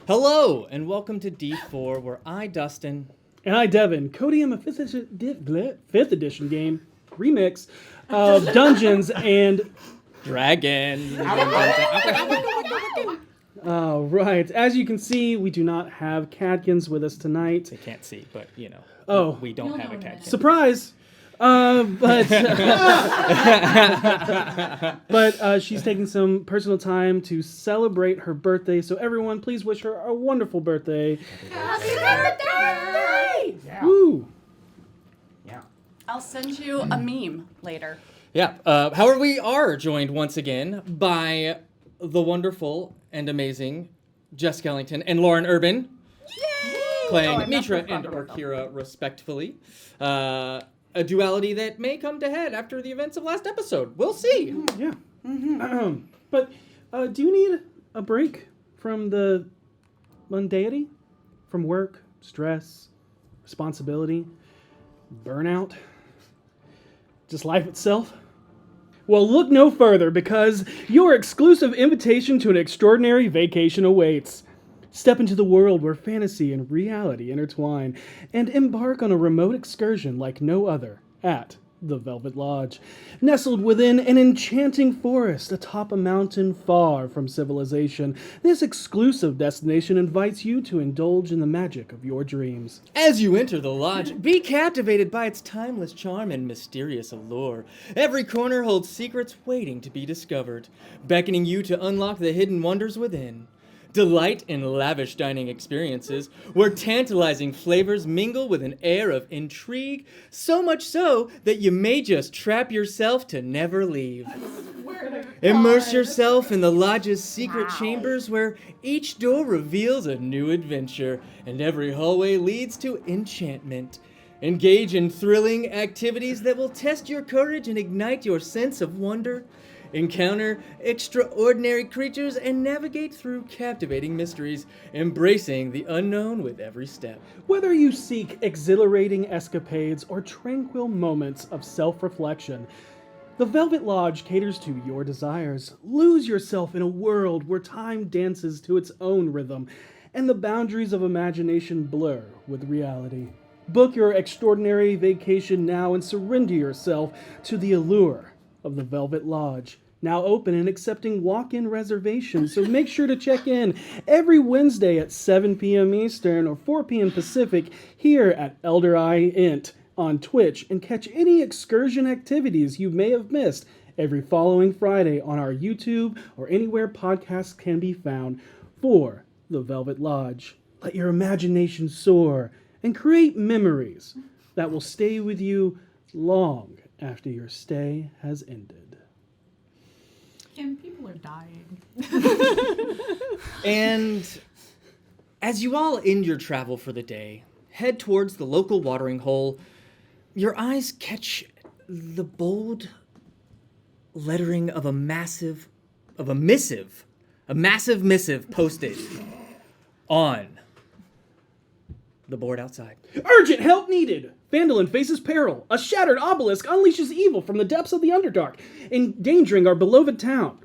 Hello, and welcome to D4, where I, Dustin, And I, Devin, Codium, a 5th edition game remix of Dungeons and... Dragon. Right. As you can see, we do not have Cadkins with us tonight. They can't see, but, Oh. we don't have a cat. Surprise! But she's taking some personal time to celebrate her birthday. So everyone, please wish her a wonderful birthday. Happy birthday! Yeah. Woo! Yeah. I'll send you a meme later. Yeah. However, we are joined once again by the wonderful and amazing Jessica Ellington and Lauren Urban, playing Mitra and Orkira respectfully. A duality that may come to head after the events of last episode. We'll see. Yeah. But do you need a break from the mundanity? From work, stress, responsibility, burnout? Just life itself? Well, look no further, because your exclusive invitation to an extraordinary vacation awaits. Step into the world where fantasy and reality intertwine, and embark on a remote excursion like no other at the Velvet Lodge. Nestled within an enchanting forest atop a mountain far from civilization, this exclusive destination invites you to indulge in the magic of your dreams. As you enter the lodge, be captivated by its timeless charm and mysterious allure. Every corner holds secrets waiting to be discovered, beckoning you to unlock the hidden wonders within. Delight in lavish dining experiences where tantalizing flavors mingle with an air of intrigue, so much so that you may just trap yourself to never leave. Immerse yourself in the lodge's secret chambers where each door reveals a new adventure and every hallway leads to enchantment. Engage in thrilling activities that will test your courage and ignite your sense of wonder. Encounter extraordinary creatures and navigate through captivating mysteries, embracing the unknown with every step. Whether you seek exhilarating escapades or tranquil moments of self-reflection, the Velvet Lodge caters to your desires. Lose yourself in a world where time dances to its own rhythm, and the boundaries of imagination blur with reality. Book your extraordinary vacation now and surrender yourself to the allure of the Velvet Lodge. Now open and accepting walk-in reservations, so make sure to check in every Wednesday at 7 p.m. Eastern or 4 p.m. Pacific here at Elder Eye Int on Twitch, and catch any excursion activities you may have missed every following Friday on our YouTube or anywhere podcasts can be found for the Velvet Lodge. Let your imagination soar and create memories that will stay with you long after your stay has ended. And people are dying. And as you all end your travel for the day, head towards the local watering hole, your eyes catch the bold lettering of a massive missive posted on the board outside. Urgent help needed! Phandalin faces peril. A shattered obelisk unleashes evil from the depths of the Underdark, endangering our beloved town.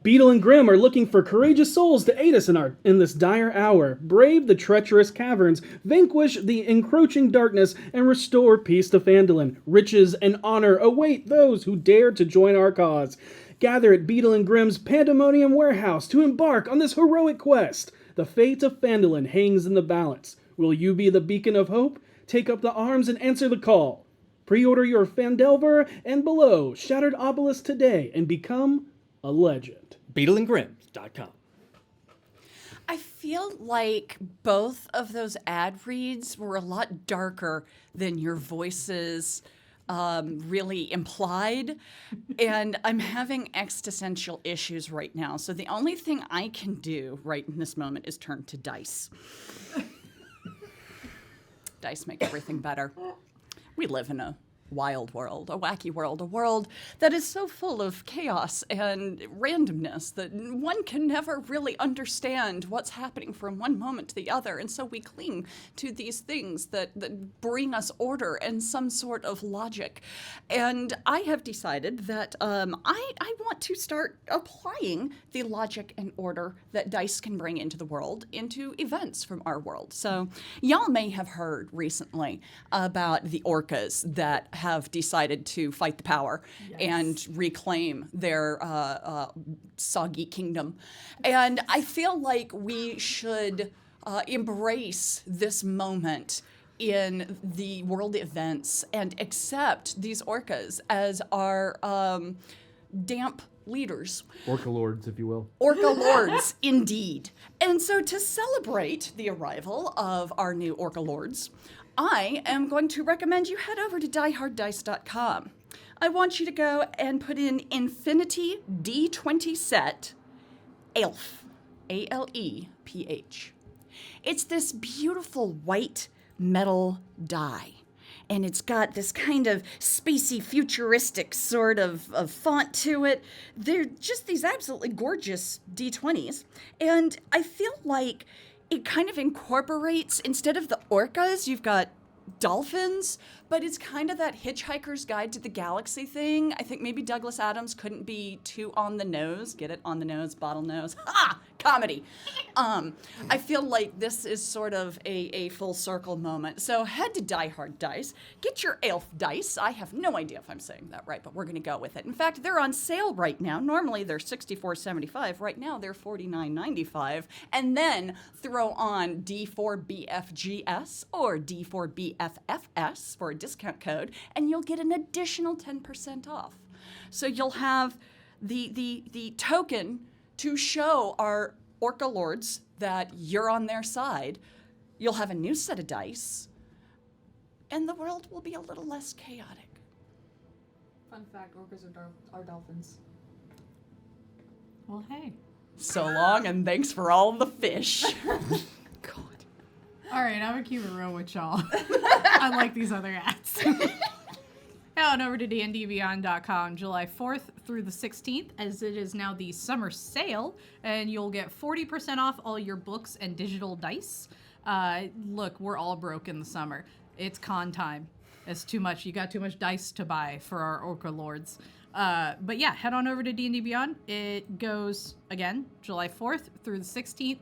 Beetle and Grimm are looking for courageous souls to aid us in this dire hour. Brave the treacherous caverns, vanquish the encroaching darkness, and restore peace to Phandalin. Riches and honor await those who dare to join our cause. Gather at Beetle and Grimm's Pandemonium Warehouse to embark on this heroic quest. The fate of Phandalin hangs in the balance. Will you be the beacon of hope? Take up the arms and answer the call. Pre-order your Phandelver and Below Shattered Obelisk today and become a legend. BeetleandGrimm.com. I feel like both of those ad reads were a lot darker than your voices really implied. And I'm having existential issues right now. So the only thing I can do right in this moment is turn to dice. Dice make everything better. We live in a wild world, a wacky world, a world that is so full of chaos and randomness that one can never really understand what's happening from one moment to the other. And so we cling to these things that bring us order and some sort of logic. And I have decided that I want to start applying the logic and order that dice can bring into the world into events from our world. So y'all may have heard recently about the orcas that have decided to fight the power and reclaim their soggy kingdom. And I feel like we should embrace this moment in the world events and accept these orcas as our damp leaders. Orca lords, if you will. Orca lords, indeed. And so to celebrate the arrival of our new orca lords, I am going to recommend you head over to dieharddice.com. I want you to go and put in Infinity D20 set ALEPH, ALEPH. It's this beautiful white metal die. And it's got this kind of spacey, futuristic sort of font to it. They're just these absolutely gorgeous D20s. And I feel like it kind of incorporates, instead of the orcas, you've got dolphins, but it's kind of that Hitchhiker's Guide to the Galaxy thing. I think maybe Douglas Adams couldn't be too on the nose. Get it? On the nose, bottlenose. Ha! Comedy. I feel like this is sort of a full circle moment. So head to Die Hard Dice, get your ALEPH dice. I have no idea if I'm saying that right, but we're going to go with it. In fact, they're on sale right now. Normally they're $64.75. Right now they're $49.95. And then throw on D4BFGS or D4BFFS for a discount code, and you'll get an additional 10% off. So you'll have the token to show our orca lords that you're on their side. You'll have a new set of dice, and the world will be a little less chaotic. Fun fact, orcas are dolphins. Well, hey. So long, and thanks for all the fish. God. All right, I'm gonna keep it real with y'all. I like these other ads. Head on over to dndbeyond.com July 4th through the 16th, as it is now the summer sale, and you'll get 40% off all your books and digital dice. Look, we're all broke in the summer. It's con time. It's too much. You got too much dice to buy for our orca lords. But yeah, head on over to D&D Beyond. It goes, again, July 4th through the 16th.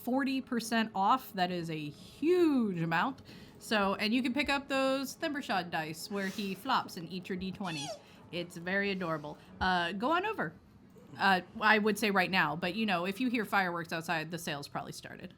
40% off. That is a huge amount. So, and you can pick up those Thimbershot dice where he flops and eats your D20. It's very adorable. Go on over. I would say right now, but you know, if you hear fireworks outside, the sale's probably started.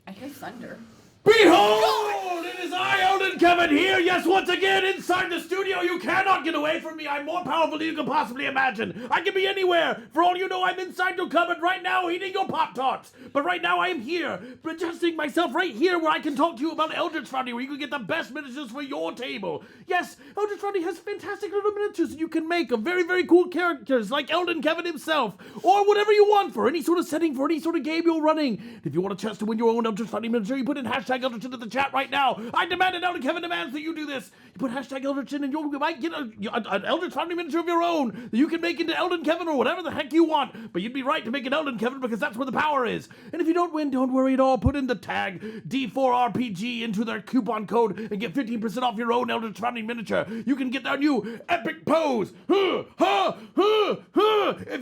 I hear thunder. Behold! It is I, Eldon Kevin, here, yes, once again, inside the studio. You cannot get away from me. I'm more powerful than you can possibly imagine. I can be anywhere. For all you know, I'm inside your cupboard right now eating your Pop-Tarts. But right now, I am here, adjusting myself right here where I can talk to you about Eldritch Foundry, where you can get the best miniatures for your table. Yes, Eldritch Foundry has fantastic little miniatures that you can make of very, very cool characters like Eldon Kevin himself, or whatever you want for any sort of setting, for any sort of game you're running. If you want a chance to win your own Eldritch Foundry miniature, you put in hashtag Eldritch into the chat right now. I demand it, Eldon Kevin demands that you do this. You put hashtag Eldritch in and you might get an Eldritch Foundry miniature of your own that you can make into Eldon Kevin or whatever the heck you want. But you'd be right to make it Eldon Kevin because that's where the power is. And if you don't win, don't worry at all. Put in the tag D4RPG into their coupon code and get 15% off your own Eldritch Foundry miniature. You can get their new epic pose. If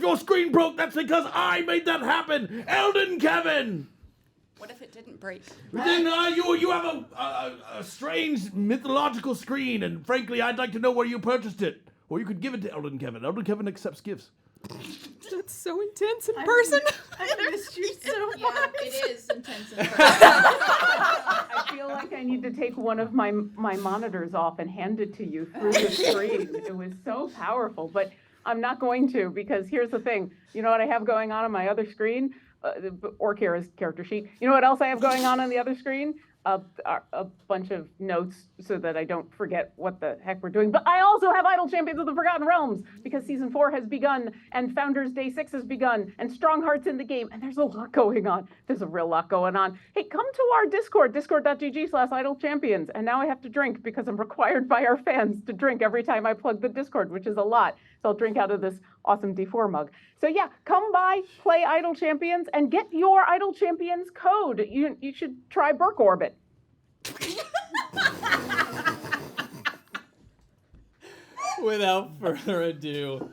your screen broke, that's because I made that happen. Eldon Kevin. What if it didn't break? Then you have a strange mythological screen, and frankly, I'd like to know where you purchased it. Or you could give it to Eldon Kevin. Eldon Kevin accepts gifts. That's so intense in person. I missed you so much. Yeah, it is intense. I feel like I need to take one of my monitors off and hand it to you through the screen. It was so powerful, but I'm not going to, because here's the thing. You know what I have going on my other screen? The Orc Hero's character sheet. You know what else I have going on the other screen? a bunch of notes so that I don't forget what the heck we're doing. But I also have Idle Champions of the Forgotten Realms because season 4 has begun and Founders Day 6 has begun and Strong Hearts in the game and there's a lot going on. There's a real lot going on. Hey, come to our Discord, discord.gg/Idle Champions. And now I have to drink because I'm required by our fans to drink every time I plug the Discord, which is a lot. So I'll drink out of this awesome D4 mug. So yeah, come by, play Idle Champions, and get your Idle Champions code. You should try Burke Orbit. Without further ado,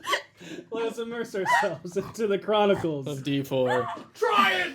Let us immerse ourselves into the chronicles of D4. Try it!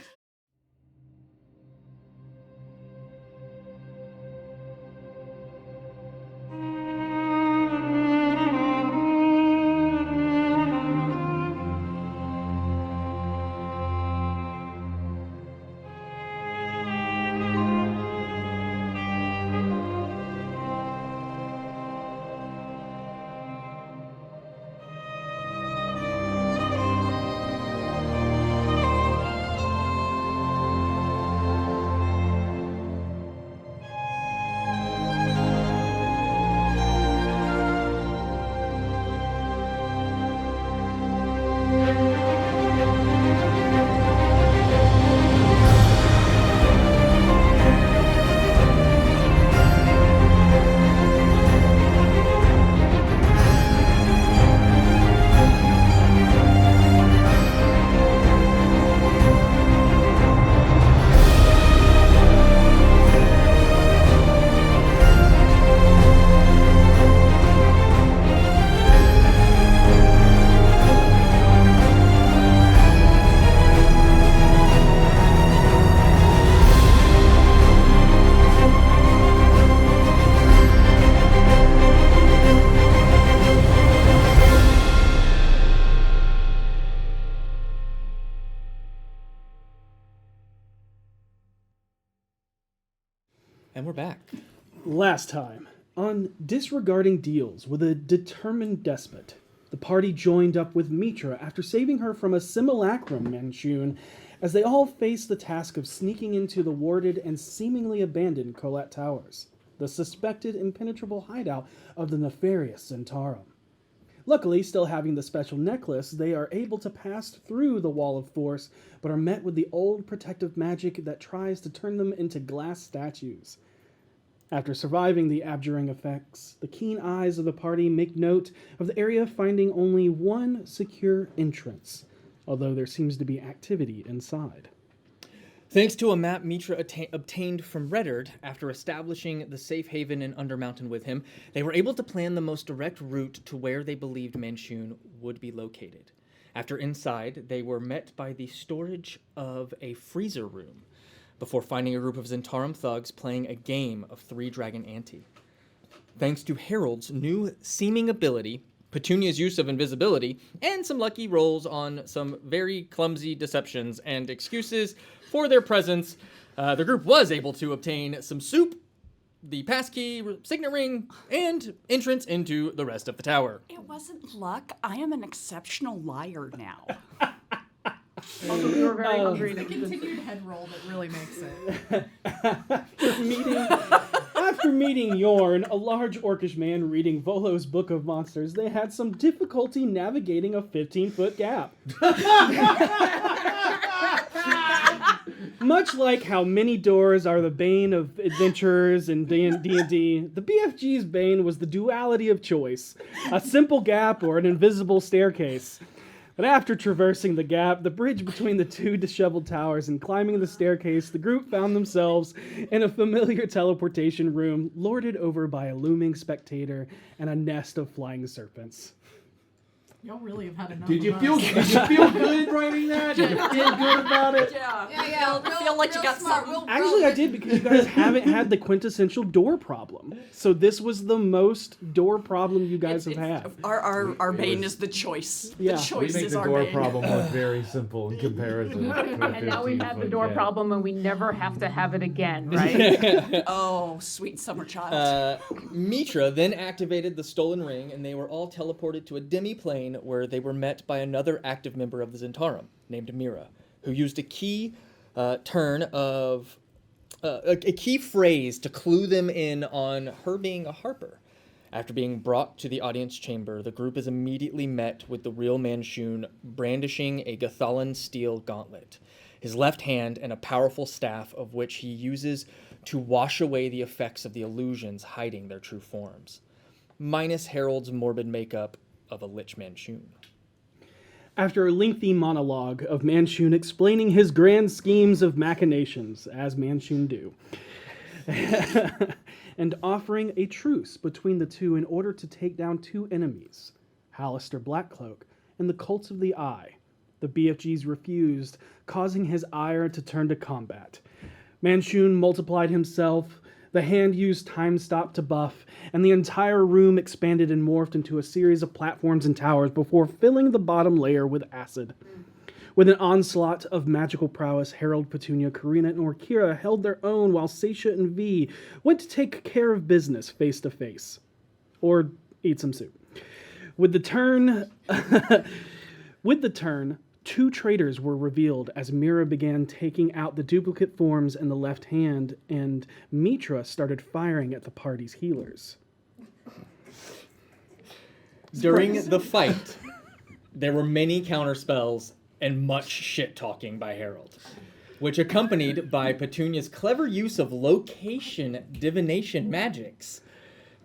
And we're back. Last time, on disregarding deals with a determined despot, the party joined up with Mitra after saving her from a simulacrum Manchun as they all faced the task of sneaking into the warded and seemingly abandoned Colette Towers, the suspected impenetrable hideout of the nefarious Zentarum. Luckily, still having the special necklace, they are able to pass through the wall of force, but are met with the old protective magic that tries to turn them into glass statues. After surviving the abjuring effects, the keen eyes of the party make note of the area finding only one secure entrance, although there seems to be activity inside. Thanks to a map Mitra obtained from Reddard after establishing the safe haven in Undermountain with him, they were able to plan the most direct route to where they believed Manchun would be located. After inside, they were met by the storage of a freezer room, before finding a group of Zentarum thugs playing a game of Three Dragon Ante. Thanks to Harold's new seeming ability, Petunia's use of invisibility, and some lucky rolls on some very clumsy deceptions and excuses for their presence, the group was able to obtain some soup, the passkey, signet ring, and entrance into the rest of the tower. It wasn't luck. I am an exceptional liar now. Also, we were very hungry. The continued head roll that really makes it. After meeting Yorn, a large orcish man reading Volo's Book of Monsters, they had some difficulty navigating a 15-foot gap. Much like how many doors are the bane of adventurers in D&D, the BFG's bane was the duality of choice, a simple gap or an invisible staircase. But after traversing the gap, the bridge between the two disheveled towers, and climbing the staircase, the group found themselves in a familiar teleportation room, lorded over by a looming spectator and a nest of flying serpents. Y'all really have had enough. Did you of feel us. good writing that? Did you feel good about it? Yeah. Feel like you got something. Actually, I did, because you guys haven't had the quintessential door problem. So this was the most door problem you guys have had. Our bane is the choice. Yeah. The We choice We make is the our door bane. problem look very simple in comparison. to a And now we have the 15-foot door gap. problem and we never have to have it again, right? Oh, sweet summer child. Mitra then activated the stolen ring, and they were all teleported to a demi-plane where they were met by another active member of the Zentarum, named Mira, who used a key turn of a key phrase to clue them in on her being a harper. After being brought to the audience chamber, the group is immediately met with the real Manchun brandishing a Gathalan steel gauntlet, his left hand and a powerful staff of which he uses to wash away the effects of the illusions hiding their true forms, minus Harold's morbid makeup of a lich Manchun. After a lengthy monologue of Manchun explaining his grand schemes of machinations, as Manchun do, and offering a truce between the two in order to take down two enemies, Hallister Blackcloak and the Cults of the Eye, the BFGs refused, causing his ire to turn to combat. Manchun multiplied himself, the hand used Time Stop to buff, and the entire room expanded and morphed into a series of platforms and towers before filling the bottom layer with acid. With an onslaught of magical prowess, Harold, Petunia, Karina, and Orkira held their own while Seisha and V went to take care of business face to face. Or eat some soup. With the turn, two traitors were revealed as Mira began taking out the duplicate forms in the left hand, and Mitra started firing at the party's healers. During the fight, there were many counterspells and much shit-talking by Harold, which accompanied by Petunia's clever use of location divination magics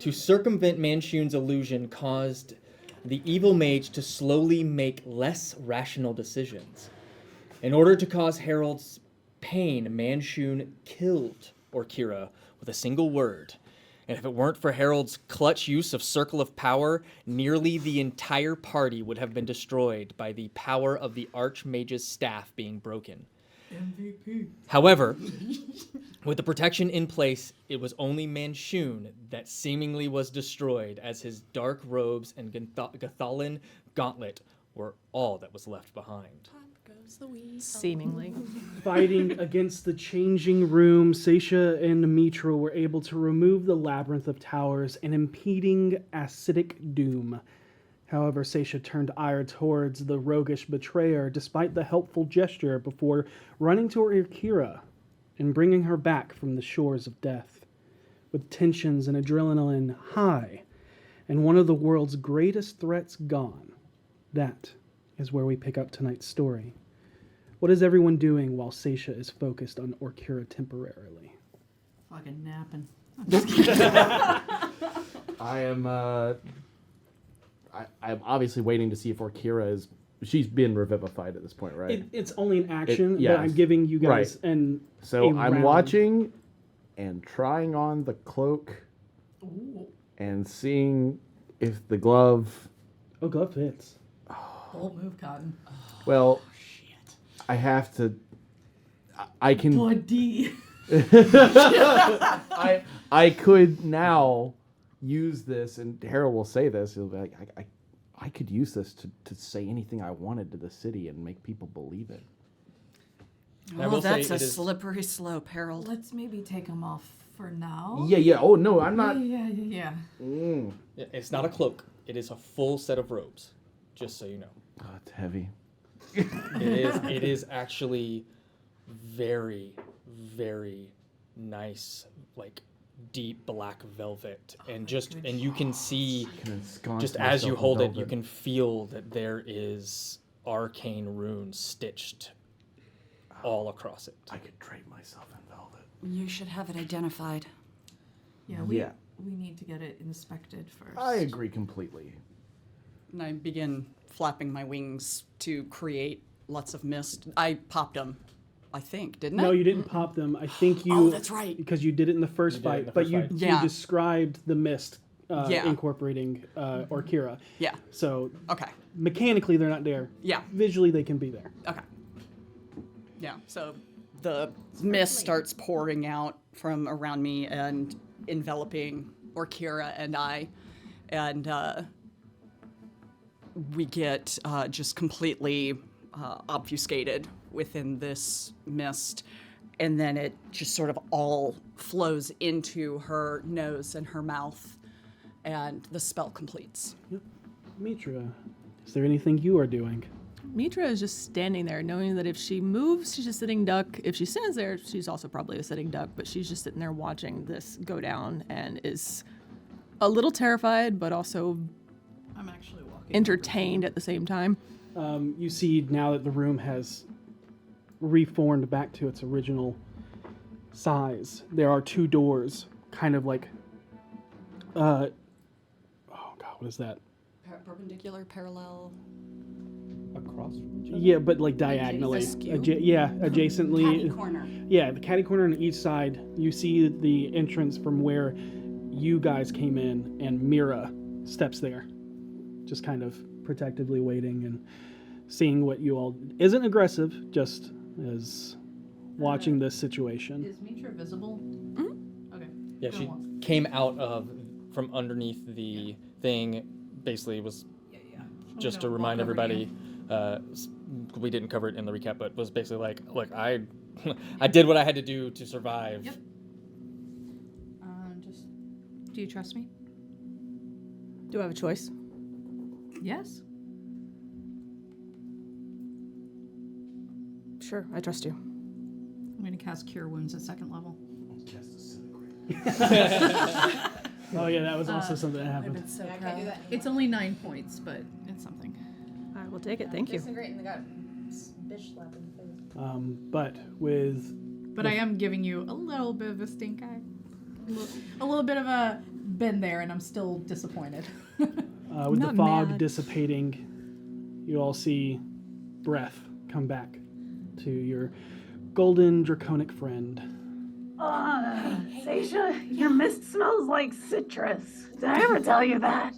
to circumvent Manchun's illusion caused the evil mage to slowly make less rational decisions. In order to cause Harold's pain, Manchun killed Orkira with a single word. And if it weren't for Harold's clutch use of Circle of Power, nearly the entire party would have been destroyed by the power of the Archmage's staff being broken. MVP. However, with the protection in place, it was only Manchun that seemingly was destroyed, as his dark robes and Gathalan gauntlet were all that was left behind. Seemingly. Fighting against the changing room, Seisha and Mitra were able to remove the labyrinth of towers and impeding acidic doom. However, Seisha turned ire towards the roguish betrayer despite the helpful gesture before running to Orkira and bringing her back from the shores of death. With tensions and adrenaline high and one of the world's greatest threats gone, that is where we pick up tonight's story. What is everyone doing while Seisha is focused on Orkira temporarily? Fucking napping. I am. I'm obviously waiting to see if Orkira is. She's been revivified at this point, right? It's only an action, yes. but I'm giving you guys Right. an. So a I'm round. watching and trying on the cloak Ooh. and seeing if the glove. Oh, glove fits. Bold move, Cotton. Well, I have to. I can. Buddy. I could now use this, and Harold will say this. He'll be like, I could use this to say anything I wanted to the city and make people believe it. I Oh, will say that's a it is- slippery slope, Harold. Let's maybe take him off for now. Yeah. Oh no, I'm not. Yeah. It's not a cloak. It is a full set of robes, just so you know. Oh, it's heavy. It is actually very, very nice, like deep black velvet, and you can see just as you hold it, you can feel that there is arcane runes stitched all across it. I could drape myself in velvet. You should have it identified. Yeah, we need to get it inspected first. I agree completely. And I begin flapping my wings to create lots of mist. I popped them, I think, didn't I? No, you didn't pop them. I think you. Oh, that's right. Because you did it in the first You did it in fight, the but first you, fight. you Yeah. described the mist Yeah. incorporating Orkira. Yeah. So Okay. mechanically, they're not there. Yeah. Visually, they can be there. Okay. Yeah, so the mist starts pouring out from around me and enveloping Orkira and I, and we get just completely obfuscated within this mist, and then it just sort of all flows into her nose and her mouth, and the spell completes. Mitra, is there anything you are doing? Mitra is just standing there, knowing that if she moves, she's a sitting duck. If she stands there, she's also probably a sitting duck, but she's just sitting there watching this go down and is a little terrified, but also I'm actually walking. entertained at the same time. You see now that the room has reformed back to its original size. There are two doors, kind of like, oh god, what is that? Perpendicular, parallel. Across from each Yeah, but like diagonally. Askew? Adjacently. Catty corner. Yeah, the catty corner on each side. You see the entrance from where you guys came in, and Mira steps there, just kind of protectively waiting and seeing what you all isn't aggressive, just as watching this situation. Is Mitra visible? Okay. Yeah, Go she on. came out of from underneath the thing. Basically, was Yeah. just to gonna remind walk over to everybody. you. We didn't cover it in the recap, but was basically like, look, I did what I had to do to survive. Yep. Just. Do you trust me? Do I have a choice? Yes. Sure, I trust you. I'm gonna cast Cure Wounds at 2nd level. Oh yeah, that was also something that happened. So proud. It's only 9 points, but it's something. I will take it, thank you. Disintegrating the gut. Bitch slap in the face. But with But I am giving you a little bit of a stink eye. A little bit of a been there, and I'm still disappointed. with the Not fog mad. dissipating, you all see breath come back to your golden draconic friend. Seisha, your mist smells like citrus. Did I ever tell you that?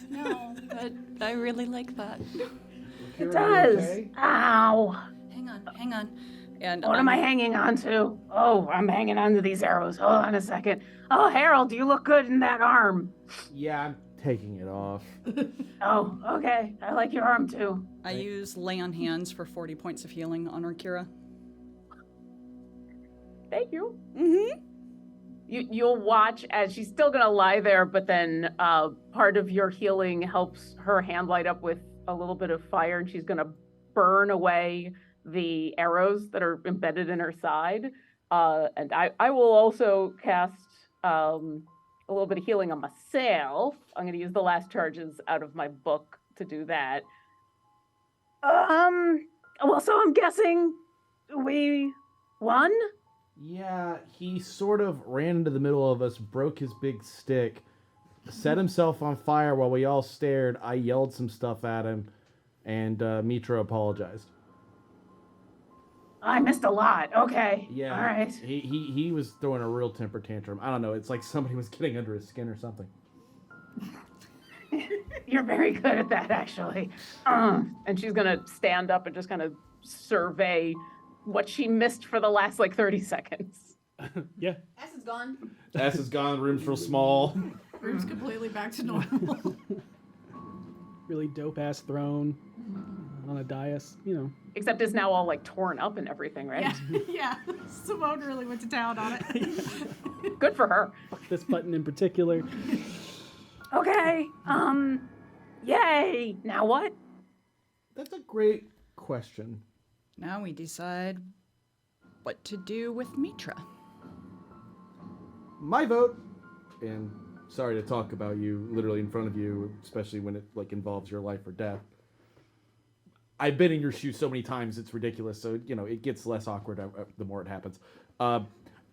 No, but I really like that. It does. Ow. Hang on. And What am I hanging on to? Oh, I'm hanging on to these arrows. Hold on a second. Oh, Harold, you look good in that arm. Yeah, I'm taking it off. Oh, okay. I like your arm too. I use lay on hands for 40 points of healing on Arkira. Thank you. Mm-hmm. You'll watch as she's still gonna lie there, but then part of your healing helps her hand light up with a little bit of fire, and she's gonna burn away the arrows that are embedded in her side. And I will also cast a little bit of healing on myself. I'm gonna use the last charges out of my book to do that. Well, so I'm guessing we won? Yeah, he sort of ran into the middle of us, broke his big stick, set himself on fire while we all stared. I yelled some stuff at him, and Mitra apologized. I missed a lot. Okay. Yeah, All right. He was throwing a real temper tantrum. I don't know. It's like somebody was getting under his skin or something. You're very good at that, actually. And she's gonna stand up and just kind of survey what she missed for the last 30 seconds. Yeah. Acid's gone. Ass is gone. Room's real small. Room's completely back to normal. Really dope ass throne on a dais, Except it's now all torn up and everything, right? yeah. Simone really went to town on it. Good for her. This button in particular. Okay. Yay. Now what? That's a great question. Now we decide what to do with Mitra. My vote, and sorry to talk about you literally in front of you, especially when it involves your life or death. I've been in your shoes so many times, it's ridiculous. So, it gets less awkward the more it happens.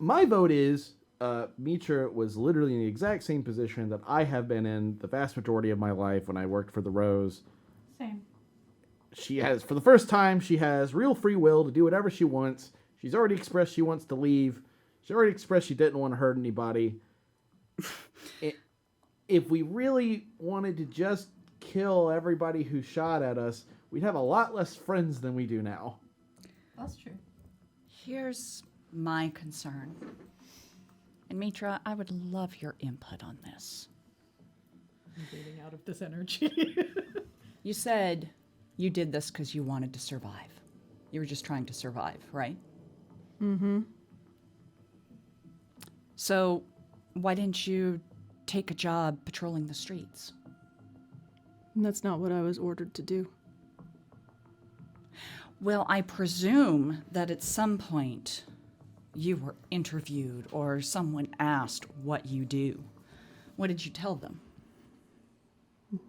My vote is Mitra was literally in the exact same position that I have been in the vast majority of my life when I worked for the Rose. Same. She has, for the first time, she has real free will to do whatever she wants. She's already expressed she wants to leave. She already expressed she didn't want to hurt anybody. If we really wanted to just kill everybody who shot at us, we'd have a lot less friends than we do now. That's true. Here's my concern. And Mitra, I would love your input on this. I'm bleeding out of this energy. You said you did this because you wanted to survive. You were just trying to survive, right? Mm-hmm. So why didn't you take a job patrolling the streets? That's not what I was ordered to do. Well, I presume that at some point you were interviewed or someone asked what you do. What did you tell them?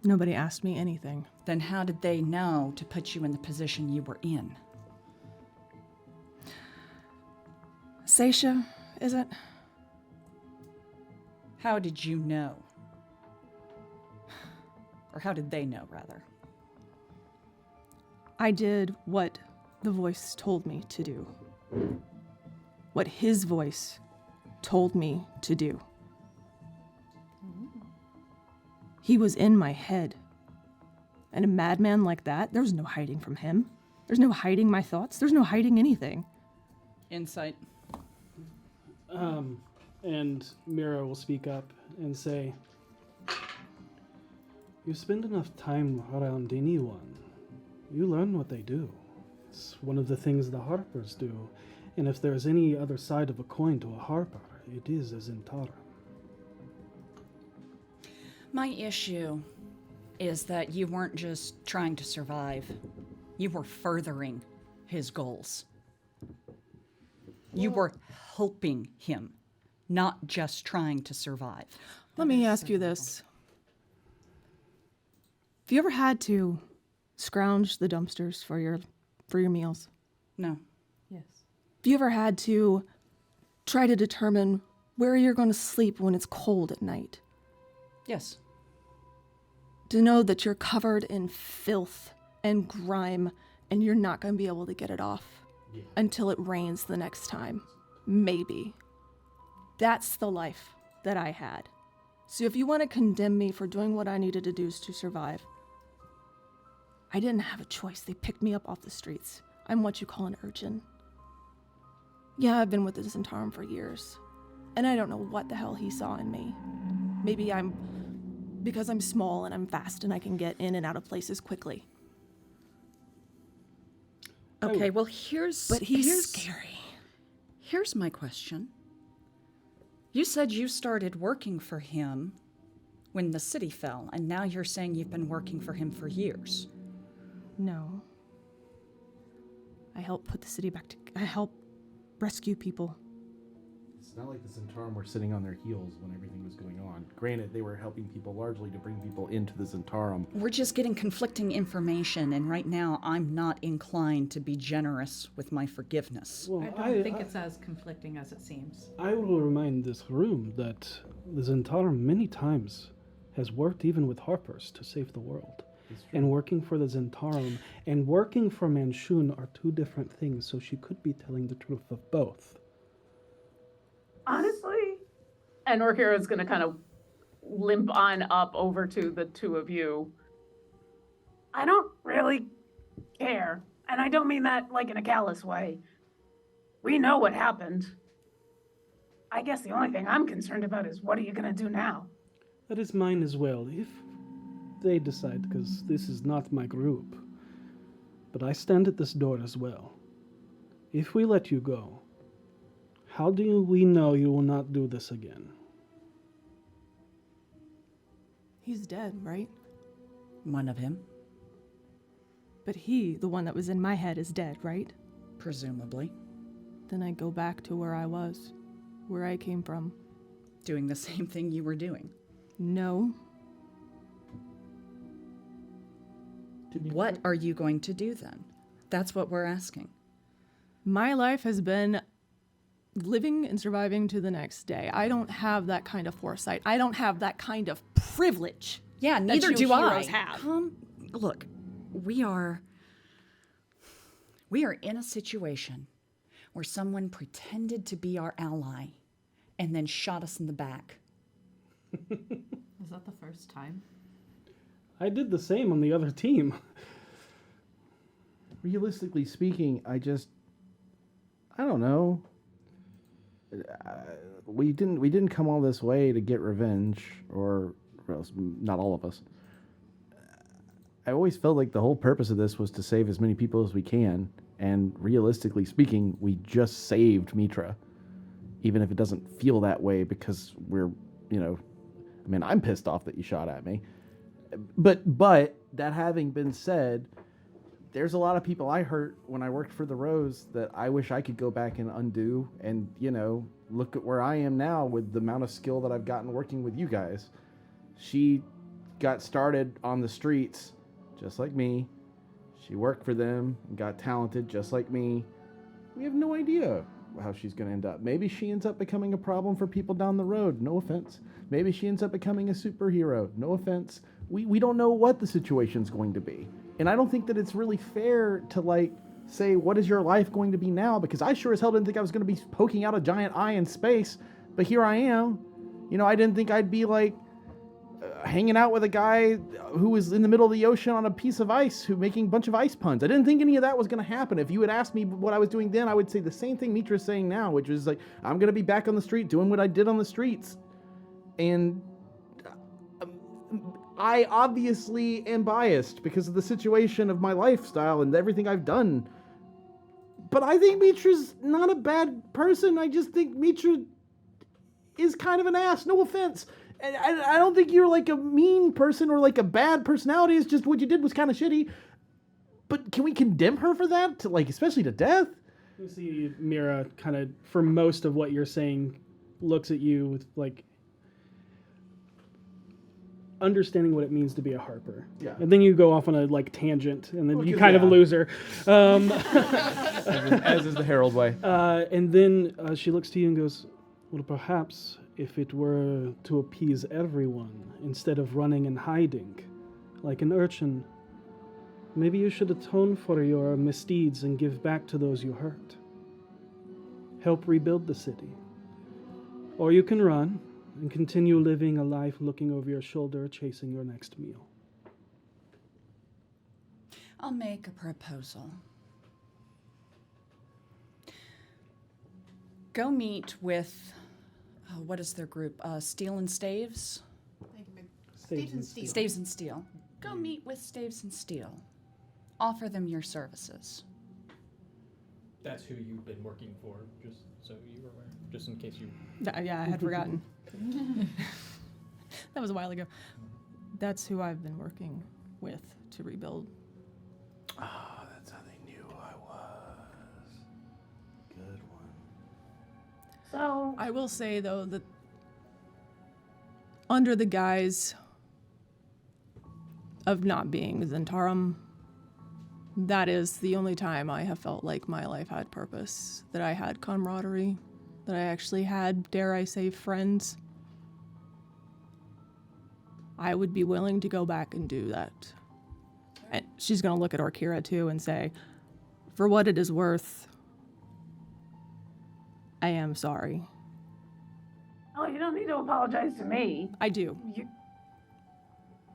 Nobody asked me anything. Then how did they know to put you in the position you were in? Seisha, is it? How did you know? Or how did they know, rather? I did what the voice told me to do. What his voice told me to do. He was in my head. And a madman like that, there's no hiding from him. There's no hiding my thoughts. There's no hiding anything. Insight. And Mira will speak up and say, you spend enough time around anyone, you learn what they do. It's one of the things the Harpers do. And if there's any other side of a coin to a Harper, it is a Zentara. My issue is that you weren't just trying to survive. You were furthering his goals. You were helping him, not just trying to survive. Let me ask you this. Have you ever had to scrounge the dumpsters for your meals? No. Yes. Have you ever had to try to determine where you're going to sleep when it's cold at night? Yes. To know that you're covered in filth and grime and you're not going to be able to get it off until it rains the next time. Maybe. That's the life that I had. So if you want to condemn me for doing what I needed to do to survive, I didn't have a choice. They picked me up off the streets. I'm what you call an urchin. Yeah, I've been with the Zentarum for years, and I don't know what the hell he saw in me. Maybe because I'm small and I'm fast and I can get in and out of places quickly. Okay, well here's Scary. Here's my question. You said you started working for him when the city fell, and now you're saying you've been working for him for years. No. I helped put the city back to... I helped rescue people. It's not like the Zentarum were sitting on their heels when everything was going on. Granted, they were helping people largely to bring people into the Zentarum. We're just getting conflicting information, and right now I'm not inclined to be generous with my forgiveness. Well, I don't think it's as conflicting as it seems. I will remind this room that the Zentarum many times has worked even with Harpers to save the world. And working for the Zentarum and working for Manchun are two different things, so she could be telling the truth of both. Honestly, and Orkira is going to kind of limp on up over to the two of you. I don't really care. And I don't mean that like in a callous way. We know what happened. I guess the only thing I'm concerned about is what are you going to do now? That is mine as well, if they decide, because this is not my group. But I stand at this door as well. If we let you go, how do we know you will not do this again? He's dead, right? One of him, But he, the one that was in my head, is dead, right? presumably, Then I go back to where I was, where I came from. doing the same thing you were doing. No. What are you going to do then? That's what we're asking. My life has been living and surviving to the next day. I don't have that kind of foresight. I don't have that kind of privilege. Yeah, that neither you do I. heroes have. Look, we are in a situation where someone pretended to be our ally and then shot us in the back. Is that the first time? I did the same on the other team. Realistically speaking, I don't know. We didn't come all this way to get revenge, or else not all of us. I always felt like the whole purpose of this was to save as many people as we can, and realistically speaking, we just saved Mitra. Even if it doesn't feel that way because we're, I'm pissed off that you shot at me. But that having been said, there's a lot of people I hurt when I worked for the Rose that I wish I could go back and undo and, look at where I am now with the amount of skill that I've gotten working with you guys. She got started on the streets just like me. She worked for them and got talented just like me. We have no idea how she's going to end up. Maybe she ends up becoming a problem for people down the road. No offense. Maybe she ends up becoming a superhero. No offense. We don't know what the situation's going to be. And I don't think that it's really fair to say, what is your life going to be now? Because I sure as hell didn't think I was going to be poking out a giant eye in space. But here I am. I didn't think I'd be hanging out with a guy who was in the middle of the ocean on a piece of ice making a bunch of ice puns. I didn't think any of that was going to happen. If you had asked me what I was doing then, I would say the same thing Mitra's saying now, which is I'm going to be back on the street doing what I did on the streets. And I obviously am biased because of the situation of my lifestyle and everything I've done. But I think Mitra's not a bad person. I just think Mitra is kind of an ass. No offense. And I don't think you're a mean person or a bad personality. It's just what you did was kind of shitty. But can we condemn her for that? Especially to death? You see Mira kind of, for most of what you're saying, looks at you with understanding what it means to be a Harper. Yeah. And then you go off on a tangent, and then you kind of yeah. lose her. As is the Herald way. And then she looks to you and goes, well, perhaps if it were to appease everyone, instead of running and hiding, like an urchin, maybe you should atone for your misdeeds and give back to those you hurt. Help rebuild the city. Or you can run and continue living a life looking over your shoulder, chasing your next meal. I'll make a proposal. Go meet with, what is their group? Steel and Staves? Staves and Steel. Go meet with Staves and Steel. Offer them your services. That's who you've been working for, just so you were aware, just in case you... Yeah, I had forgotten. That was a while ago. That's who I've been working with to rebuild. Ah, that's how they knew I was. Good one. So I will say, though, that under the guise of not being Zentarum, that is the only time I have felt like my life had purpose, that I had camaraderie, that I actually had, dare I say, friends. I would be willing to go back and do that. And she's going to look at Orkira, too, and say, for what it is worth, I am sorry. Oh, you don't need to apologize to me. I do.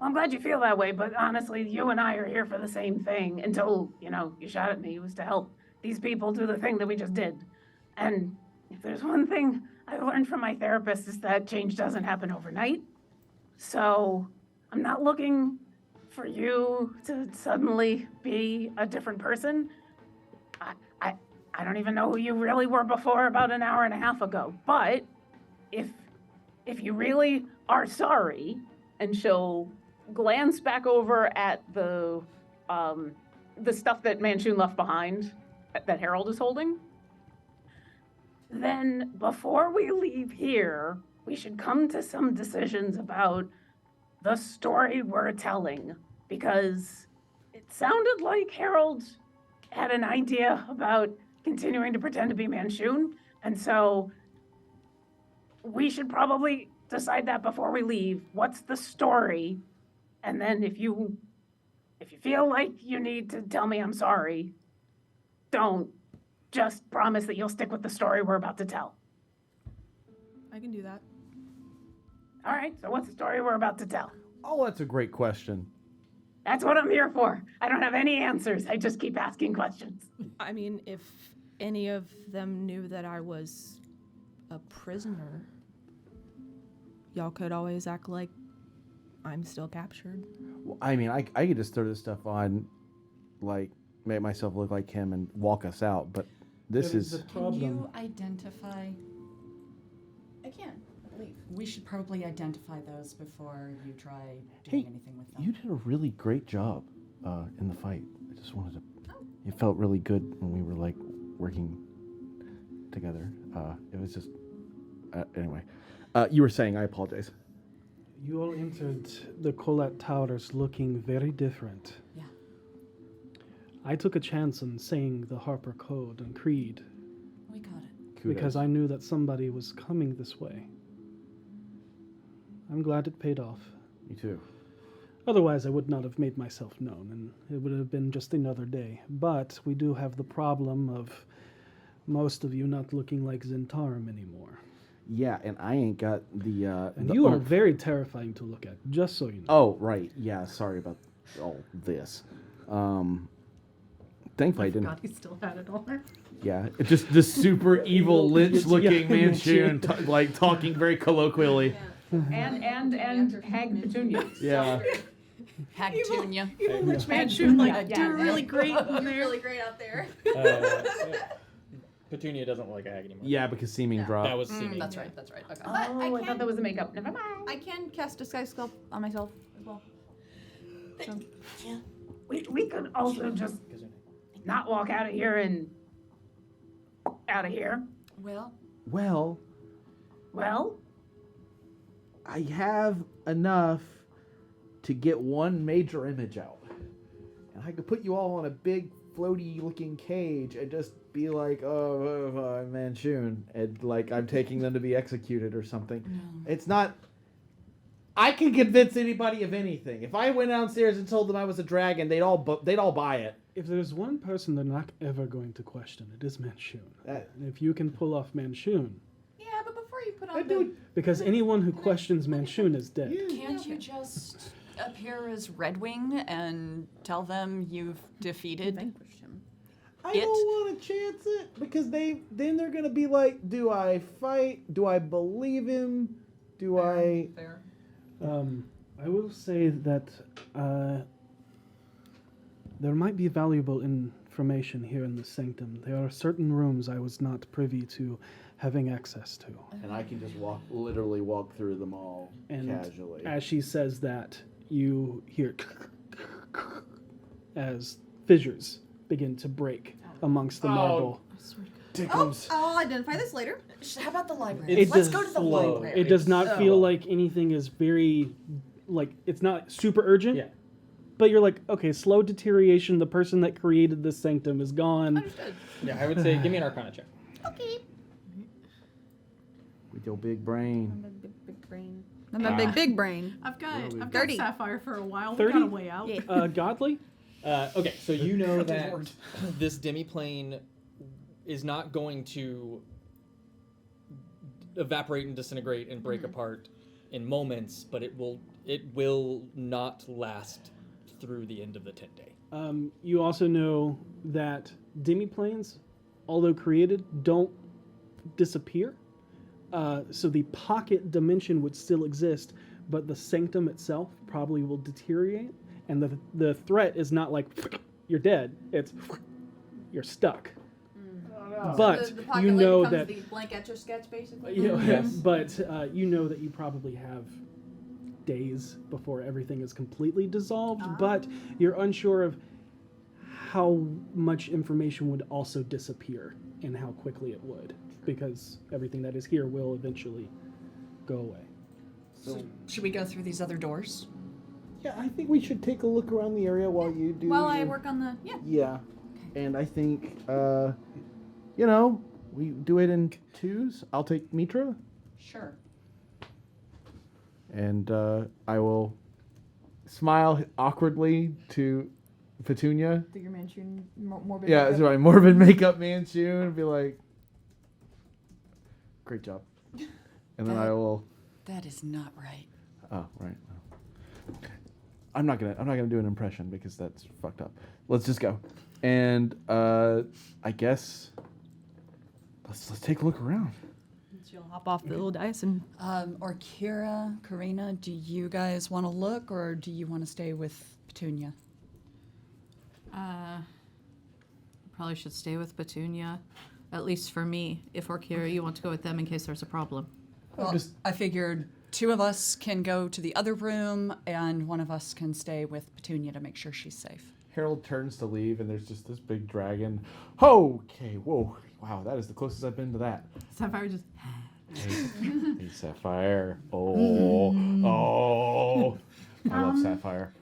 I'm glad you feel that way, but honestly, you and I are here for the same thing until, you shot at me. It was to help these people do the thing that we just did. And if there's one thing I've learned from my therapist is that change doesn't happen overnight. So I'm not looking for you to suddenly be a different person. I don't even know who you really were before about an hour and a half ago. But if you really are sorry, and she'll glance back over at the stuff that Manchun left behind that Harold is holding, then before we leave here, we should come to some decisions about the story we're telling, because it sounded like Harold had an idea about continuing to pretend to be Manchun, and so we should probably decide that before we leave. What's the story? And then if you feel like you need to tell me I'm sorry, don't. Just promise that you'll stick with the story we're about to tell. I can do that. All right, so what's the story we're about to tell? Oh, that's a great question. That's what I'm here for. I don't have any answers. I just keep asking questions. I mean, if any of them knew that I was a prisoner, y'all could always act like I'm still captured. Well, I mean, I could just throw this stuff on, make myself look like him and walk us out, but this is... Can you identify? I can, I believe. We should probably identify those before you try doing anything with them. You did a really great job in the fight. just wanted to. It felt really good when we were like working together. It was just. Anyway, you were saying. I apologize. You all entered the Colette Towers looking very different. Yeah. I took a chance on saying the Harper Code and Creed We got it. because I knew that somebody was coming this way. I'm glad it paid off. Me too. Otherwise, I would not have made myself known, and it would have been just another day. But we do have the problem of most of you not looking like Zentarum anymore. Yeah, and I ain't got the. And you are very terrifying to look at, just so you know. Oh, right. Yeah, sorry about all this. Thankfully I didn't. God, he still had it on. Yeah, it's just the super evil lich-looking Manchun, like talking very colloquially. And Hag Petunia. Yeah. Hagtunia. Evil Lich Manchun, like, Yeah, doing yeah. really great in You're there. really great out there. Petunia doesn't like a hag anymore. Yeah, because seeming drop. That was seeming. That's right. That's right. Okay. Oh, But I thought that was a makeup. Never mind. I can cast Disguise Sculpt on myself as well. So, We could also just not walk out of here and out of here. Well, Well, I have enough to get one major image out. And I could put you all on a big floaty looking cage and just be like, I'm Manchun, and like I'm taking them to be executed or something. no. It's not. I can convince anybody of anything. If I went downstairs and told them I was a dragon, they'd all buy it. If there's one person they're not ever going to question, it is Manchun. That- And if you can pull off Manchun, yeah, but before you put I on do. because anyone who questions Manchun is dead. Can't you just appear as Redwing and tell them you've defeated? vanquish him. I It- don't want to chance it because then they're gonna be like, do I fight? Do I believe him? Do I? Fair. I will say that there might be valuable information here in the sanctum. There are certain rooms I was not privy to having access to. And I can just literally walk through them all And casually. as she says that, you hear as fissures begin to break amongst the marble. I'll identify this later. How about the library? It Let's does go to the flow. library. It does not feel like anything is very, like, it's not super urgent. Yeah. But you're like, okay, slow deterioration. The person that created this sanctum is gone. Understood. Yeah, I would say give me an Arcana check. Okay. With your big brain. I'm a big brain. I'm a big brain. I've got Dirty. Sapphire for a while. 30? We got a way out. Yeah. Godly? Okay, so you know that this demiplane is not going to evaporate and disintegrate and break apart in moments, but it will not last through the end of the 10-day. You also know that demiplanes, although created, don't disappear. So the pocket dimension would still exist, but the sanctum itself probably will deteriorate. And the threat is not like you're dead; it's you're stuck. But the pocket you lid know becomes that the blank etch a sketch, basically. you know, Yes. but you know that you probably have days before everything is completely dissolved. But you're unsure of how much information would also disappear and how quickly it would, because everything that is here will eventually go away. So, should we go through these other doors? Yeah, I think we should take a look around the area while you do. While I your- work on the Yeah, and I think we do it in twos. I'll take Mitra, Sure. and I will smile awkwardly to Petunia. Do your Manchun morbid. Yeah, makeup. so my morbid makeup Manchun and be like, great job. And then I will. That is not right. Oh, right. I'm not gonna do an impression because that's fucked up. Let's just go, and I guess let's take a look around. She'll hop off the little dice and Or Kira, Karina, do you guys want to look, or do you want to stay with Petunia? Probably should stay with Petunia, at least for me. If Orkira, you want to go with them in case there's a problem. Well, I figured two of us can go to the other room, and one of us can stay with Petunia to make sure she's safe. Harold turns to leave, and there's just this big dragon. Okay, whoa, wow, that is the closest I've been to that. Sapphire just. Hey, Sapphire. Oh. I love Sapphire.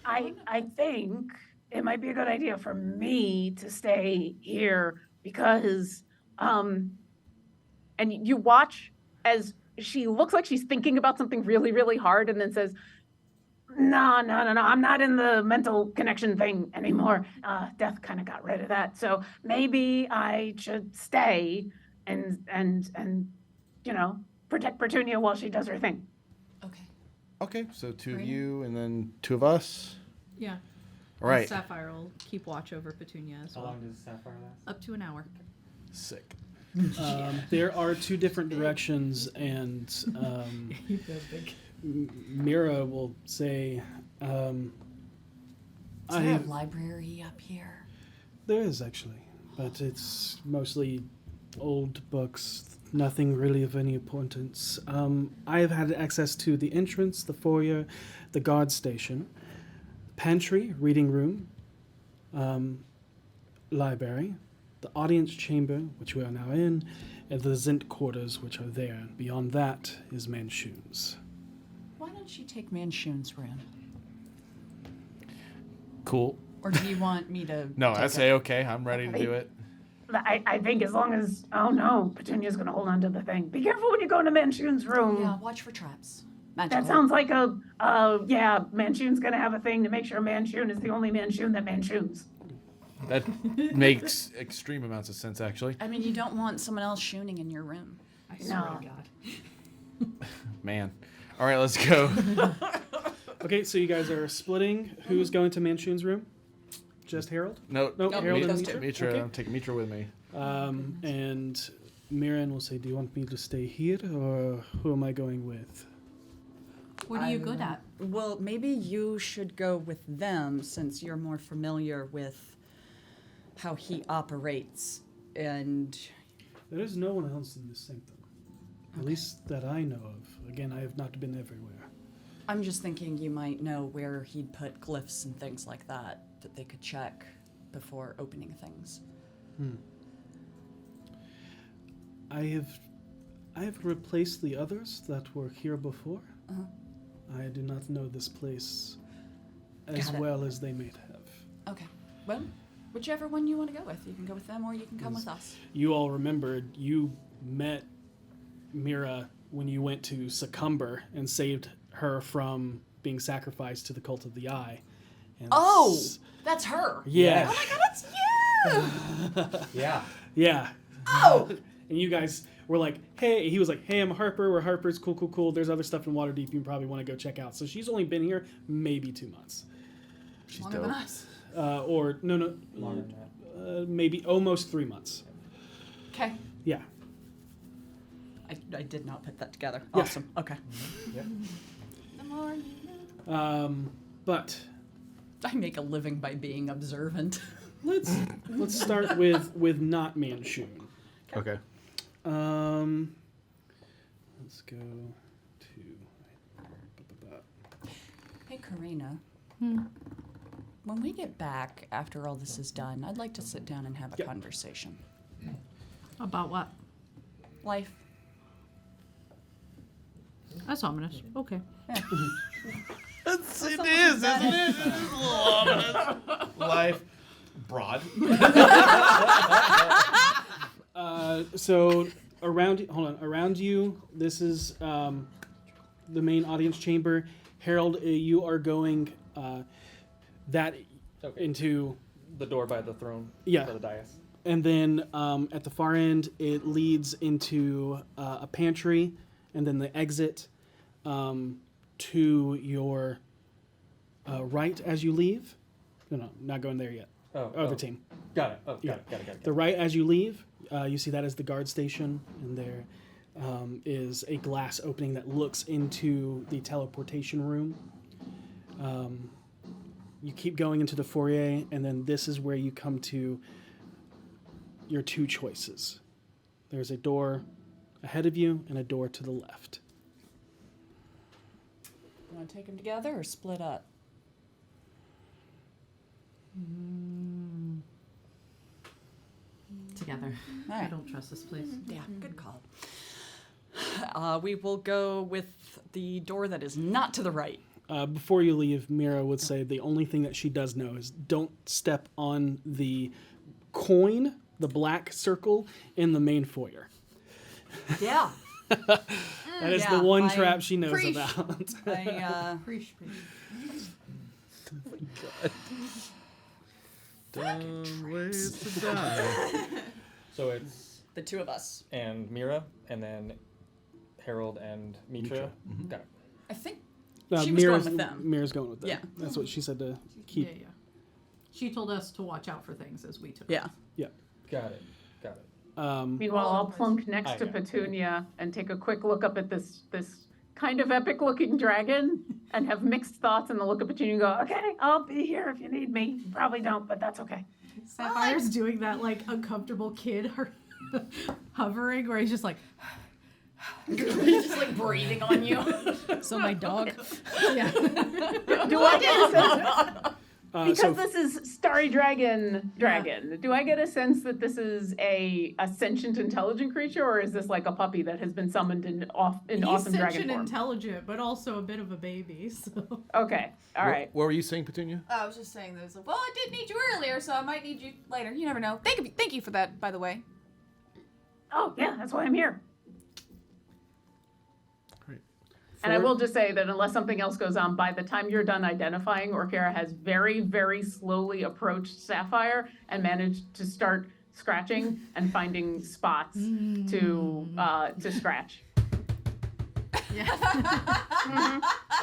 I think it might be a good idea for me to stay here because, and you watch as she looks like she's thinking about something really, really hard and then says, no, I'm not in the mental connection thing anymore. Death kind of got rid of that. So maybe I should stay and protect Petunia while she does her thing. Okay. Okay, so two of Right. you and then two of us. Yeah. All right. Sapphire will keep watch over Petunia as How well. long does Sapphire last? Up to an hour. Sick. There are two different directions, and Mira will say, Is I there a have, library up here? there is actually, but it's mostly old books, nothing really of any importance. I have had access to the entrance, the foyer, the guard station, pantry, reading room, library, the audience chamber, which we are now in, and the Zint quarters, which are there. Beyond that is Manshoon's. Why don't you take Manshoon's room? Cool. Or do you want me to? No, take I it? say okay. I'm ready to do it. I think as long as, oh no, Petunia's gonna hold on to the thing. Be careful when you go into Manshoon's room. Yeah, watch for traps. That Magical. sounds like yeah, Manshoon's gonna have a thing to make sure Manshoon is the only Manshoon that Manshoons. That makes extreme amounts of sense, actually. I mean, you don't want someone else shooting in your room. I swear No. to God. Man. All right, let's go. Okay, so you guys are splitting. Who's going to Manshoon's room? Just Harold? No, Nope, Harold and those Mitra? two. Mitra. Okay. I'm taking Mitra with me. And Miran will say, do you want me to stay here, or who am I going with? What are you good at? Well, maybe you should go with them since you're more familiar with how he operates. And There is no one else in this sanctum. At least that I know of. Again, I have not been everywhere. I'm just thinking you might know where he'd put glyphs and things like that they could check before opening things. I have replaced the others that were here before. I do not know this place as Got it. well as they might have. Okay. Well, whichever one you want to go with. You can go with them or you can come with us. You all remembered you met Mira when you went to Succumber and saved her from being sacrificed to the cult of the eye. And Oh, that's her. yeah. Oh my god, that's you! Yeah. Yeah. Oh! And you guys were like, hey, he was like, hey, I'm Harper. We're Harper's. Cool. There's other stuff in Waterdeep you probably want to go check out. So she's only been here maybe 2 months. She's Longer dope. than us. Or, no, Longer than that. maybe almost 3 months. Okay. Yeah. I did not put that together. Yeah. Awesome. Okay. But I make a living by being observant. let's start with not Manshoon. Okay. Let's go to. Hey, Karina. When we get back after all this is done, I'd like to sit down and have a Yep. conversation. About what? Life. That's ominous. Okay. It is, isn't it? It's a little ominous. Life. Broad. So around you, this is the main audience chamber. Harold, you are going Okay. into, The door by the throne. Yeah. By the dais. and then at the far end, it leads into a pantry, and then the exit to your right as you leave. No, not going there yet. Other team. Got it. Oh, Yeah. got it. The right as you leave, you see that as the guard station, and there is a glass opening that looks into the teleportation room. You keep going into the foyer, and then this is where you come to your two choices. There's a door ahead of you and a door to the left. You want to take them together or split up? Together. All I right. don't trust this place. Yeah, good call. We will go with the door that is not to the right. Before you leave, Mira would say the only thing that she does know is don't step on the coin, the black circle, in the main foyer. Yeah. That is Yeah, the one I- trap she knows Preach. about. Preach. Dumb ways to die. So it's The two of us. and Mira, and then Harold and Mitra. Got it. I think she was going with them. Mira's going with them. Yeah. That's what she said to keep. Yeah. She told us to watch out for things as we took. Yeah. Yeah. Got it. Meanwhile, I'll plunk next I to know. Petunia and take a quick look up at this kind of epic looking dragon and have mixed thoughts and the look of Petunia and go, okay, I'll be here if you need me. Probably don't, but that's okay. Sapphire's doing that like uncomfortable kid hovering where he's just like, He's just like breathing on you. So my dog. yeah. Do I get a sense? Because So this is Starry Dragon, do I get a sense that this is a sentient, intelligent creature, or is this like a puppy that has been summoned in He's awesome dragon sentient form? intelligent, but also a bit of a baby. So Okay, all right. What were you saying, Petunia? I was just saying this. Well, I did need you earlier, so I might need you later. You never know. Thank you for that, by the way. Oh, yeah, that's why I'm here. Great. And I will just say that unless something else goes on, by the time you're done identifying, Orkera has very, very slowly approached Sapphire and managed to start scratching and finding spots to scratch.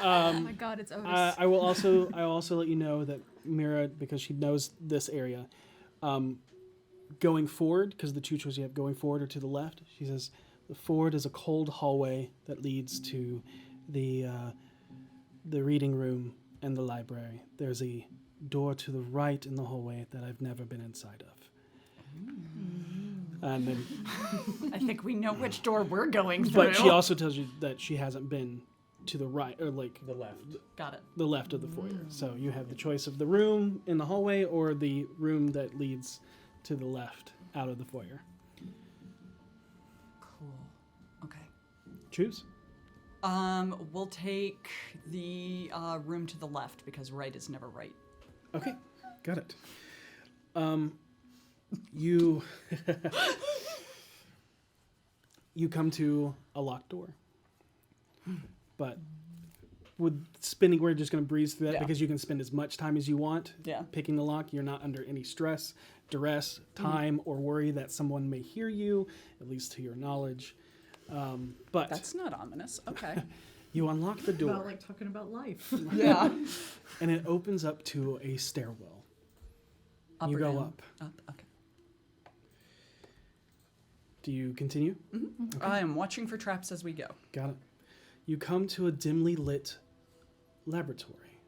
Oh my god, it's Otis. I will also let you know that Mira, because she knows this area, going forward, because the two choices you have going forward or to the left, she says the forward is a cold hallway that leads to the reading room and the library. There's a door to the right in the hallway that I've never been inside of. And then, I think we know which door we're going through. but she also tells you that she hasn't been to the right, or like The left. Got it. the left of the foyer. So you have the choice of the room in the hallway or the room that leads to the left out of the foyer. Cool. Okay. Choose. We'll take the room to the left because right is never right. Okay, got it. You you come to a locked door, but with spinning, we're just going to breeze through that Yeah. because you can spend as much time as you want Yeah. picking the lock. You're not under any stress, duress, time, or worry that someone may hear you, at least to your knowledge. But That's not ominous. Okay. you unlock the door, about like talking about life. Yeah. and it opens up to a stairwell. Up You or go down? up. Up. Okay. Do you continue? I am watching for traps as we go. Got it. You come to a dimly lit laboratory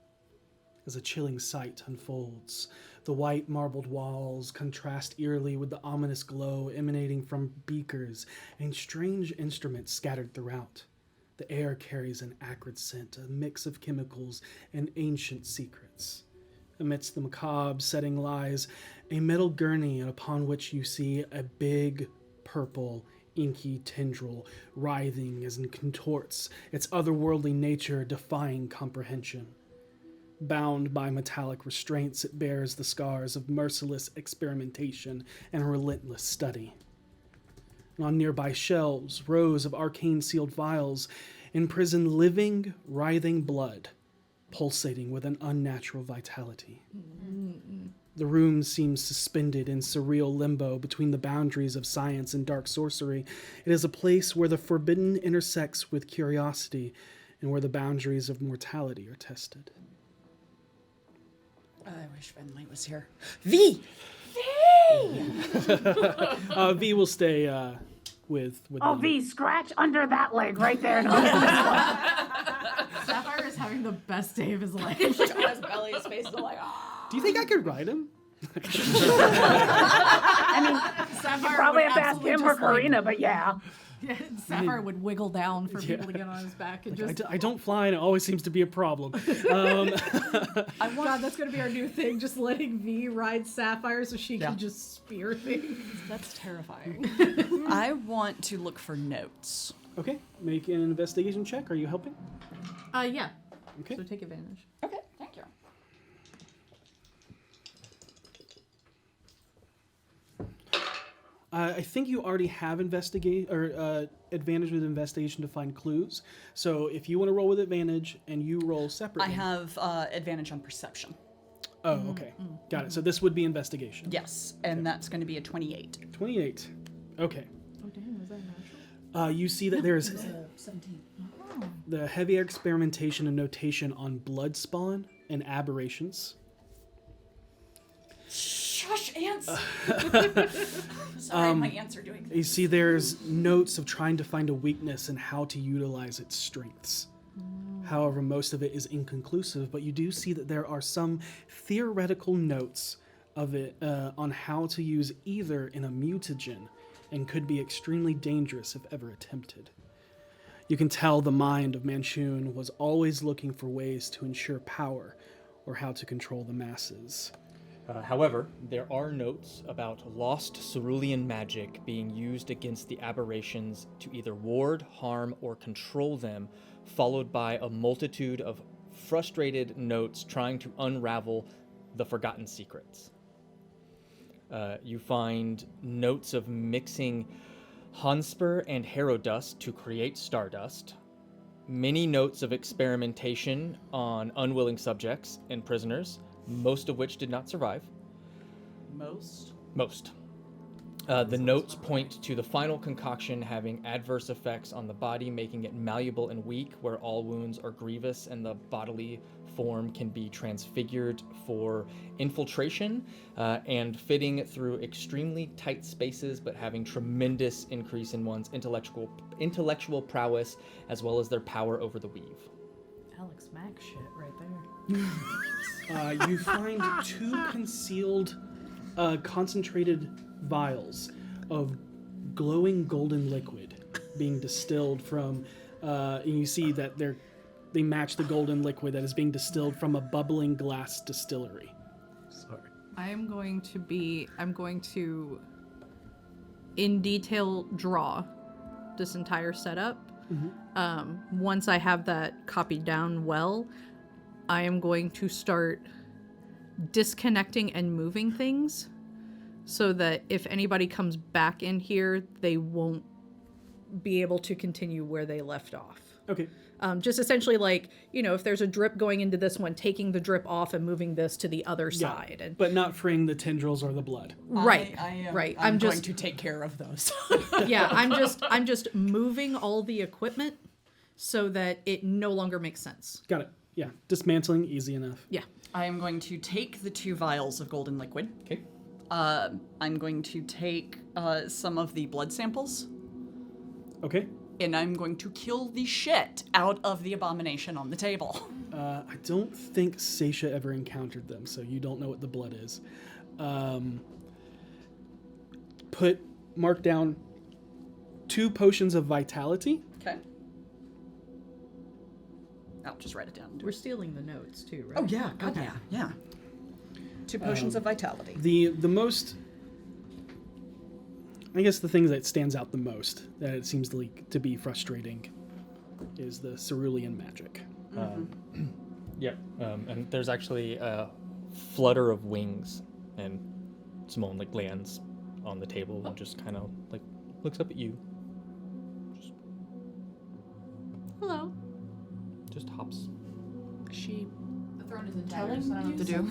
as a chilling sight unfolds. The white marbled walls contrast eerily with the ominous glow emanating from beakers and strange instruments scattered throughout. The air carries an acrid scent, a mix of chemicals and ancient secrets. Amidst the macabre setting lies a metal gurney upon which you see a big, purple, inky tendril writhing as it contorts, its otherworldly nature defying comprehension. Bound by metallic restraints, it bears the scars of merciless experimentation and relentless study. And on nearby shelves, rows of arcane sealed vials imprison living, writhing blood, pulsating with an unnatural vitality. The room seems suspended in surreal limbo between the boundaries of science and dark sorcery. It is a place where the forbidden intersects with curiosity and where the boundaries of mortality are tested. I wish Finley was here. V! V will stay with Oh, them. V, scratch under that leg right there. And Sapphire is having the best day of his life. On his belly, his face is like, ah. Do you think I could ride him? I mean, Sapphire probably would have to ask absolutely him or just, like- Karina, but yeah. Yeah, Sapphire would wiggle down for people to get on his back and just. I don't fly, and it always seems to be a problem. God, that's gonna be our new thing. Just letting V ride Sapphire so she can just spear things. That's terrifying. I want to look for notes. Okay, make an investigation check. Are you helping? Yeah. Okay. So take advantage. Okay, thank you. I think you already have advantage with investigation to find clues. So if you want to roll with advantage and you roll separately. I have advantage on perception. Oh, okay. Got it. So this would be investigation. Yes, and that's going to be a 28. 28. Okay. Oh, damn, was that natural? You see that there's 17. the heavy experimentation and notation on blood spawn and aberrations. Shush, ants! Sorry, my ants are doing things. You see there's notes of trying to find a weakness and how to utilize its strengths. However, most of it is inconclusive, but you do see that there are some theoretical notes of it on how to use either in a mutagen and could be extremely dangerous if ever attempted. You can tell the mind of Manchun was always looking for ways to ensure power or how to control the masses. However, there are notes about lost cerulean magic being used against the aberrations to either ward, harm, or control them, followed by a multitude of frustrated notes trying to unravel the forgotten secrets. You find notes of mixing Honspur and Harrowdust to create Stardust, many notes of experimentation on unwilling subjects and prisoners, most of which did not survive. Most? Most. The notes point to the final concoction having adverse effects on the body, making it malleable and weak, where all wounds are grievous and the bodily form can be transfigured for infiltration and fitting through extremely tight spaces, but having tremendous increase in one's intellectual prowess as well as their power over the weave. Alex Mack shit right there. You find two concealed, concentrated vials of glowing golden liquid being distilled from, and you see that they match the golden liquid that is being distilled from a bubbling glass distillery. Sorry. I'm going to in detail draw this entire setup. Once I have that copied down well, I am going to start disconnecting and moving things so that if anybody comes back in here, they won't be able to continue where they left off. Okay. Just essentially like, if there's a drip going into this one, taking the drip off and moving this to the other side. And But not freeing the tendrils or the blood. right. Right. I'm going just to take care of those. yeah, I'm just moving all the equipment so that it no longer makes sense. Got it. Yeah. Dismantling, easy enough. Yeah. I am going to take the 2 vials of golden liquid. Okay. I'm going to take some of the blood samples, Okay. and I'm going to kill the shit out of the abomination on the table. I don't think Seisha ever encountered them, so you don't know what the blood is. Mark down 2 potions of vitality. Okay. I'll just write it down. We're stealing the notes too, right? Oh yeah, God Okay. yeah. 2 potions of vitality. The most, I guess the thing that stands out the most, that it seems to be frustrating, is the cerulean magic. Yep. And there's actually a flutter of wings, and Simone lands on the table and just kind of looks up at you. Hello. Just hops. She The throne is in tatters, so I don't know what to do.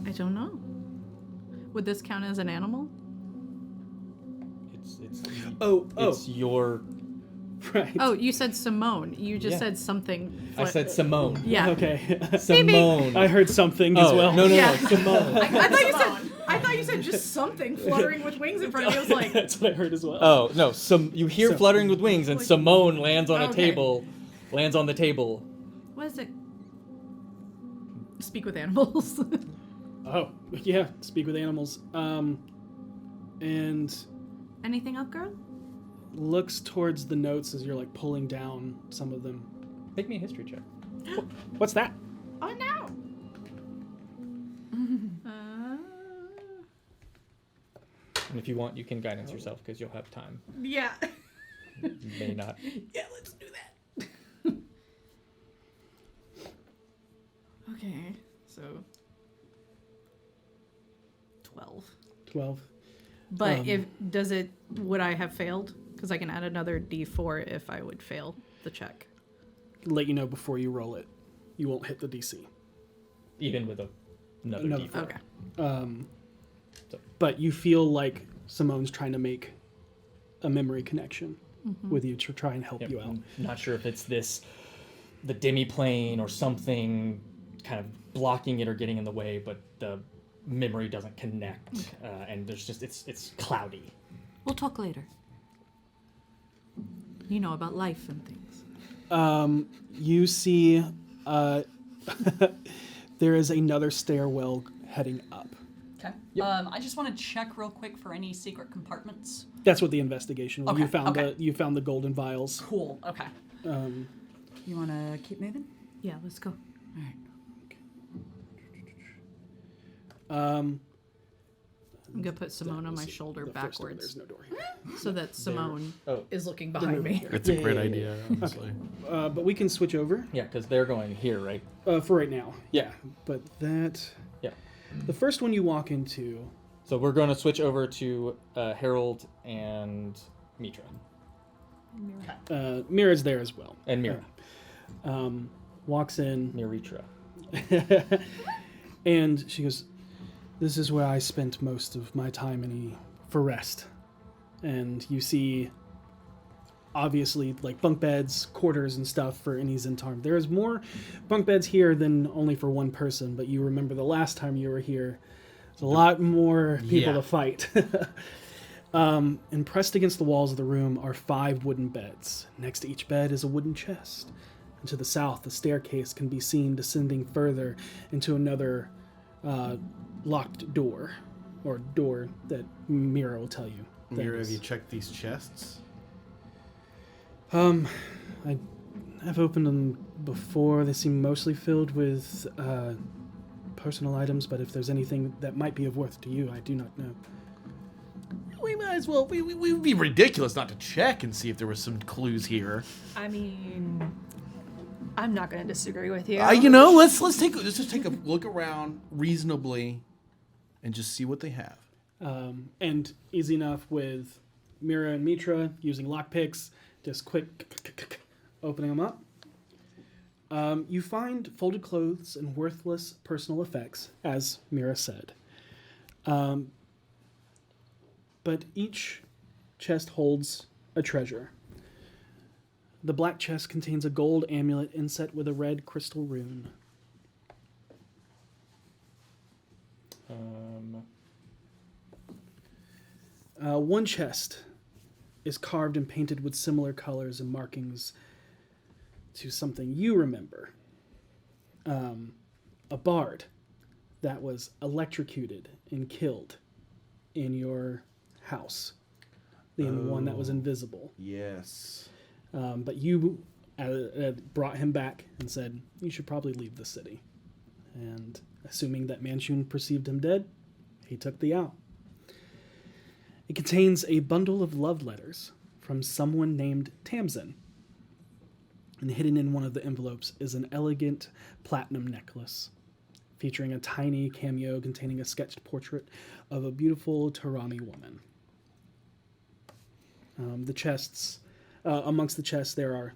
I don't know. Would this count as an animal? It's It's your. right. Oh, you said Simone. You just Yeah. said something. I said Simone. Yeah. Okay. Simone. I heard something as well. No, Yeah. Simone. I thought you said just something fluttering with wings in front of me. I was like, That's what I heard as well. Oh no! You hear fluttering with wings, and Simone lands on a Okay. table. Lands on the table. what is it? Speak with animals. Oh, yeah, speak with animals. And Anything up, girl? looks towards the notes as you're like pulling down some of them. Make me a history check. What's that? Oh no! And if you want, you can guidance yourself because you'll have time. Yeah. You may not. Yeah, let's do that. Okay, so 12. 12. But would I have failed? Because I can add another D4 if I would fail the check. Let you know before you roll it. You won't hit the DC. Even with another Another- D4. Okay. But you feel like Simone's trying to make a memory connection with you to try and help Yep, you out. I'm not sure if it's the demi-plane or something kind of blocking it or getting in the way, but the memory doesn't connect, and there's just it's cloudy. We'll talk later. You know, about life and things. You see there is another stairwell heading up. Okay. I just want to check real quick for any secret compartments. That's what the investigation was. Okay, You found the golden vials. Cool. Okay. You want to keep moving? Yeah, let's go. All right. Um, I'm going to put Simone on my see, shoulder the first one, backwards There's no door here. so that Simone Oh. is looking behind me. It's a great yeah, idea, honestly. But we can switch over Yeah, because they're going here, right? for right now. Yeah. But that Yeah. the first one you walk into. So we're going to switch over to Harold and Mitra. Mira's there as well. And Mira. Walks in. Miritra. And she goes, "This is where I spent most of my time for rest." And you see, obviously, like bunk beds, quarters, and stuff for Innie's and Tarm. There's more bunk beds here than only for one person, but you remember the last time you were here, there's a lot more people to fight. And pressed against the walls of the room are 5 wooden beds. Next to each bed is a wooden chest. And to the south, the staircase can be seen descending further into another locked door, or door that Mira will tell you. that Mira, have is- you checked these chests? I have opened them before. They seem mostly filled with personal items, but if there's anything that might be of worth to you, I do not know. We might as well. We would be ridiculous not to check and see if there were some clues here. I mean, I'm not going to disagree with you. Let's just take a look around reasonably, and just see what they have. And easy enough with Mira and Mitra using lockpicks, just quick opening them up. You find folded clothes and worthless personal effects, as Mira said. But each chest holds a treasure. The black chest contains a gold amulet inset with a red crystal rune. One chest is carved and painted with similar colors and markings to something you remember. A bard that was electrocuted and killed in your house. The one that was invisible. Yes. But you brought him back and said, "You should probably leave the city." And assuming that Manchun perceived him dead, he took thee out. It contains a bundle of love letters from someone named Tamsin. And hidden in one of the envelopes is an elegant platinum necklace featuring a tiny cameo containing a sketched portrait of a beautiful Tarami woman. The chests, amongst the chests, there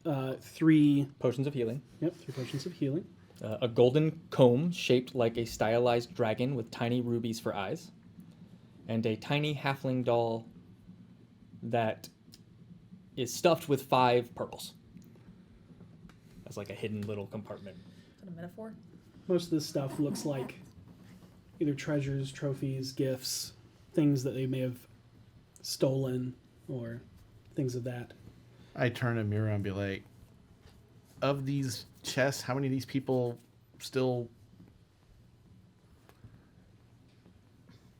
are 3 Potions of healing. 3 potions of healing. A golden comb shaped like a stylized dragon with tiny rubies for eyes. And a tiny halfling doll that is stuffed with 5 purples. That's like a hidden little compartment. Is that a metaphor? Most of this stuff looks like either treasures, trophies, gifts, things that they may have stolen, or things of that. I turn to Mira and be like, of these chests, how many of these people still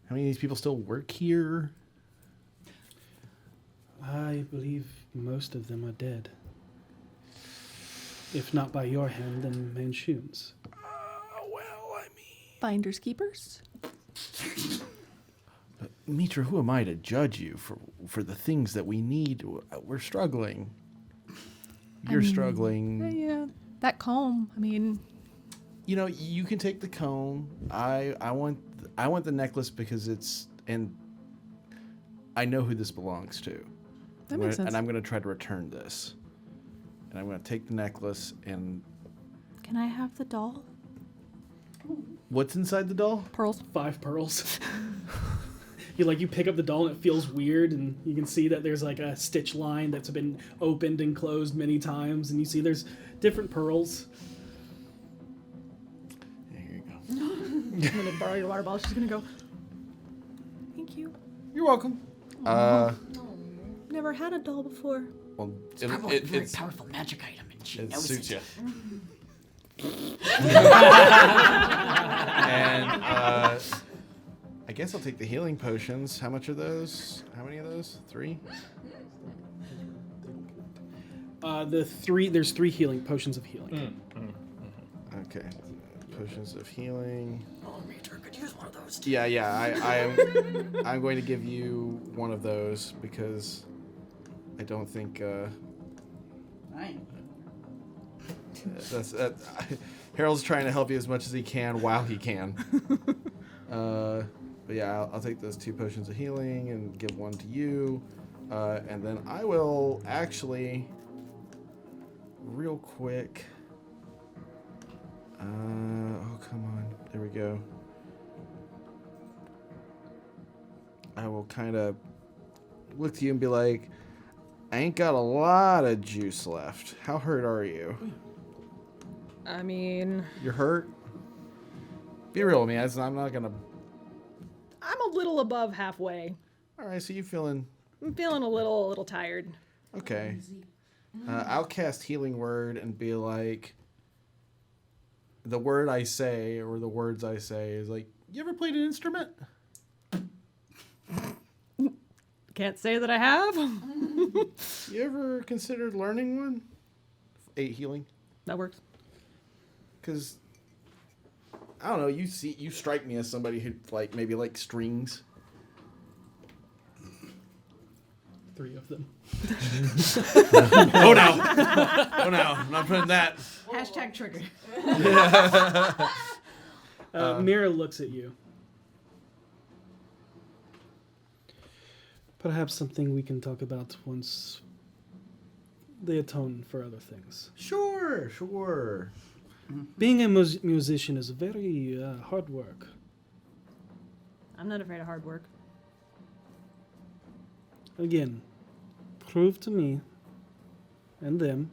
How many of these people still work here? I believe most of them are dead. If not by your hand, then Manchun's. Finders keepers. Mitra, who am I to judge you for the things that we need? We're struggling. You're struggling. Yeah, that comb. I mean, You know, you can take the comb. I want the necklace because and I know who this belongs to. that makes sense. And I'm going to try to return this. And I'm going to take the necklace and Can I have the doll? what's inside the doll? Pearls. 5 pearls. You pick up the doll and it feels weird, and you can see that there's like a stitch line that's been opened and closed many times, and you see there's different pearls. Here you go. I'm gonna borrow your water bottle. She's gonna go. Thank you. You're welcome. Never had a doll before. Well, Probably a very powerful magic item, and she it knows suits it. you. And I guess I'll take the healing potions. How much are those? How many of those? 3? There's 3 healing potions of healing. Okay. Potions of healing. Oh, Mitra could use one of those. Yeah. I'm going to give you one of those because I don't think Fine. Harold's trying to help you as much as he can while he can. But yeah, I'll take those 2 potions of healing and give one to you, and then I will actually, real quick. Oh come on, there we go. I will kind of look to you and be like, I ain't got a lot of juice left. How hurt are you? I mean, You're hurt? Be real with me. I'm not gonna. I'm a little above halfway. All right, so you feeling I'm feeling a little tired. okay? I'll cast Healing Word and be like, the word I say or the words I say is like, you ever played an instrument? Can't say that I have. You ever considered learning one? 8 healing. That works. Because I don't know. You strike me as somebody who maybe likes strings. 3 of them. Oh no! Oh no! I'm not putting that. Hashtag trigger. Mira looks at you. Perhaps something we can talk about once they atone for other things. Sure. Being a musician is very hard work. I'm not afraid of hard work. Again, prove to me and them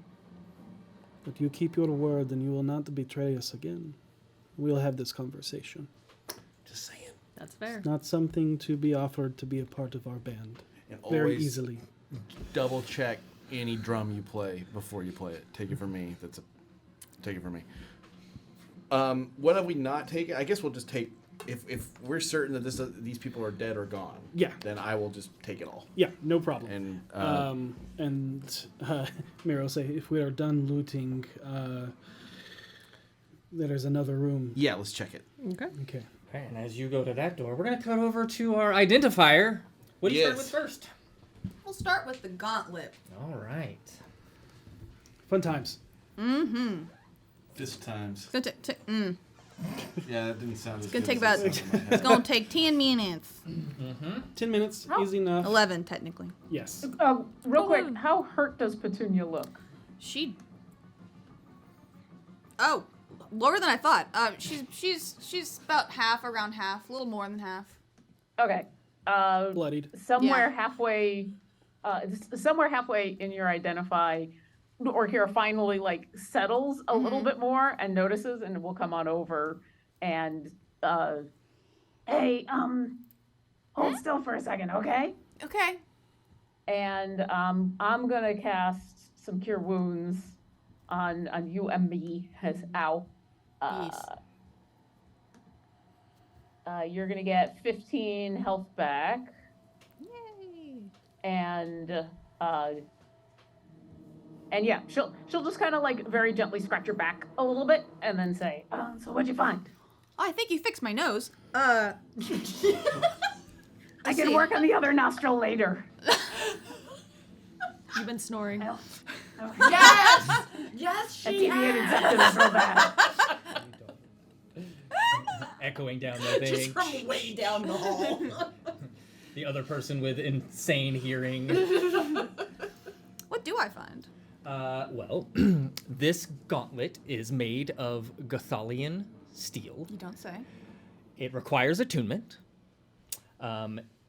that you keep your word and you will not betray us again. We'll have this conversation. Just saying. That's fair. Not something to be offered to be a part of our band. And Very always easily. double check any drum you play before you play it. Take it from me. Take it from me. What have we not taken? I guess we'll just take. If we're certain that these people are dead or gone, Yeah. then I will just take it all. Yeah, no problem. And Mira will say, if we are done looting, there's another room. yeah, let's check it. Okay. Okay. Okay, and as you go to that door, we're going to cut over to our identifier. What do you start Yes. with first? We'll start with the gauntlet. All right. Fun times. This times. It's gonna, Yeah, that didn't sound. it's gonna take about. It's gonna take 10 minutes. 10 minutes, easy enough. 11 technically. Yes. Real quick, how hurt does Petunia look? She. Oh, lower than I thought. She's about half, around half, a little more than half. Okay. Bloodied. Somewhere Yeah. halfway, somewhere halfway in your identify, or here finally settles a little bit more and notices, and we'll come on over and hey, hold still for a second, okay? Okay. And I'm gonna cast some Cure Wounds on you and me as ow. Yes. you're gonna get 15 health back. Yay! And yeah, she'll just kind of like very gently scratch your back a little bit and then say, so what'd you find? I think you fixed my nose. I can work on the other nostril later. You've been snoring. Yes! Yes, That she deviated has! septum is real bad. Echoing down the thing. Just from way down the hall. The other person with insane hearing. What do I find? Well, this gauntlet is made of Gothalian steel. You don't say. It requires attunement.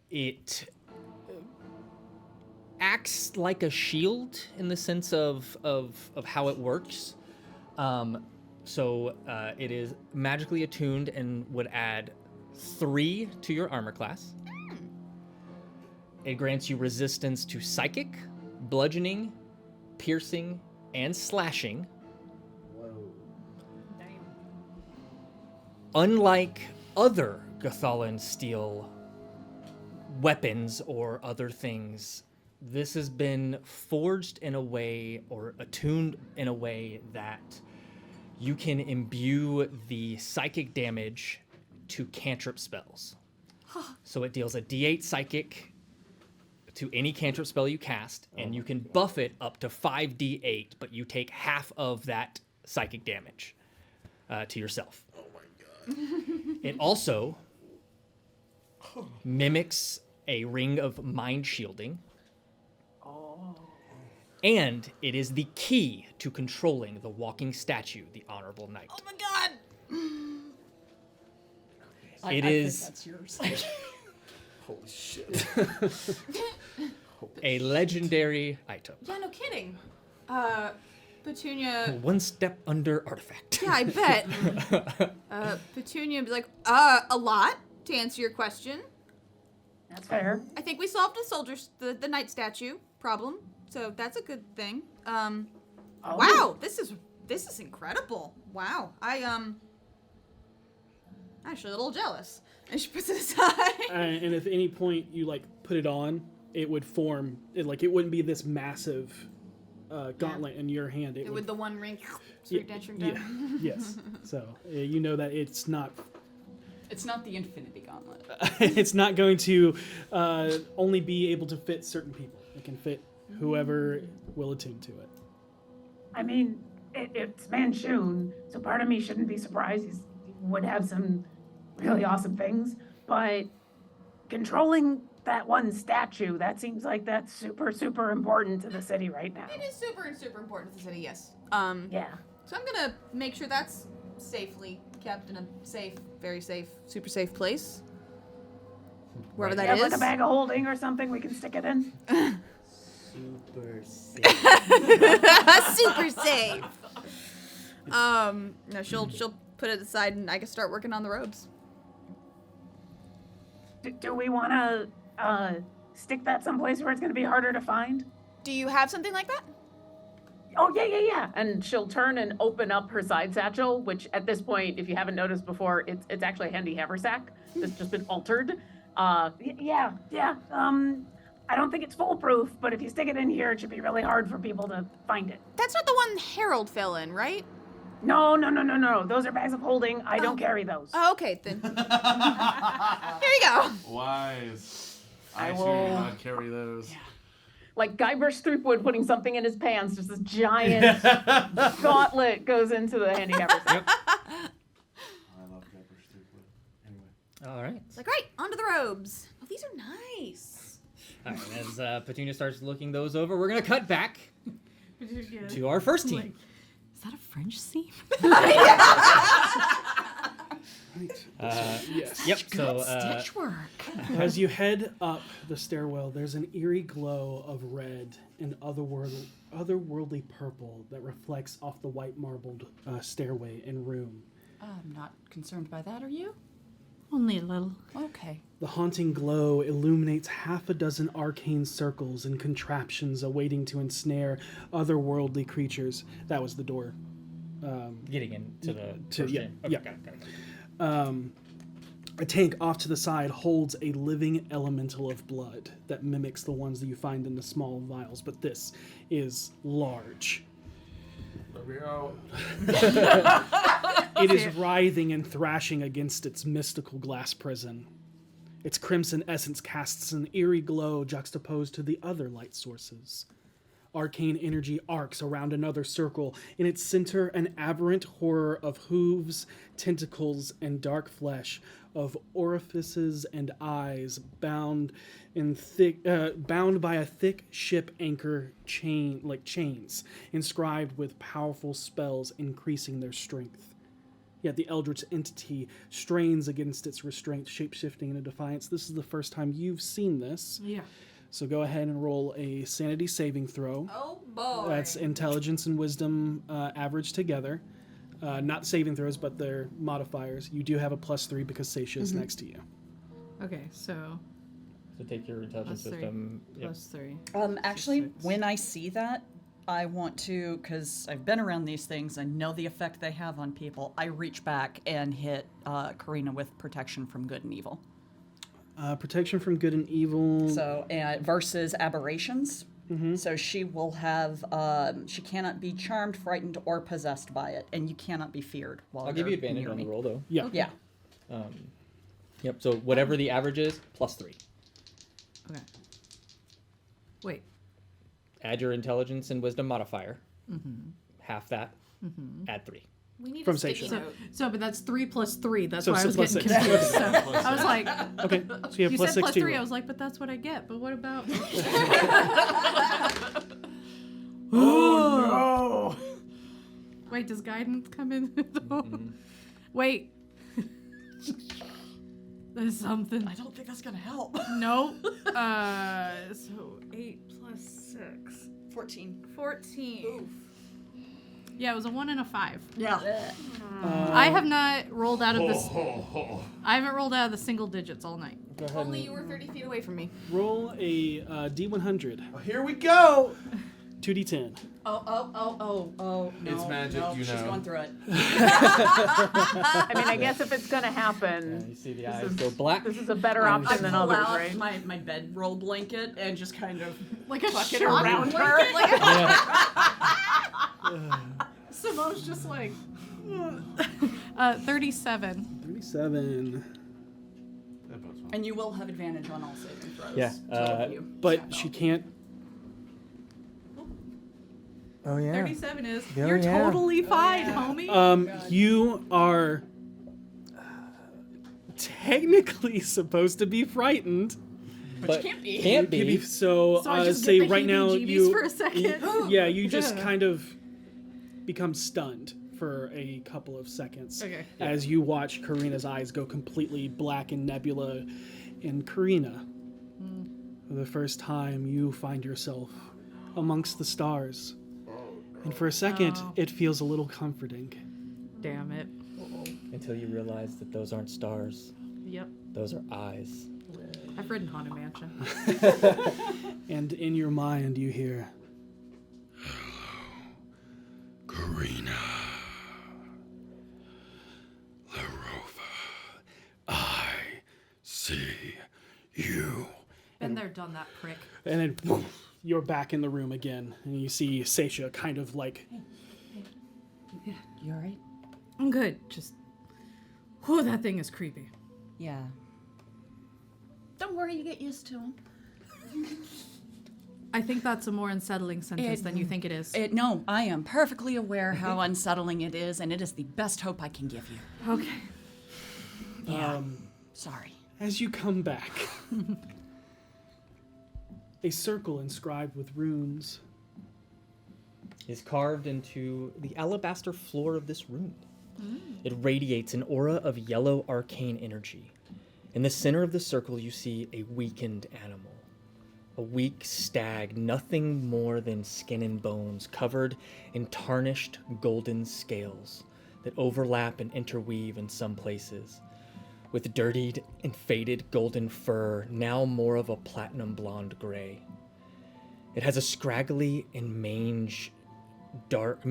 It acts like a shield in the sense of how it works. So it is magically attuned and would add 3 to your armor class. It grants you resistance to psychic, bludgeoning, piercing, and slashing. Unlike other Gothalan steel weapons or other things, this has been forged in a way or attuned in a way that you can imbue the psychic damage to cantrip spells. So it deals a d8 psychic to any cantrip spell you cast, and you can buff it up to 5d8, but you take half of that psychic damage to yourself. Oh my god. It also mimics a ring of mind shielding. And it is the key to controlling the walking statue, the Honorable Knight. Oh my god! It I is think that's yours. Holy shit. a legendary item. Yeah, no kidding. Petunia. One step under artifact. Yeah, I bet. Petunia would be like, a lot, to answer your question. That's fair. I think we solved the knight statue problem, so that's a good thing. Wow, this is incredible. Wow, I'm actually a little jealous. And she puts it aside. And if at any point you like put it on, it would form. It wouldn't be this massive gauntlet in your hand. It With would. the one ring, straight down, straight down. Yes. So you know that it's not. It's not the Infinity Gauntlet. It's not going to only be able to fit certain people. It can fit whoever will attune to it. I mean, it's Manchun, so part of me shouldn't be surprised. He would have some really awesome things, but controlling that one statue, that seems like that's super, super important to the city right now. It is super important to the city, yes. Yeah. So I'm gonna make sure that's safely kept in a safe, very safe, super safe place. Wherever that Have is. like a bag of holding or something we can stick it in. Super safe. Super safe. No, she'll put it aside and I can start working on the robes. Do we want to stick that someplace where it's going to be harder to find? Do you have something like that? Oh, yeah. And she'll turn and open up her side satchel, which at this point, if you haven't noticed before, it's actually a handy haversack that's just been altered. Yeah. I don't think it's foolproof, but if you stick it in here, it should be really hard for people to find it. That's not the one Harold fell in, right? No. Those are bags of holding. I don't carry those. Oh, okay, then. Here you go. Wise. I too will- do not carry those. Like Guybrush Threepwood putting something in his pants, just this giant gauntlet goes into the handy haversack. I love Guybrush Threepwood. Anyway. All right. It's like, right, onto the robes. Oh, these are nice. All right. As Petunia starts looking those over, we're gonna cut back to our first team. Is that a French seam? Yes. Yep. So Stitch work. As you head up the stairwell, there's an eerie glow of red and otherworldly purple that reflects off the white marbled stairway and room. I'm not concerned by that, are you? Only a little. Okay. The haunting glow illuminates half a dozen arcane circles and contraptions awaiting to ensnare otherworldly creatures. That was the door. getting into the To- first yeah, game. Okay, yeah. got it. A tank off to the side holds a living elemental of blood that mimics the ones that you find in the small vials, but this is large. Let me out. It is writhing and thrashing against its mystical glass prison. Its crimson essence casts an eerie glow juxtaposed to the other light sources. Arcane energy arcs around another circle. In its center, an aberrant horror of hooves, tentacles, and dark flesh, of orifices and eyes, bound by a thick ship anchor chain, like chains, inscribed with powerful spells increasing their strength. Yet the eldritch entity strains against its restraint, shape-shifting into defiance. This is the first time you've seen this. Yeah. So go ahead and roll a sanity saving throw. Oh boy. That's intelligence and wisdom averaged together. Not saving throws, but their modifiers. You do have a +3 because Seisha is next to you. Okay, so So take your intelligence +3. system. Yep. +3. Actually, Six. when I see that, I want to, because I've been around these things, I know the effect they have on people. I reach back and hit Karina with protection from good and evil. Protection from good and evil. So versus aberrations. So she will have, she cannot be charmed, frightened, or possessed by it, and you cannot be feared while I'll give you you're advantage near on the me. roll, though. Yeah. Yeah. Yep. So whatever the average is, +3. Okay. Wait. Add your intelligence and wisdom modifier. Half that. Add 3. We need From a sticky Seisha. note. So, but that's 3 + 3. That's So why I was plus getting six. confused. So I was like, Okay, so you have you plus said 6 to your +3. I roll. was like, but that's what I get. But what about? Oh Wait, does guidance come in? Wait. There's something. I don't think that's gonna help. No. So 8 + 6. 14. 14. Yeah, it was a 1 and a 5. Yeah. I have not rolled out of this. I haven't rolled out of the single digits all night. Go ahead Only and you were 30 feet away from me. roll a D100. no! Here we go. 2d10. Oh, no. It's magic, no, you she's know. going through it. I mean, I guess if it's gonna happen, You see the eyes go black. this is a better option than pull others, out right? my bedroll blanket and just kind of Like a tuck it shock around blanket. her. Like, Simone's just like. 37. 37. and you will have advantage on all saving throws. Yeah, Two of you. But she can't. Oh yeah. 37 is. Oh, You're yeah. totally fine, homie. You are technically supposed to be frightened. But can't be. Can't be. So, So I just say get the right now heebie-jeebies you for a second. yeah, you just kind of become stunned for a couple of seconds Okay. as you watch Karina's eyes go completely black and nebula. And Karina, for the first time, you find yourself amongst the stars. And for a second, Oh. it feels a little comforting. Damn it. Until you realize that those aren't stars. Yep. Those are eyes. I've read in Haunted Mansion. And in your mind, you hear, Karina. Larova. I see you. Been there, done that, prick. and then you're back in the room again. And you see Seisha kind of like, You all right? I'm good. Just. Oh, that thing is creepy. Yeah. Don't worry, you get used to him. I think that's a more unsettling sentence than you think it is. No, I am perfectly aware how unsettling it is, and it is the best hope I can give you. Okay. Yeah. Sorry. as you come back, a circle inscribed with runes. Is carved into the alabaster floor of this room. It radiates an aura of yellow arcane energy. In the center of the circle, you see a weakened animal. A weak stag, nothing more than skin and bones, covered in tarnished golden scales that overlap and interweave in some places, with dirtied and faded golden fur, now more of a platinum blonde gray. It has a scraggly and mangy dark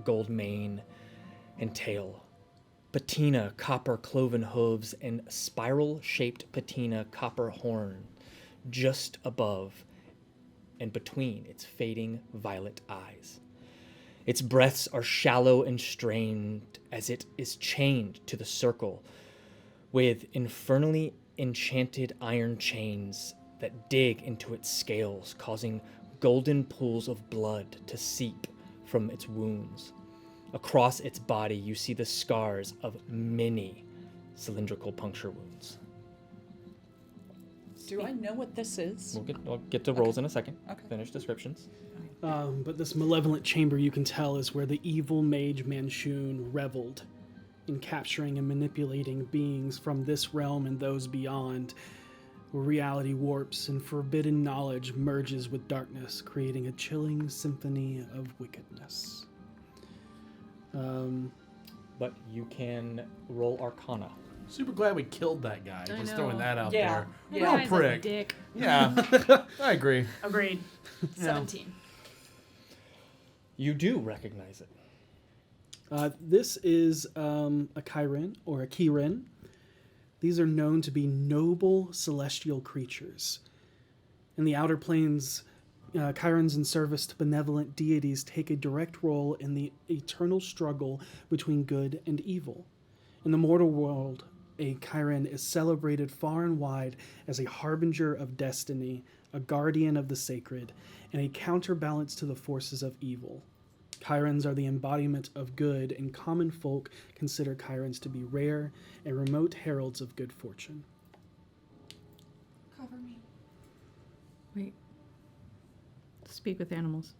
gold mane and tail, patina copper cloven hooves and spiral-shaped patina copper horn just above and between its fading violet eyes. Its breaths are shallow and strained as it is chained to the circle with infernally enchanted iron chains that dig into its scales, causing golden pools of blood to seep from its wounds. Across its body, you see the scars of many cylindrical puncture wounds. Do I know what this is? We'll get to rolls in a second. Okay. Finish descriptions. But this malevolent chamber, you can tell, is where the evil mage Manchun reveled in capturing and manipulating beings from this realm and those beyond, where reality warps and forbidden knowledge merges with darkness, creating a chilling symphony of wickedness. But you can roll Arcana. Super glad we killed that guy. I Just know. throwing that out Yeah. there. Yeah. Real Guy's a prick. dick. Yeah, I agree. Agreed. 17. You do recognize it. This is a Chiron or a Kirin. These are known to be noble celestial creatures. In the outer planes, Chirons in service to benevolent deities take a direct role in the eternal struggle between good and evil. In the mortal world, a Chiron is celebrated far and wide as a harbinger of destiny, a guardian of the sacred, and a counterbalance to the forces of evil. Chirons are the embodiment of good, and common folk consider Chirons to be rare and remote heralds of good fortune. Cover me. Wait. Speak with animals.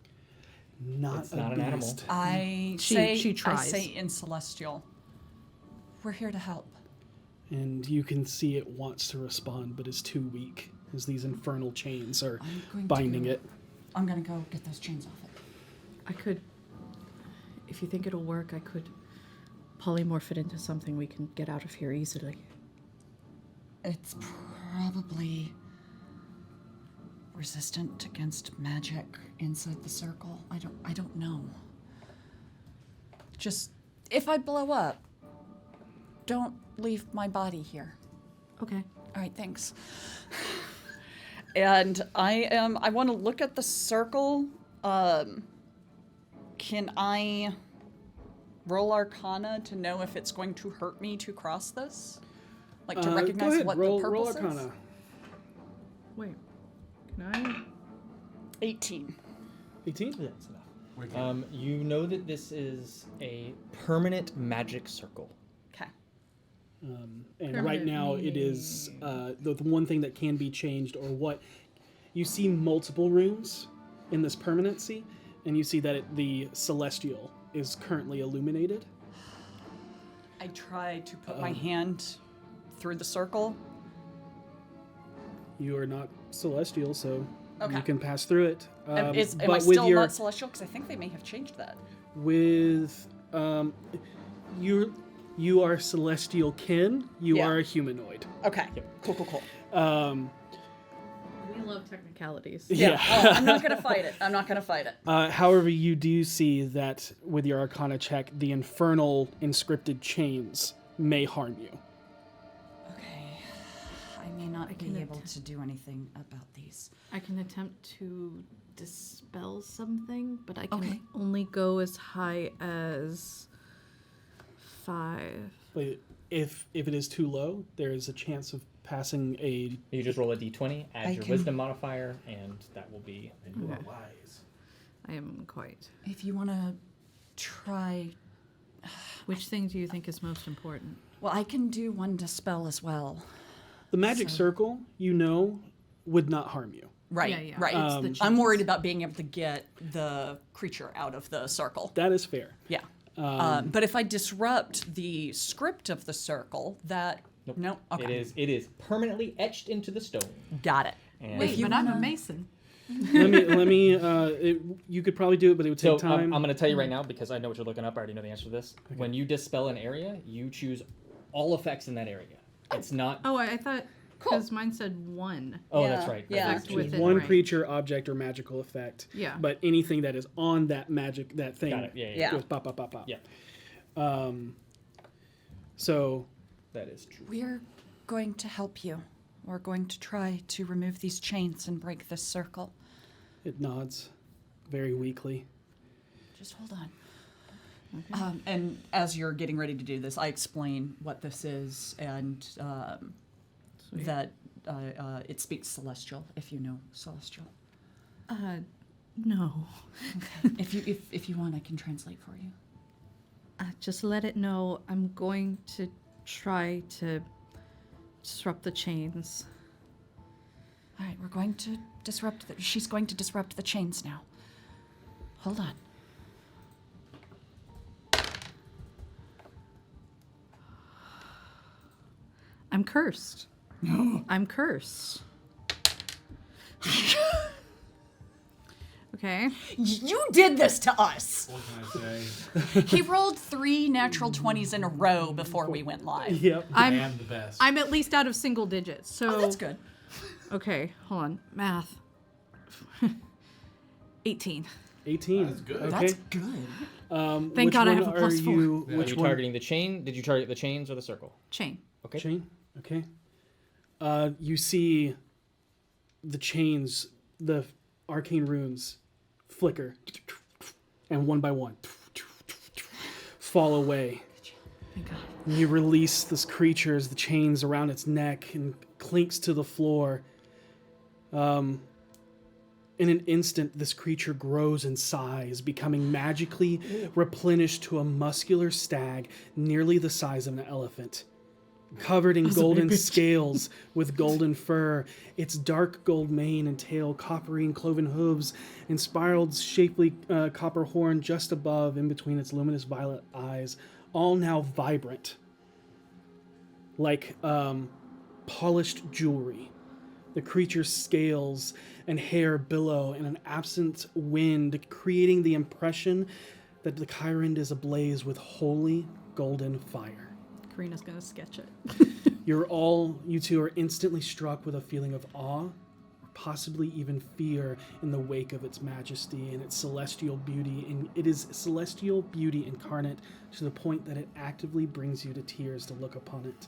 Not It's a not an animal. beast. I She say tries. in Celestial. We're here to help. And you can see it wants to respond, but is too weak, as these infernal chains are I'm going binding to- it. I'm gonna go get those chains off it. I could, if you think it'll work, I could polymorph it into something we can get out of here easily. It's probably resistant against magic inside the circle. I don't know. Just if I blow up, don't leave my body here. Okay. All right, thanks. And I want to look at the circle. Can I roll Arcana to know if it's going to hurt me to cross this? Like to Go recognize ahead, what roll, the purpose roll Arcana. is? Wait. Can I? 18. 18? Yeah, that's enough. You know that this is a permanent magic circle. Okay. And right now it is the one thing that can be changed, or what you see multiple rooms in this permanency, and you see that the celestial is currently illuminated. I try to put my hand through the circle. You are not celestial, so Okay. you can pass through it. Am I but with still your not celestial? Because I think they may have changed that. with you are celestial kin. You Yeah. are a humanoid. Okay. Cool. We love technicalities. Yeah. Oh, I'm not gonna fight it. However, you do see that with your Arcana check, the infernal inscripted chains may harm you. Okay. I may not can be able attempt- to do anything about these. I can attempt to dispel something, but I can Okay. only go as high as 5. But if it is too low, there is a chance of passing a. You just roll a d20, add I your can- wisdom modifier, and that will be. Okay. Wise. I am quite. If you want to try, Which thing do you think is most important? well, I can do one dispel as well. The magic circle, would not harm you. Right. Yeah, yeah. Right. It's the I'm chance. worried about being able to get the creature out of the circle. That is fair. Yeah. But if I disrupt the script of the circle, that no. Okay. It is permanently etched into the stone. Got it. And Wait, you but I'm a wanna- mason. let me. You could probably do it, but it would take So time. I'm going to tell you right now because I know what you're looking up. I already know the answer to this. When you dispel an area, you choose all effects in that area. It's not. Oh, I thought because mine said 1. Oh, Yeah, that's right. yeah. That's Effect with it, one right. creature, object, or magical effect. Yeah. But anything that is on that thing Got it. Yeah. Yeah. goes pop, pop, pop, pop. Yeah. So, That is true. We're going to help you. We're going to try to remove these chains and break this circle. it nods very weakly. Just hold on. And as you're getting ready to do this, I explain what this is and that it speaks Celestial, if you know Celestial. No. If you want, I can translate for you. Just let it know I'm going to try to disrupt the chains. All right, we're going to disrupt. She's going to disrupt the chains now. Hold on. I'm cursed. No. I'm cursed. Okay. You did this to us. What can I say? He rolled 3 natural 20s in a row before we went live. Yep. I am the best. I'm at least out of single digits. So Oh, that's good. Okay, hold on. Math. 18. 18. That's good. Okay. That's good. Thank Which God I one have a are plus 4. you? Are Which you one? targeting the chain? Did you target the chains or the circle? Chain. Okay. Chain. Okay. You see the chains, the arcane runes, flicker, and one by one fall away. Thank God. And you release this creature as the chains around its neck and clinks to the floor. In an instant, this creature grows in size, becoming magically replenished to a muscular stag nearly the size of an elephant. Covered in golden scales with golden fur, its dark gold mane and tail, coppery and cloven hooves, and spiraled, shapely copper horn just above, in between its luminous violet eyes, all now vibrant, like polished jewelry. The creature's scales and hair billow in an absent wind, creating the impression that the Kyrend is ablaze with holy golden fire. Karina's gonna sketch it. You two are instantly struck with a feeling of awe, or possibly even fear in the wake of its majesty and its celestial beauty. And it is celestial beauty incarnate to the point that it actively brings you to tears to look upon it.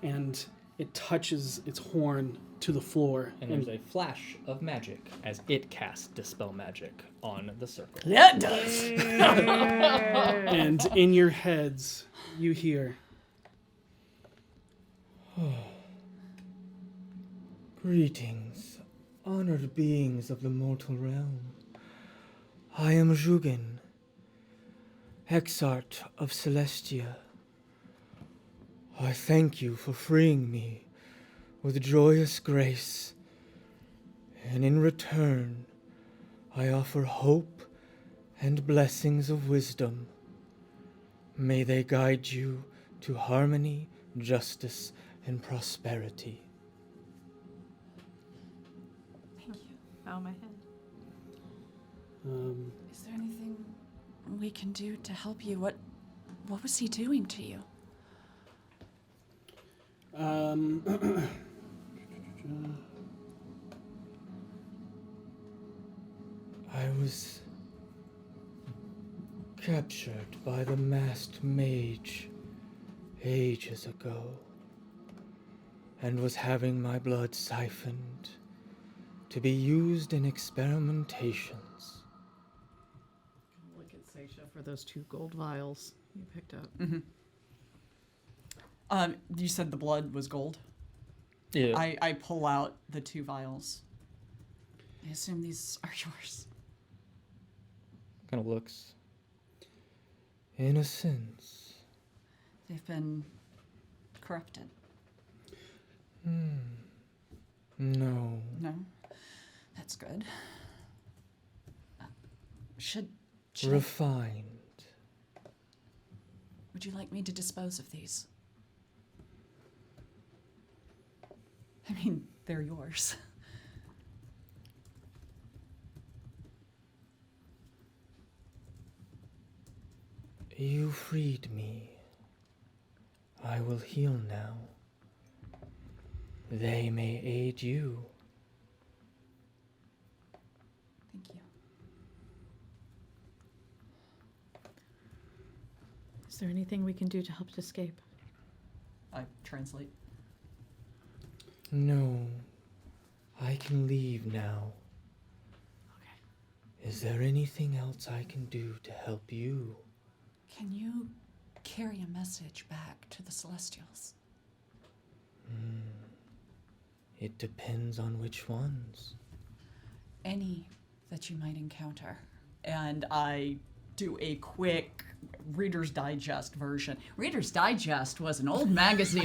And it touches its horn to the floor. And there's a flash of magic as it casts Dispel Magic on the circle. Yeah, it does. And in your heads, you hear, Greetings, honored beings of the mortal realm. I am Jugin, Exarch of Celestia. I thank you for freeing me with joyous grace, and in return, I offer hope and blessings of wisdom. May they guide you to harmony, justice, and prosperity. Bow my head. Is there anything we can do to help you? What was he doing to you? I was captured by the masked mage ages ago, and was having my blood siphoned to be used in experimentations. Look at Seisha for those 2 gold vials you picked up. You said the blood was gold? Yeah. I pull out the 2 vials. I assume these are yours. Kind of looks. In a sense. They've been corrupted. No. No? That's good. Should Refined. would you like me to dispose of these? I mean, they're yours. You freed me. I will heal now. They may aid you. Thank you. Is there anything we can do to help it escape? I translate. No. I can leave now. Okay. Is there anything else I can do to help you? Can you carry a message back to the Celestials? It depends on which ones. Any that you might encounter. And I do a quick Reader's Digest version. Reader's Digest was an old magazine.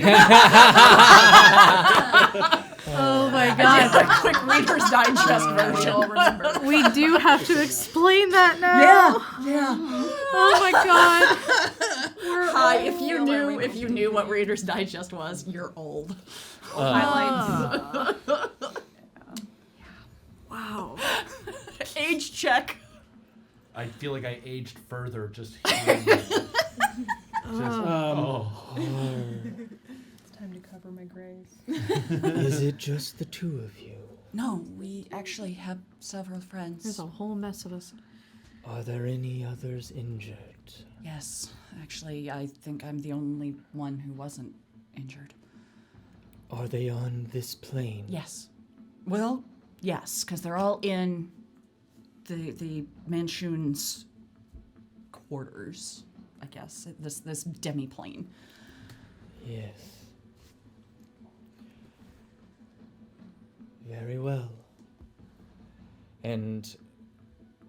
Oh my I god. did a quick Reader's Digest version. Remember. We do have to explain that now. Yeah. Oh my god. Hi, if you knew what Reader's Digest was, you're old. Highlights. Wow. Age check. I feel like I aged further just hearing that. It's time to cover my grays. Is it just the two of you? No, we actually have several friends. There's a whole mess of us. Are there any others injured? Yes, actually, I think I'm the only one who wasn't injured. Are they on this plane? Yes. Well, yes, because they're all in the Manchun's quarters, I guess. This demi-plane. Yes. Very well. And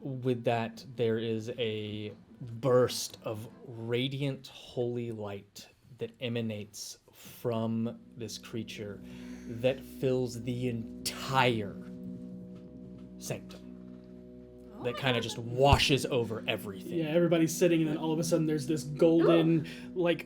with that, there is a burst of radiant holy light that emanates from this creature that fills the entire sanctum. That kind of just washes over everything. Yeah, everybody's sitting, and then all of a sudden there's this golden, like,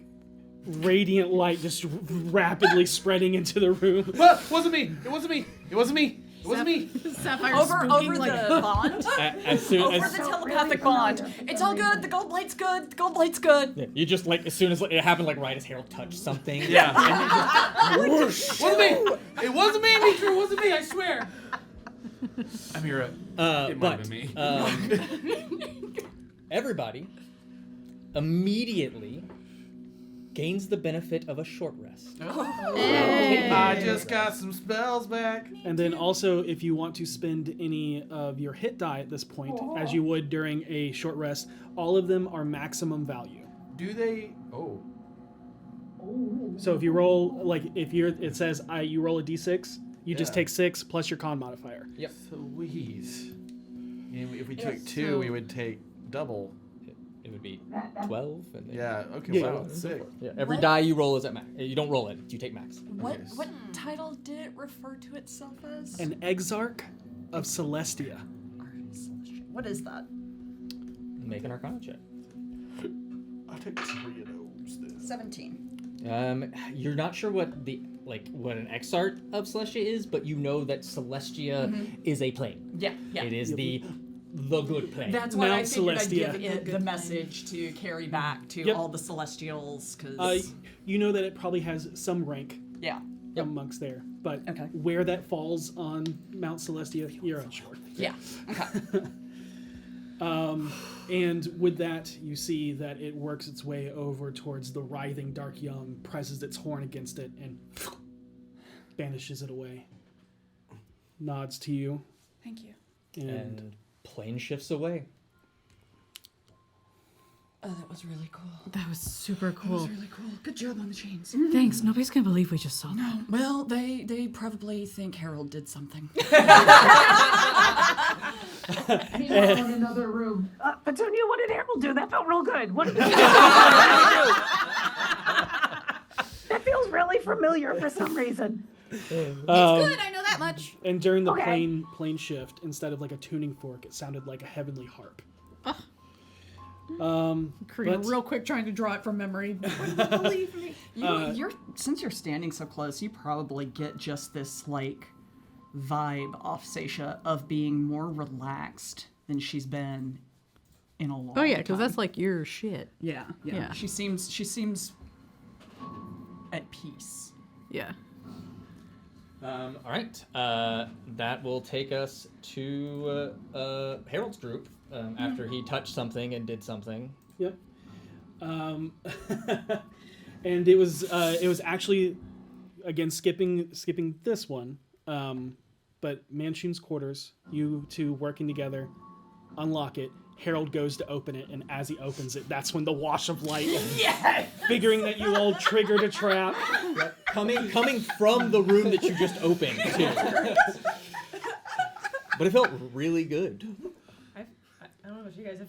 radiant light just rapidly spreading into the room. Well, it wasn't me. It wasn't me. It wasn't me. It wasn't me. Sapphire Over spooking like the bond. As soon Over as the telepathic bond. It's all good. The gold light's good. The gold light's good. yeah, you just like as soon as it happened, like right as Harold touched something. Yeah. Whoosh. Wasn't me. It wasn't me, Mitra. It wasn't me. I swear. Amira. It might have been me. Everybody immediately gains the benefit of a short rest. I just got some spells back. And then also, if you want to spend any of your hit die at this point, as you would during a short rest, all of them are maximum value. Do they? Oh. So if you roll, like, it says you roll a d6, you just Yeah. take 6 plus your con modifier. Yep. Louise. If we Yeah, took 2, so- we would take double. It would be 12. And then Yeah. Okay. Yeah. Wow. Sick. Yeah, every What? die you roll is at max. You don't roll it. You take max. What Yes. what title did it refer to itself as? An Exarch of Celestia. What is that? Make an Arcana check. I took 3 of those. Then. 17. You're not sure what what an Exarch of Celestia is, but you know that Celestia is a plane. Yeah, yeah. It is the good plane. That's why I Mount figured I'd Celestia. give it the message to carry back to Yep. all the Celestials, because... You know that it probably has some rank yeah. amongst there, but Okay. where that falls on Mount Celestia, you're unsure. Yeah. Okay. And with that, you see that it works its way over towards the writhing dark young, presses its horn against it, and banishes it away. Nods to you, Thank you. and plane shifts away. Oh, that was really cool. That was super That cool. was really cool. Good job on the chains. Thanks. Nobody's gonna believe we just saw that. Well, they probably think Harold did something. Meanwhile, in another room. Petunia, what did Harold do? That felt real good. What did he do? That feels really familiar for some reason. Good, I know that much. and during the Okay. plane shift, instead of like a tuning fork, it sounded like a heavenly harp. Karina, But- real quick, trying to draw it from memory. Believe me. You're since you're standing so close, you probably get just this like vibe off Seisha of being more relaxed than she's been in a long Oh yeah, time. because that's like your shit. yeah. Yeah. She seems at peace. Yeah. All right. That will take us to Harold's group after he touched something and did something. Yep. And it was actually, again, skipping this one, but Manchin's quarters, you two working together, unlock it. Harold goes to open it, and as he opens it, that's when the wash of light, figuring that you all triggered a trap. Coming from the room that you just opened, too. But it felt really good. I don't know about you guys. I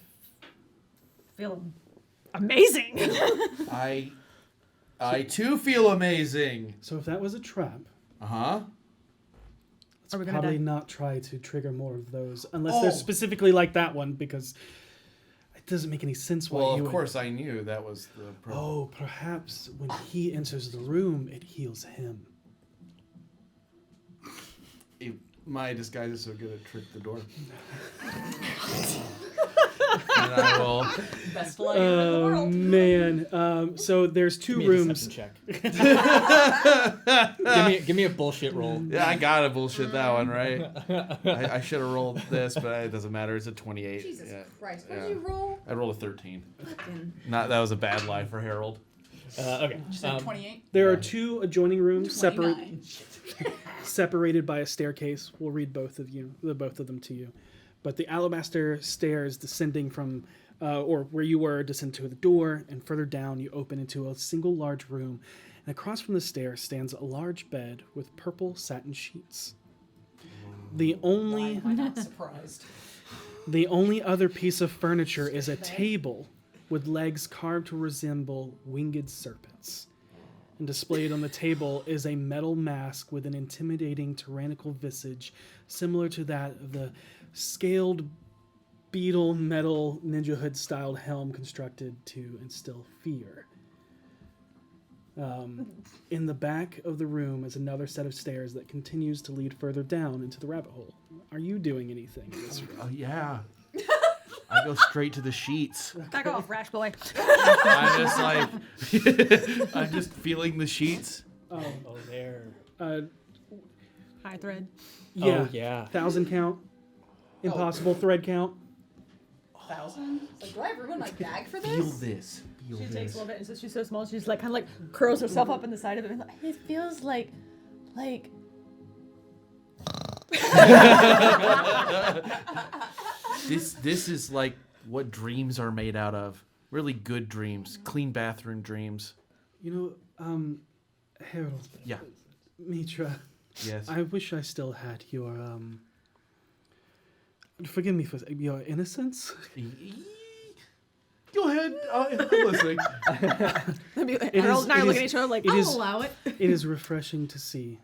feel amazing. I too feel amazing. So if that was a trap, Uh-huh. Are we gonna probably die? not try to trigger more of those, unless they're specifically like that one, because it doesn't make any sense why Well, he of would. course I knew that was the problem. Oh, perhaps when he enters the room, it heals him. My disguise is so good at trick the door. And I will... Best liar in the world. Man, so there's two Give me a rooms. deception check. give me a bullshit roll. Yeah, I gotta bullshit that one, right? I should have rolled this, but it doesn't matter. It's a 28. Jesus Yeah. Christ. What did you roll? I rolled a 13. That was a bad lie for Harold. Okay. You said 28? There are two adjoining rooms 29. separated by a staircase. We'll read both of them to you. But the alabaster stairs descending from, or where you were, descend to the door, and further down you open into a single large room. And across from the stairs stands a large bed with purple satin sheets. The only Why am I not surprised? The only other piece of furniture is a table with legs carved to resemble winged serpents. And displayed on the table is a metal mask with an intimidating tyrannical visage similar to that of the scaled beetle metal ninja hood styled helm constructed to instill fear. In the back of the room is another set of stairs that continues to lead further down into the rabbit hole. Are you doing anything in this room? Oh, yeah. I go straight to the sheets. Back off, Rash Boy. I'm just like... I'm just feeling the sheets. Oh, there. High thread. Yeah. Oh, yeah. 1,000 count. Impossible thread count. 1,000? Like, do I have room in my bag for Feel this? this. Feel She this. takes a little bit, and since she's so small, she's like kind of like curls herself up in the side of it. And it feels like This is like what dreams are made out of. Really good dreams. Clean bathroom dreams. You know, Harold. Yeah. Mitra. Yes. I wish I still had your, forgive me for your innocence. Go ahead. I'm listening. Harold and I are looking at each other like, It I'll is, allow it. it is refreshing to see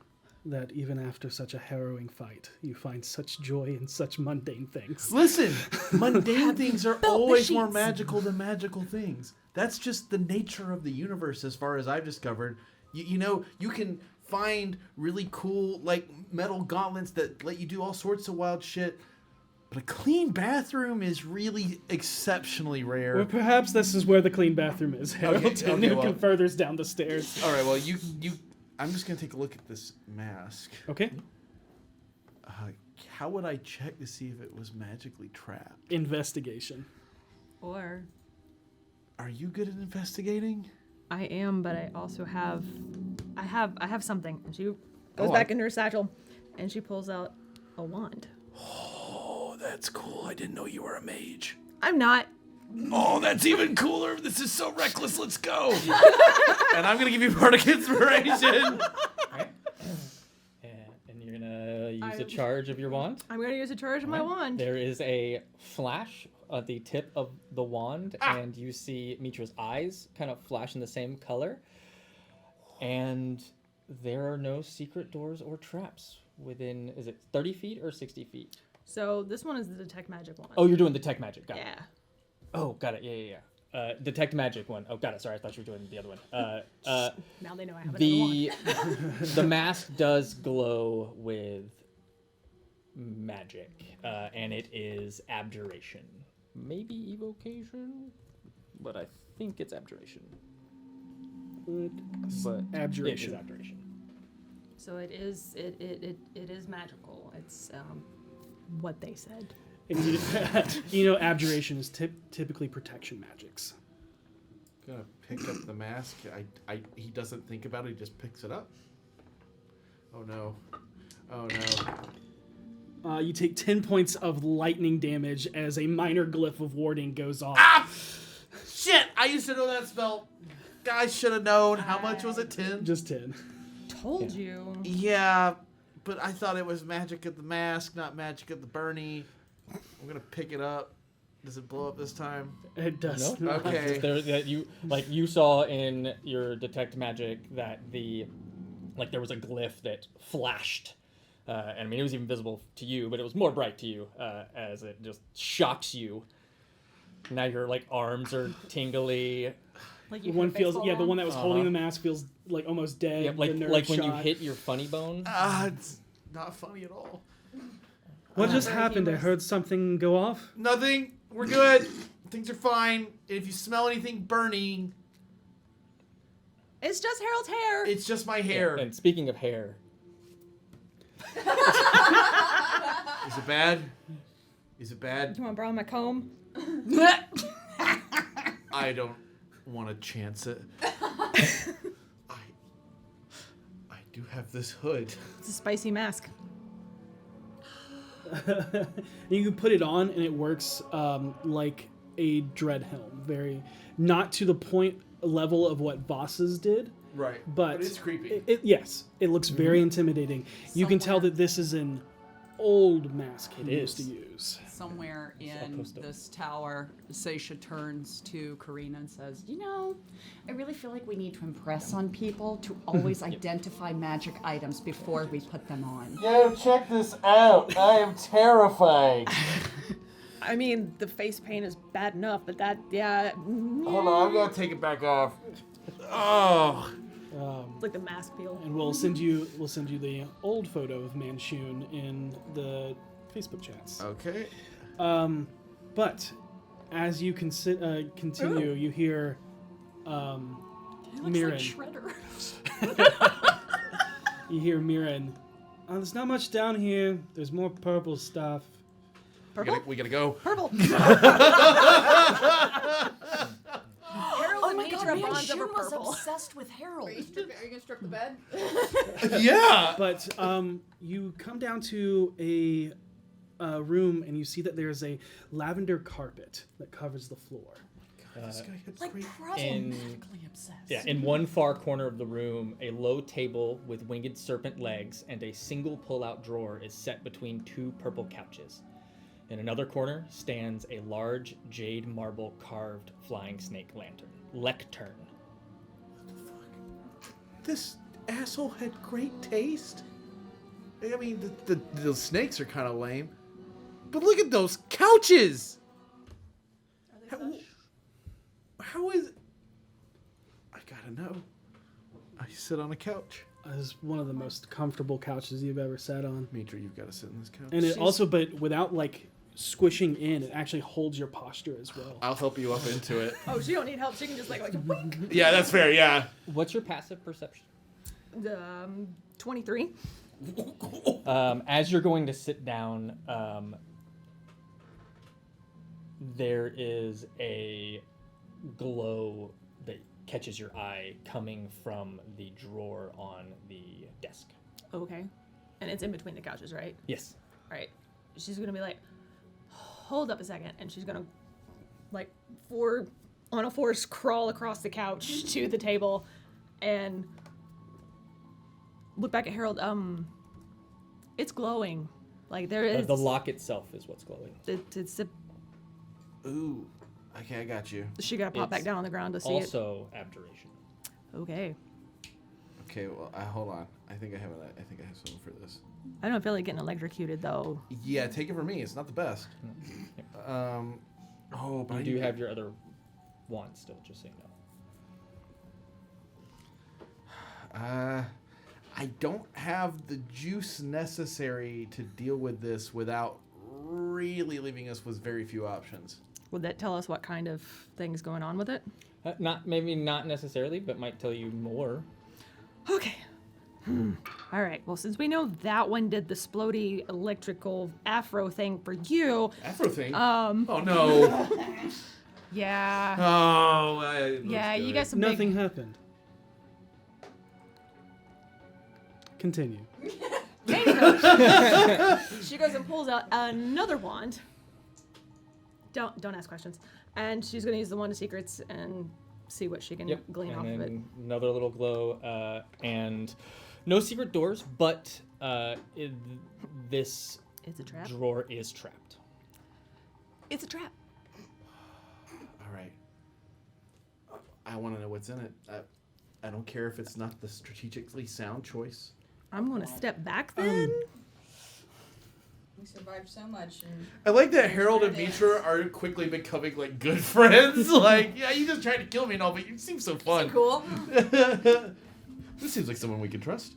that even after such a harrowing fight, you find such joy in such mundane things. Listen, mundane things are always more sheets. magical than magical things. That's just the nature of the universe as far as I've discovered. You know, you can find really cool, like, metal gauntlets that let you do all sorts of wild shit. But a clean bathroom is really exceptionally rare. Well, perhaps this is where the clean bathroom is, Harold. Okay, and you well- can furthers down the stairs. All right, well, you I'm just going to take a look at this mask. Okay. How would I check to see if it was magically trapped? Investigation. or Are you good at investigating? I am, but I also have something. And she goes Oh, back into her satchel, and she pulls out a wand. Oh, that's cool. I didn't know you were a mage. I'm not. Oh, that's even cooler. This is so reckless. Let's go. And I'm going to give you bardic inspiration. And you're gonna use a charge of your wand. I'm gonna use a charge of my wand. There is a flash at the tip of the wand, and you see Mitra's eyes kind of flash in the same color. And there are no secret doors or traps within, is it 30 feet or 60 feet? So this one is the detect magic one. Oh, you're doing detect magic. Got it. yeah. Oh, got it. Yeah. Detect magic one. Oh, got it. Sorry, I thought you were doing the other one. Now they know I have another one. The mask does glow with magic, and it is abjuration. Maybe evocation, but I think it's abjuration. But Abjuration. It is abjuration. So it is magical. It's what they said. And you know, abjuration is typically protection magics. Gonna pick up the mask. He doesn't think about it. He just picks it up. Oh no. Oh no. You take 10 points of lightning damage as a minor glyph of warding goes off. Ah! Shit! I used to know that spell. Guys should have known. How much was it? 10? Just 10. Told you. Yeah, but I thought it was magic at the mask, not magic at the Bernie. I'm gonna pick it up. Does it blow up this time? It does. No. not. Okay. You saw in your detect magic that there was a glyph that flashed. And I mean, it was even visible to you, but it was more bright to you as it just shocks you. Now your arms are tingly. Like The one feels, the one that was holding the mask feels like almost dead. Yeah, the nerve like when you shot. hit your funny bone. It's not funny at all. What just happened? I heard something go off. Nothing. We're good. Things are fine. If you smell anything burning, It's just Harold's hair. it's just my hair. And speaking of hair, Is it bad? Is it bad? You want to borrow my comb? I don't want to chance it. I do have this hood. It's a spicy mask. You can put it on and it works like a dread helm. Very, not to the point level of what Voss's did. Right. But it's creepy. Yes, it looks very intimidating. You can tell that this is an old mask he It used to is. use. Somewhere in supposed to- this tower, Seisha turns to Karina and says, I really feel like we need to impress on people to always identify magic items before we put them on. Yo, check this out. I am terrified. I mean, the face paint is bad enough, but that, yeah. Hold on, I'm gonna take it back off. Oh. It's like the mask peel. And we'll send you the old photo of Manchun in the Facebook chats. Okay. But as you continue, you hear Mirren. Shredder. You hear Mirren. There's not much down here. There's more purple stuff. We gotta go. Purple. Harold and Mitra bonds over was purple. obsessed with Harold. Are you gonna strip the bed? Yeah. But you come down to a room and you see that there's a lavender carpet that covers the floor. This guy had Like great. problematically obsessed. Yeah, in one far corner of the room, a low table with winged serpent legs and a single pull-out drawer is set between two purple couches. In another corner stands a large jade marble carved flying snake lectern. This asshole had great taste. I mean, the snakes are kind of lame, but look at those couches. How is? I gotta know. I sit on a couch. It's one of the most comfortable couches you've ever sat on. Mitra, you've got to sit on this couch. And it also, but without squishing in, it actually holds your posture as well. I'll help you up into it. Oh, she don't need help. She can just like wink. Yeah, that's fair. Yeah. What's your passive perception? 23. As you're going to sit down, there is a glow that catches your eye coming from the drawer on the desk. Okay. And it's in between the couches, right? Yes. All right. She's going to be like, hold up a second. And she's going to, on a force, crawl across the couch to the table and look back at Harold. It's glowing. Like, there is... The lock itself is what's glowing. It's a... Ooh. Okay, I got you. She got to pop back It's down on the ground to see Also abjuration. it. Okay. Okay, well, hold on. I think I have something for this. I don't feel like getting electrocuted, though. Yeah, take it from me. It's not the best. But You do have your other wand still, just so you know. I don't have the juice necessary to deal with this without really leaving us with very few options. Would that tell us what kind of thing's going on with it? Maybe not necessarily, but might tell you more. Okay. All right. Well, since we know that one did the splody electrical afro thing for you, Afro thing? Oh no. Yeah. Oh, Yeah, you got some Nothing big... happened. Continue. She goes and pulls out another wand. Don't ask questions. And she's going to use the Wand of Secrets and see what she can glean off of it. Another little glow, and no secret doors, but this It's a trap. drawer is trapped. It's a trap. All right. I want to know what's in it. I don't care if it's not the strategically sound choice. I'm going to step back then. We survived so much. And I like that Harold and Mitra are quickly becoming like good friends. Like, yeah, you just tried to kill me and all, but you seem so fun. cool. This seems like someone we can trust.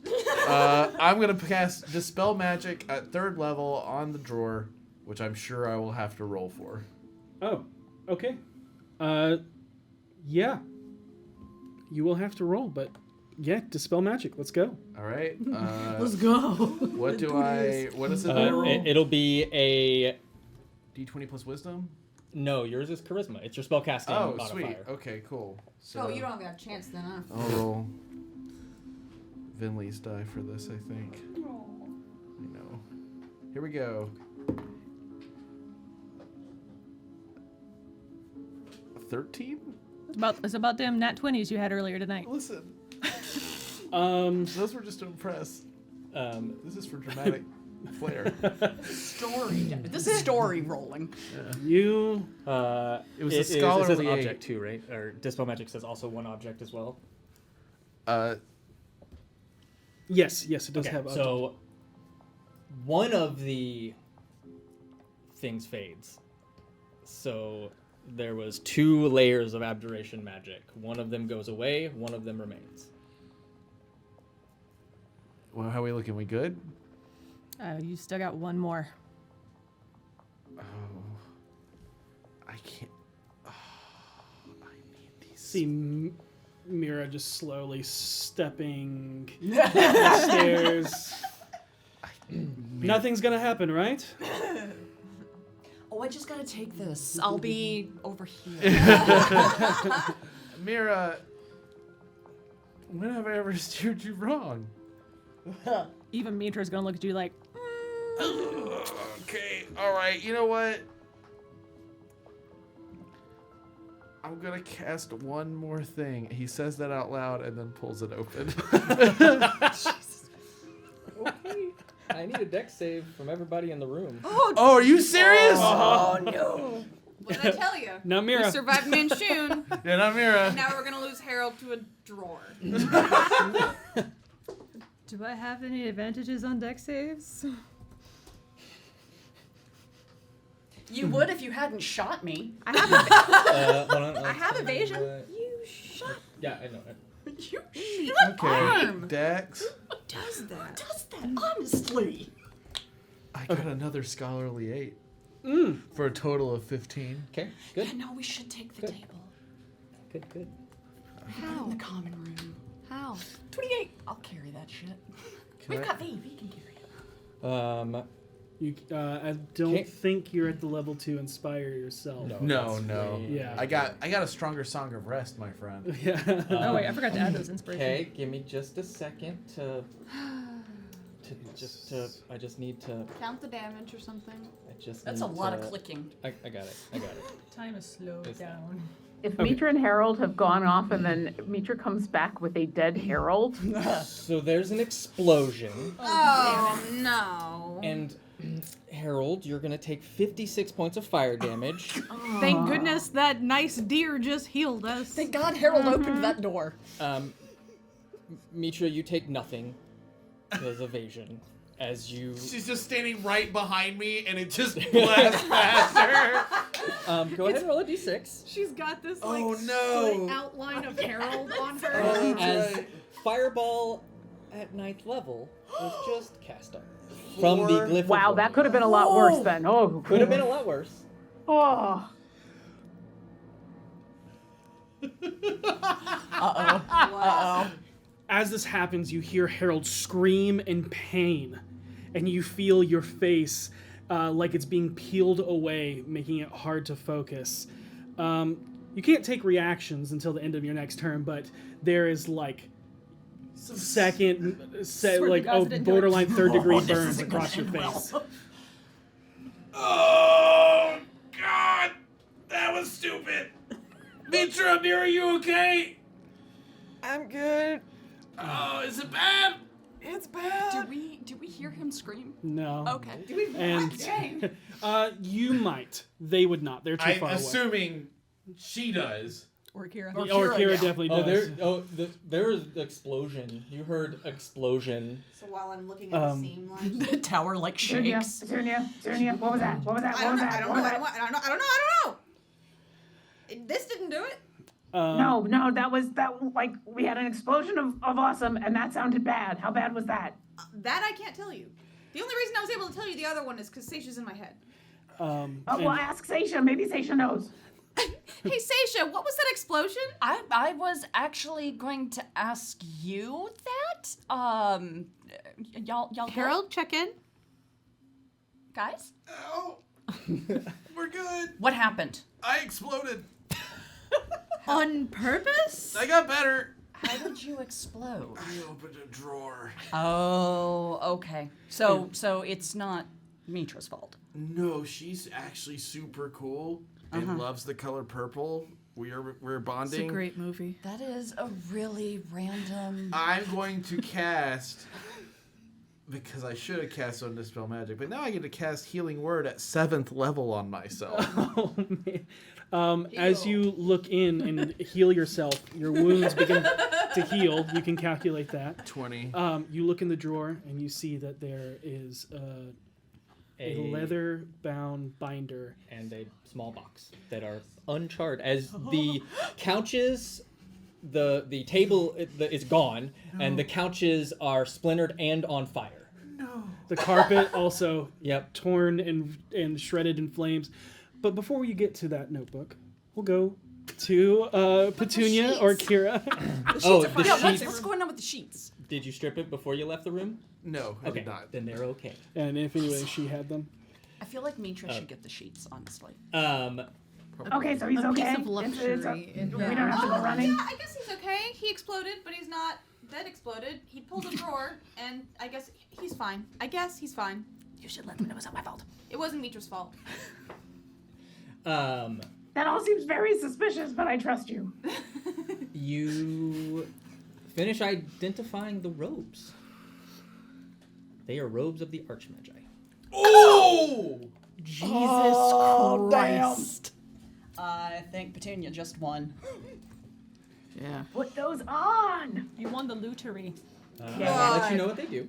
I'm gonna cast Dispel Magic at 3rd level on the drawer, which I'm sure I will have to roll for. Oh, okay. Yeah. You will have to roll, but yeah, Dispel Magic. Let's go. All right. Let's go. What is it that I roll? It'll be a... D20 plus Wisdom? No, yours is Charisma. It's your spellcasting modifier. Sweet. Okay, cool. So Oh, you don't have a chance then, huh? I'll roll Vinley's die for this, I think. You know. Here we go. 13? It's about them nat 20s you had earlier tonight. Listen, those were just to impress. This is for dramatic flair. This is story rolling. You. It was It a says scholarly object too, right? Or Dispel Magic says also one object as well. Yes, it does Okay, have. so one of the things fades. So there was 2 layers of abjuration magic. One of them goes away, one of them remains. Well, how are we looking? We good? You still got one more. Oh. I can't. Oh, I need these. See Mira just slowly stepping down the stairs. Nothing's gonna happen, right? Oh, I just gotta take this. I'll be over here. Mira, when have I ever steered you wrong? Even Mitra's going to look at you like, Okay, alright, you know what? I'm gonna cast one more thing. He says that out loud and then pulls it open. Okay. I need a dex save from everybody in the room. Oh, are you serious? Oh no! What did I tell you? Now Mira. We survived Manchun. Yeah, not Mira. Now we're gonna lose Harold to a drawer. do I have any advantages on deck saves? You would if you hadn't shot me. I have Hold on, I have evasion. You shot Yeah, I know. you. Okay, Arm. Dex. Who does that? Does that honestly? I got another scholarly 8. For a total of 15. Okay, good. Yeah, no, we should take the Good. table. Good. How? In the common room. How? 28. I'll carry that shit. We've got V. V can carry it. I don't Okay. think you're at the level to inspire yourself. No. Yeah. I got a stronger song of rest, my friend. Yeah. Oh, wait, I forgot to add those inspirations. Okay, give me just a second to I just need to. Count the damage or something. That's a lot of clicking. I got it. Time is slowed Is- down. If Mitra and Harold have gone off and then Mitra comes back with a dead Harold, So there's an explosion, Oh no. and Harold, you're gonna take 56 points of fire damage. Thank goodness that nice deer just healed us. Thank God Harold opened that door. Mitra, you take nothing as evasion as you. She's just standing right behind me, and it just blasts faster. Go ahead and roll a d6. She's got this like Oh, no. slight outline of Harold on her. As Fireball at 9th level was just cast up from the glyph. of wow, that warning. could have been a lot worse then. Oh, Could have been a lot worse. Oh, As this happens, you hear Harold scream in pain, and you feel your face like it's being peeled away, making it hard to focus. You can't take reactions until the end of your next turn, but there is like borderline third degree burns across your face. Oh, God. That was stupid. Mitra, Amir, are you okay? I'm good. Oh, is it bad? It's bad. Do we hear him scream? No. Okay. And you might. They would not. They're too I'm far away. assuming she does. Or Kira. Or Kira definitely does. There's explosion. You heard explosion. So while I'm looking at the seam line. The tower like shakes. Zernia, what was that? What was that? What was that? I don't know. This didn't do it. No, that was like we had an explosion of awesome, and that sounded bad. How bad was that? That I can't tell you. The only reason I was able to tell you the other one is because Seisha's in my head. Well, ask Seisha. Maybe Seisha knows. Hey, Seisha, what was that explosion? I was actually going to ask you that. Y'all Harold, check in. guys? Oh, we're good. What happened? I exploded. On purpose? I got better. How did you explode? I opened a drawer. Oh, okay. So it's not Mitra's fault. No, she's actually super cool and loves the color purple. We're bonding. It's a great movie. That is a really random. I'm going to cast, because I should have cast on Dispel Magic, but now I get to cast Healing Word at 7th level on myself. Oh, man. As you look in and heal yourself, your wounds begin to heal. You can calculate that. 20. You look in the drawer and you see that there is a leather-bound binder And a small box that are uncharted. As the couches, the table is gone, and the couches are splintered and on fire. The carpet also Yep. torn and shredded in flames. But before you get to that notebook, we'll go to Petunia or Kira. What's going on with the sheets? Did you strip it before you left the room? No, I Okay, did not. then they're okay. And if anyway she had them. I feel like Mitra should get the sheets, honestly. Okay, so he's A okay. piece of luxury in we her don't have to go running. Yeah, I guess he's okay. He exploded, but he's not dead exploded. He pulled a drawer, and I guess he's fine. You should let them know it's not my fault. It wasn't Mitra's fault. That all seems very suspicious, but I trust you. You finish identifying the robes. They are robes of the Archmagi. Oh! Jesus Christ. I think Petunia just won. Yeah. Put those on. You won the lootery. I'll let you know what they do.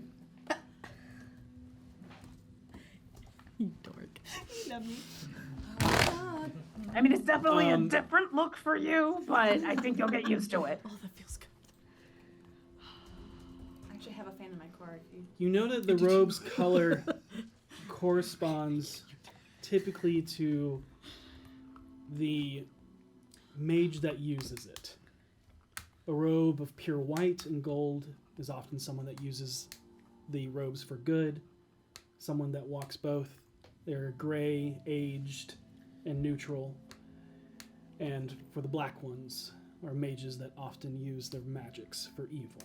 You dork. You love me. I mean, it's definitely a different look for you, but I think you'll get used to it. Oh, that feels good. I actually have a fan in my car. You know that the robe's color corresponds typically to the mage that uses it. A robe of pure white and gold is often someone that uses the robes for good, someone that walks both. They're gray, aged, and neutral. And for the black ones are mages that often use their magics for evil.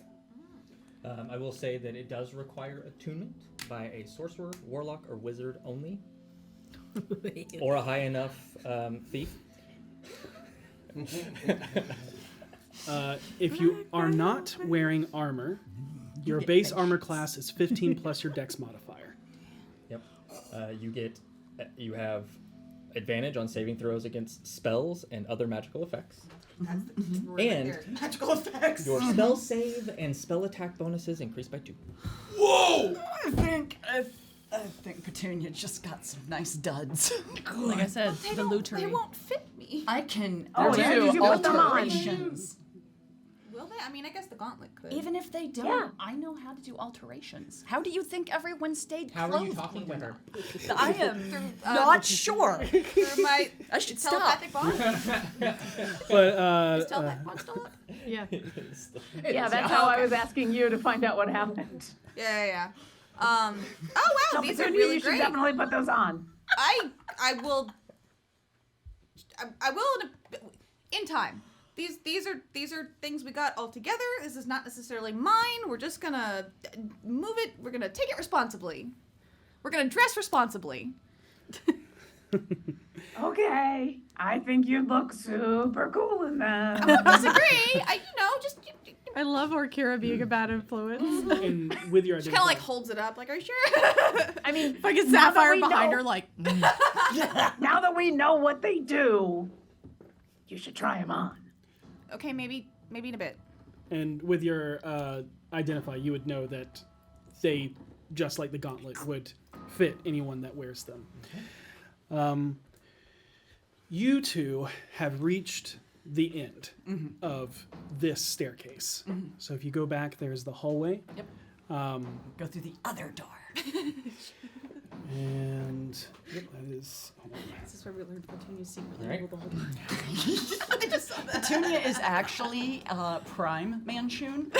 I will say that it does require attunement by a sorcerer, warlock, or wizard only, or a high enough thief. If you are not wearing armor, your base armor class is 15 plus your dex modifier. Yep. You have advantage on saving throws against spells and other magical effects. And magical effects. your spell save and spell attack bonuses increase by 2. Whoa! I think Petunia just got some nice duds. Like I said, the They lootery. won't fit me. I can Oh, yeah, do you put them on. alterations. Will they? I mean, I guess the gauntlet could. Even if they don't, Yeah. I know how to do alterations. How do you think everyone stayed How clothed? are you talking with her? I am not sure. Through my I should stop. telepathic bond? But Is telepathic bond still up? Yeah. Yeah, that's how I was asking you to find out what happened. Yeah. Oh wow, So these are Petunia, really you should great. definitely put those on. I will. I will in time. These are things we got all together. This is not necessarily mine. We're just gonna move it. We're gonna take it responsibly. We're gonna dress responsibly. Okay, I think you look super cool in them. I won't disagree. I love Orkira being a bad influence. And with your She kind of like identifier, holds it up, like, are you sure? I mean, Fucking now that Sapphire we behind know- her, like, now that we know what they do, you should try them on. Okay, maybe in a bit. and with your identify, you would know that they, just like the gauntlet, would fit anyone that wears them. You two have reached the end of this staircase. So if you go back, there's the hallway. Yep. Go through the other door. And that is. Hold on. This is where we learned Petunia's secretly Right. ruled the whole time. I just saw that. Petunia is actually Prime Manchun.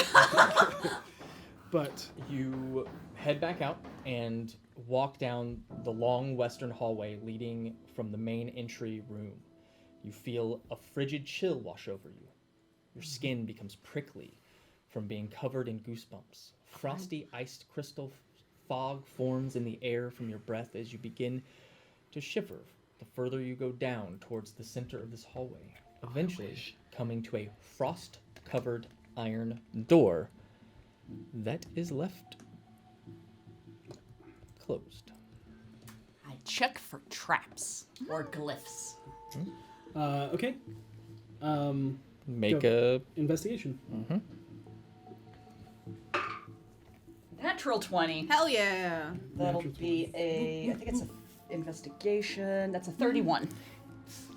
But You head back out and walk down the long western hallway leading from the main entry room. You feel a frigid chill wash over you. Your skin becomes prickly from being covered in goosebumps. Frosty iced crystal fog forms in the air from your breath as you begin to shiver the further you go down towards the center of this hallway, eventually coming to a frost-covered iron door that is left closed. I check for traps or glyphs. okay. Make Go. a Investigation. Natural 20. Hell yeah. That'll Natural be I think it's a investigation. That's a 31.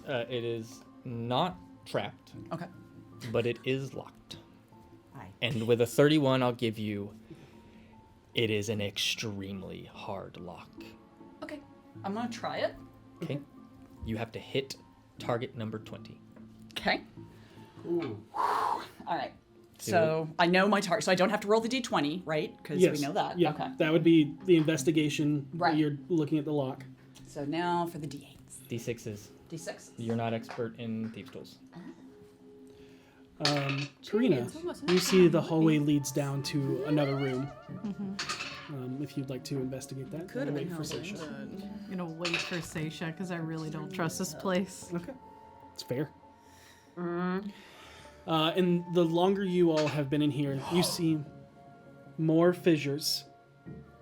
it is not trapped, Okay. but it is locked. Aye. And with a 31, I'll give you, it is an extremely hard lock. Okay. I'm gonna try it. Okay? You have to hit target number 20. Okay. All right. So I know my target, so I don't have to roll the d20, right? Because Yes. we know that. Yeah. Okay. That would be the investigation. Right. You're looking at the lock. So now for the d8s. D6s. D6. You're not expert in thieves' tools. Karina, you see the hallway leads down to another room. If you'd like to investigate that, Could have wait been for Hellboy, Seisha. I'm gonna wait for Seisha because I really don't trust this place. Okay, it's fair. And the longer you all have been in here, you see more fissures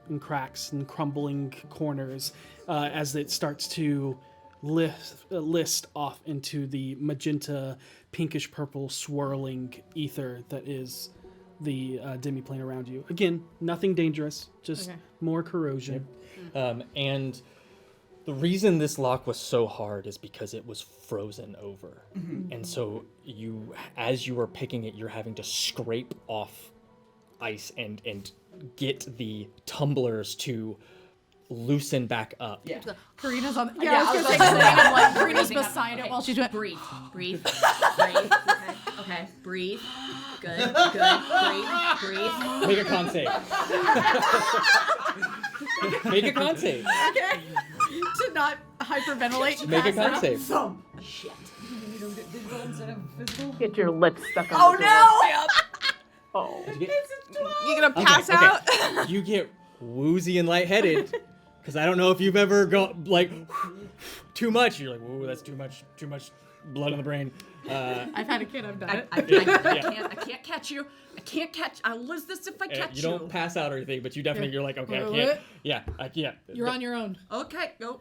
and cracks and crumbling corners as it starts to list off into the magenta, pinkish purple swirling ether that is the demiplane around you. Again, nothing dangerous, just Okay. more corrosion. And the reason this lock was so hard is because it was frozen over. And so as you are picking it, you're having to scrape off ice and get the tumblers to loosen back up. Yeah. Karina's on. Yeah, I was gonna gonna say, I'm like Karina's Karina's beside it while she's doing. Breathe. Breathe. Breathe. Okay. Breathe. Good. Breathe. Make a con save. Make a con save. Okay. To not hyperventilate. Make a pass con out. save. Shit. Get your lips stuck on Oh the door. no! Oh. You gonna pass out? You get woozy and lightheaded because I don't know if you've ever got like too much. You're like, whoa, that's too much blood in the brain. I've had a kid. I've done it. I can't catch you. I can't catch. I'll lose this if I catch You don't pass out or anything, but you definitely you're like, okay, I can't. Yeah, I can't. You're on your own. Okay, go.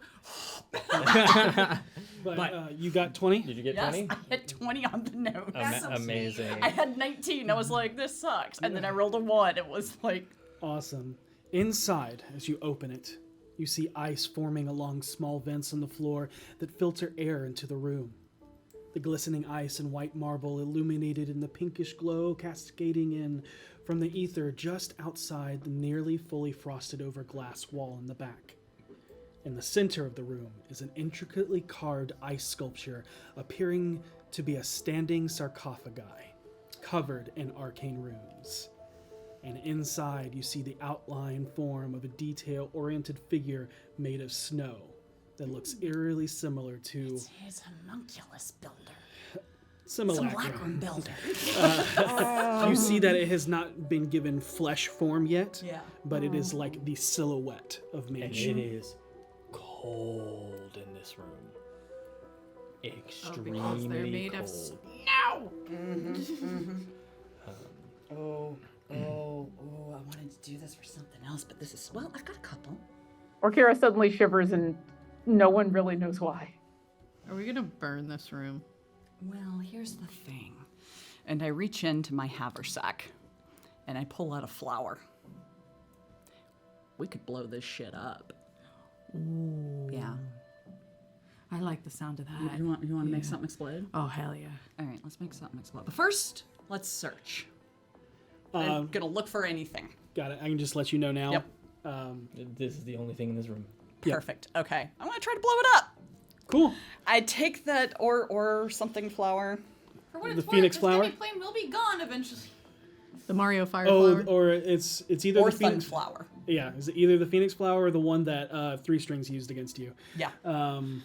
But you got 20? Did you get Yes, 20? I hit 20 on the nose. Amazing. I had 19. I was like, this sucks. And then I rolled a 1. It was like, Awesome. Inside, as you open it, you see ice forming along small vents in the floor that filter air into the room. The glistening ice and white marble illuminated in the pinkish glow cascading in from the ether just outside the nearly fully frosted over glass wall in the back. In the center of the room is an intricately carved ice sculpture appearing to be a standing sarcophagi covered in arcane runes. And inside you see the outline form of a detail-oriented figure made of snow, that looks eerily similar to He's a homunculus builder. simulacrum. builder. You see that it has not been given flesh form yet, Yeah. but it is like the silhouette of And Mage. it is cold in this room. Extremely because they're made cold. of snow. Oh, I wanted to do this for something else, but this is, well, I've got a couple. Orkira suddenly shivers and no one really knows why. Are we gonna burn this room? Well, here's the thing. And I reach into my haversack and I pull out a flower. We could blow this shit up. Ooh. Yeah. I like the sound of that. You want to make something explode? Oh, hell yeah. All right, let's make something explode. But first, let's search. I'm gonna look for anything. Got it. I can just let you know now. Yep. This is the only thing in this room. Yep. Perfect. Okay, I'm gonna try to blow it up. Cool. I take that or something flower. For what The it's phoenix worth, flower? this demi plane will be gone eventually. The Mario fire Oh, flower. or it's either Or the phoenix sunflower. Yeah, is it either the phoenix flower or the one that Three Strings used against you? Yeah. Um,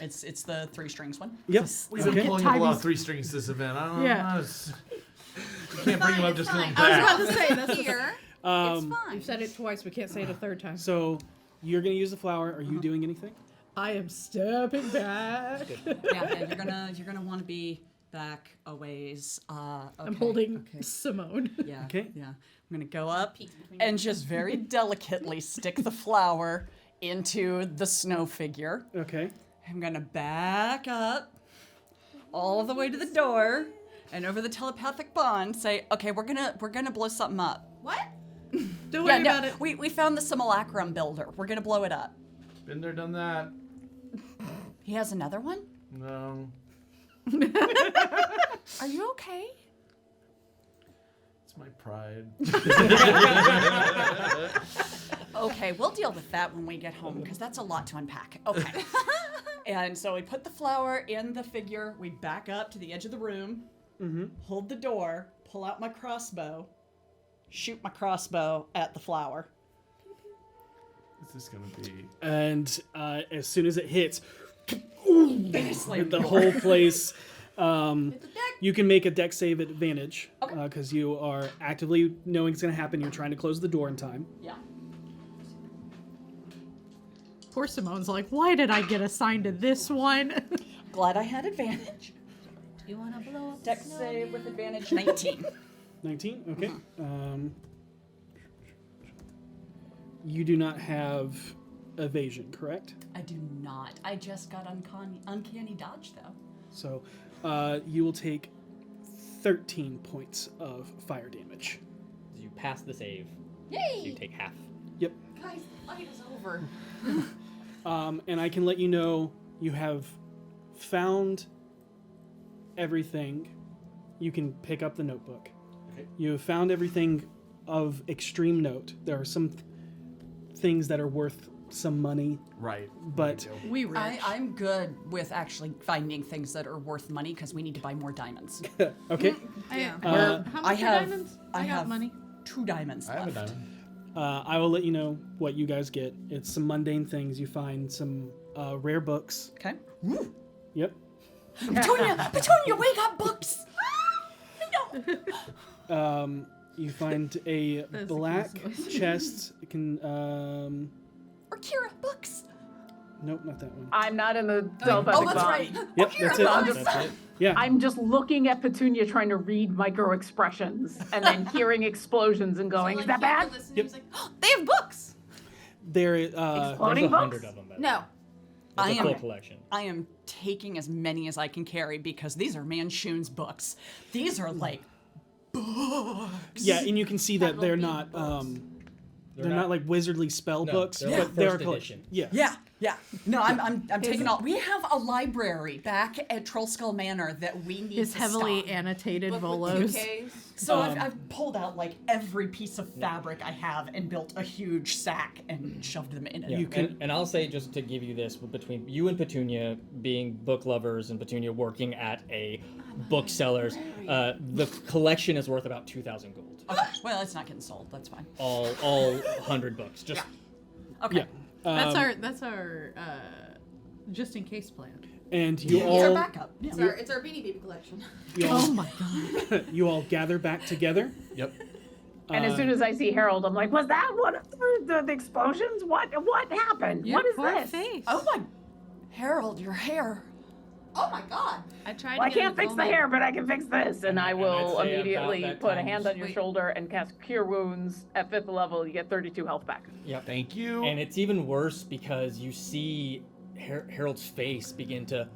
It's the 3 strings one. yep. We've been Okay. pulling up a lot of 3 strings this event. I don't know. Yeah. You can't bring them up just because I'm I was back. about to say, that's here. It's fine. You've said it twice, we can't say it a third time. So you're gonna use the flower. Are Uh-huh. you doing anything? I am stepping back. Yeah, and you're gonna want to be back a ways. I'm Okay, holding okay. Simone. Yeah. Okay. Yeah. I'm gonna go up and just very delicately stick the flower into the snow figure. Okay. I'm gonna back up all the way to the door and over the telepathic bond say, okay, we're gonna blow something up. What? Don't worry about it. We found the simulacrum builder. We're gonna blow it up. Been there, done that. He has another one? No. Are you okay? It's my pride. Okay, we'll deal with that when we get home because that's a lot to unpack. Okay. And so we put the flower in the figure. We back up to the edge of the room, hold the door, pull out my crossbow, shoot my crossbow at the flower. What's this gonna be? And as soon as it hits, Slam the door. whole place. You can make a deck save advantage because you are actively knowing it's going to happen. You're trying to close the door in time. Yeah. Poor Simone's like, why did I get assigned to this one? Glad I had advantage. Do you want to blow up Deck the save with advantage 19. 19. Okay. You do not have evasion, correct? I do not. I just got uncanny dodge though. So you will take 13 points of fire damage. You pass the save. Yay! You take half. Yep. Guys, the fight is over. And I can let you know you have found everything. You can pick up the notebook. Okay. You have found everything of extreme note. There are some things that are worth some money, Right. but We rich. I'm good with actually finding things that are worth money because we need to buy more diamonds. okay. Yeah. Uh, How much I are have- diamonds? I I got have- money. 2 diamonds I have a left. diamond. I will let you know what you guys get. It's some mundane things. You find some rare books. Okay. Yep. Petunia, we got books. You find a That's a black Christmas. chest. It can Or Kira, books. nope, not that one. I'm not in the telepathic Oh, that's bond. right. Yep, that's it. That's it. Yeah. I'm just looking at Petunia trying to read micro expressions and then hearing explosions and going, is that bad? Yep. He's like, oh, they have books. There There's Loading 100 books? of them. No. It's I a full am- collection. I am taking as many as I can carry because these are Manchun's books. These are like books. Yeah, and you can see that they're Capital not B they're not like wizardly spell No, books, they're but like they're first a collection. edition. Yeah. Yeah. No, I'm taking all. We have a library back at Trollskull Manor that we need His to heavily stock. annotated Book with Volos. 2Ks. So I've pulled out like every piece of fabric I have and built a huge sack and shoved them in it. Yeah, You can- and I'll say just to give you this, between you and Petunia being book lovers and Petunia working at a bookseller's, the collection is worth about 2,000 gold. Okay, well, it's not getting sold. That's fine. All 100 books. Just Okay. Yeah. That's our Just in case plan. And you It's our all backup. It's our Beanie Baby collection. Oh my god. You all gather back together. Yep. And as soon as I see Harold, I'm like, was that one of the explosions? What happened? Your What is poor this? face. Oh my, Harold, your hair. Oh my god. I tried. Well, I to get can't fix the hair, but I can fix this. And I will I'd say immediately about that put a time. hand on your shoulder and cast Cure Wounds at 5th level. You get 32 health back. Yep. Thank you. And it's even worse because you see Harold's face begin to.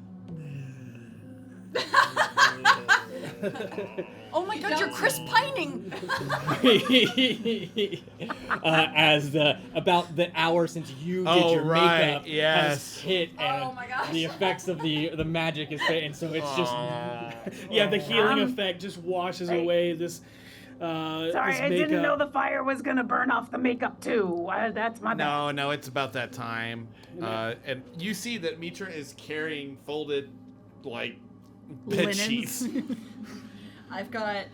Oh my god, you're Chris Pining. As about the hour since you did your makeup has hit, and Oh my gosh. the effects of the magic is and so it's just Yeah, the healing effect just washes away this. Sorry, this I didn't makeup. know the fire was gonna burn off the makeup too. That's my bad. No, it's about that time. And you see that Mitra is carrying folded, like, bed Linens. sheets. I've got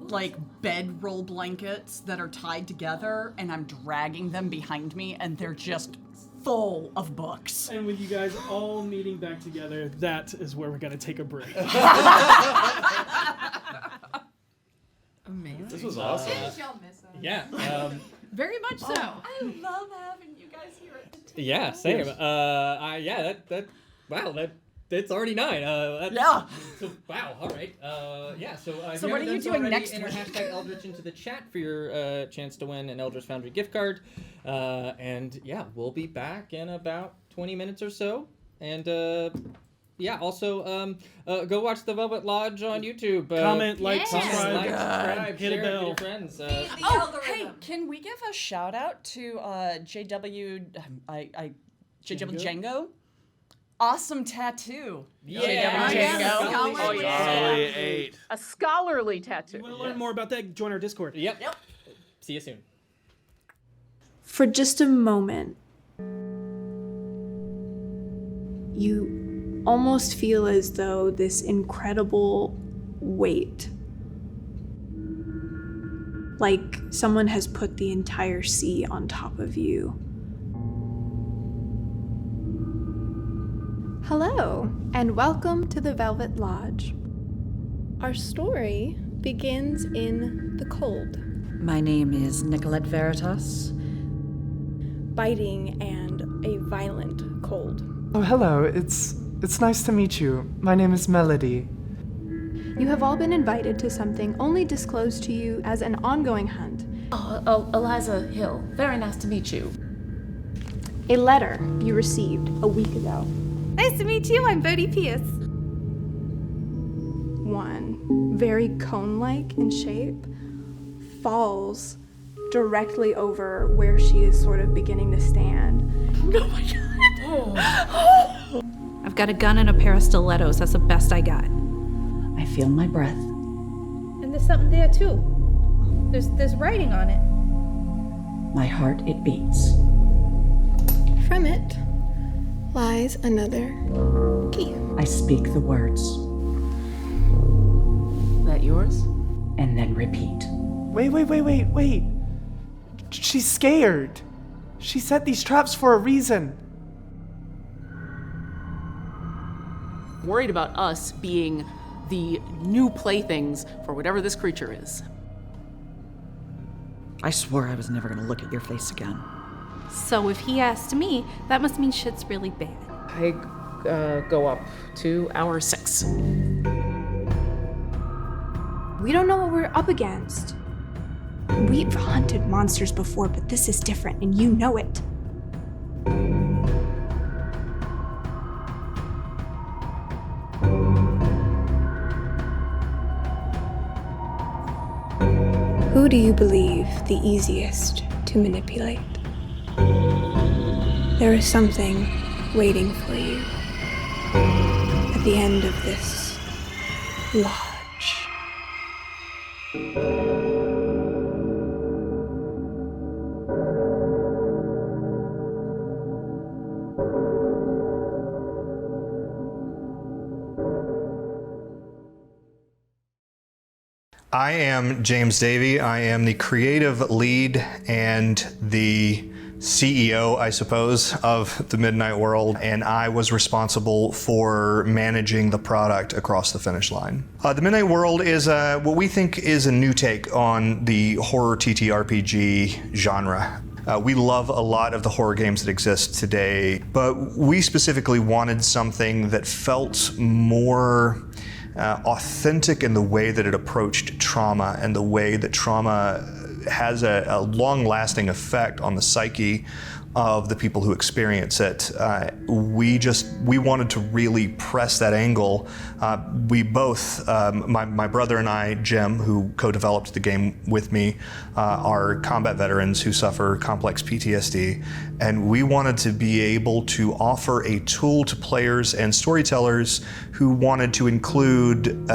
like bedroll blankets that are tied together, and I'm dragging them behind me, and they're just full of books. And with you guys all meeting back together, that is where we're gonna take a break. Amazing. This was awesome. Y'all miss us. yeah. Very much so. I love having you guys here at the table. Yeah, same. Yes. That's already 9. Yeah. So, wow. All right. So So here what are you that's doing already, next enter week? hashtag Eldritch into the chat for your chance to win an Eldritch Foundry gift card. And yeah, we'll be back in about 20 minutes or so. And yeah, also go watch the Velvet Lodge on YouTube. Comment, like, Yeah. subscribe, subscribe, hit a share it with bell. your friends. The Oh, algorithm. hey, can we give a shout out to JW Django? Awesome tattoo. Yeah. JW Django. Scholarly Oh, Solid yeah. 8. A scholarly tattoo. You want to learn more about that? Join our Discord. Yep. See you soon. For just a moment, you almost feel as though this incredible weight, like someone has put the entire sea on top of you. Hello, and welcome to the Velvet Lodge. Our story begins in the cold, My name is Nicolette Veritas. biting and a violent cold. Oh, hello. It's nice to meet you. My name is Melody. You have all been invited to something only disclosed to you as an ongoing hunt. Eliza Hill. Very nice to meet you. A letter you received a week ago. Nice to meet you. I'm Bodie Pierce. One, very cone-like in shape, falls directly over where she is sort of beginning to stand. Oh my god. I've got a gun and a pair of stilettos. That's the best I got. I feel my breath. And there's something there too. There's writing on it. My heart, it beats. From it lies another key. I speak the words. That yours? And then repeat. Wait. She's scared. She set these traps for a reason. Worried about us being the new playthings for whatever this creature is. I swore I was never gonna look at your face again. So if he asked me, that must mean shit's really bad. I go up to hour 6. We don't know what we're up against. We've hunted monsters before, but this is different, and you know it. Who do you believe the easiest to manipulate? There is something waiting for you at the end of this lodge. I am James Davey. I am the creative lead and the CEO, I suppose, of the Midnight World, and I was responsible for managing the product across the finish line. The Midnight World is what we think is a new take on the horror TTRPG genre. We love a lot of the horror games that exist today, but we specifically wanted something that felt more authentic in the way that it approached trauma and the way that trauma has a long-lasting effect on the psyche of the people who experience it. We wanted to really press that angle. We both, my brother and I, Jim, who co-developed the game with me, are combat veterans who suffer complex PTSD, and we wanted to be able to offer a tool to players and storytellers who wanted to include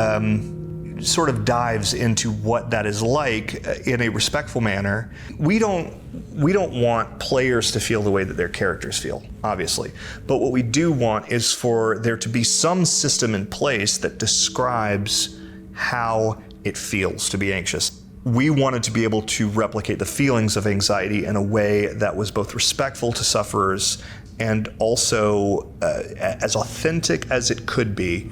sort of dives into what that is like in a respectful manner. We don't want players to feel the way that their characters feel, obviously. But what we do want is for there to be some system in place that describes how it feels to be anxious. We wanted to be able to replicate the feelings of anxiety in a way that was both respectful to sufferers and also as authentic as it could be.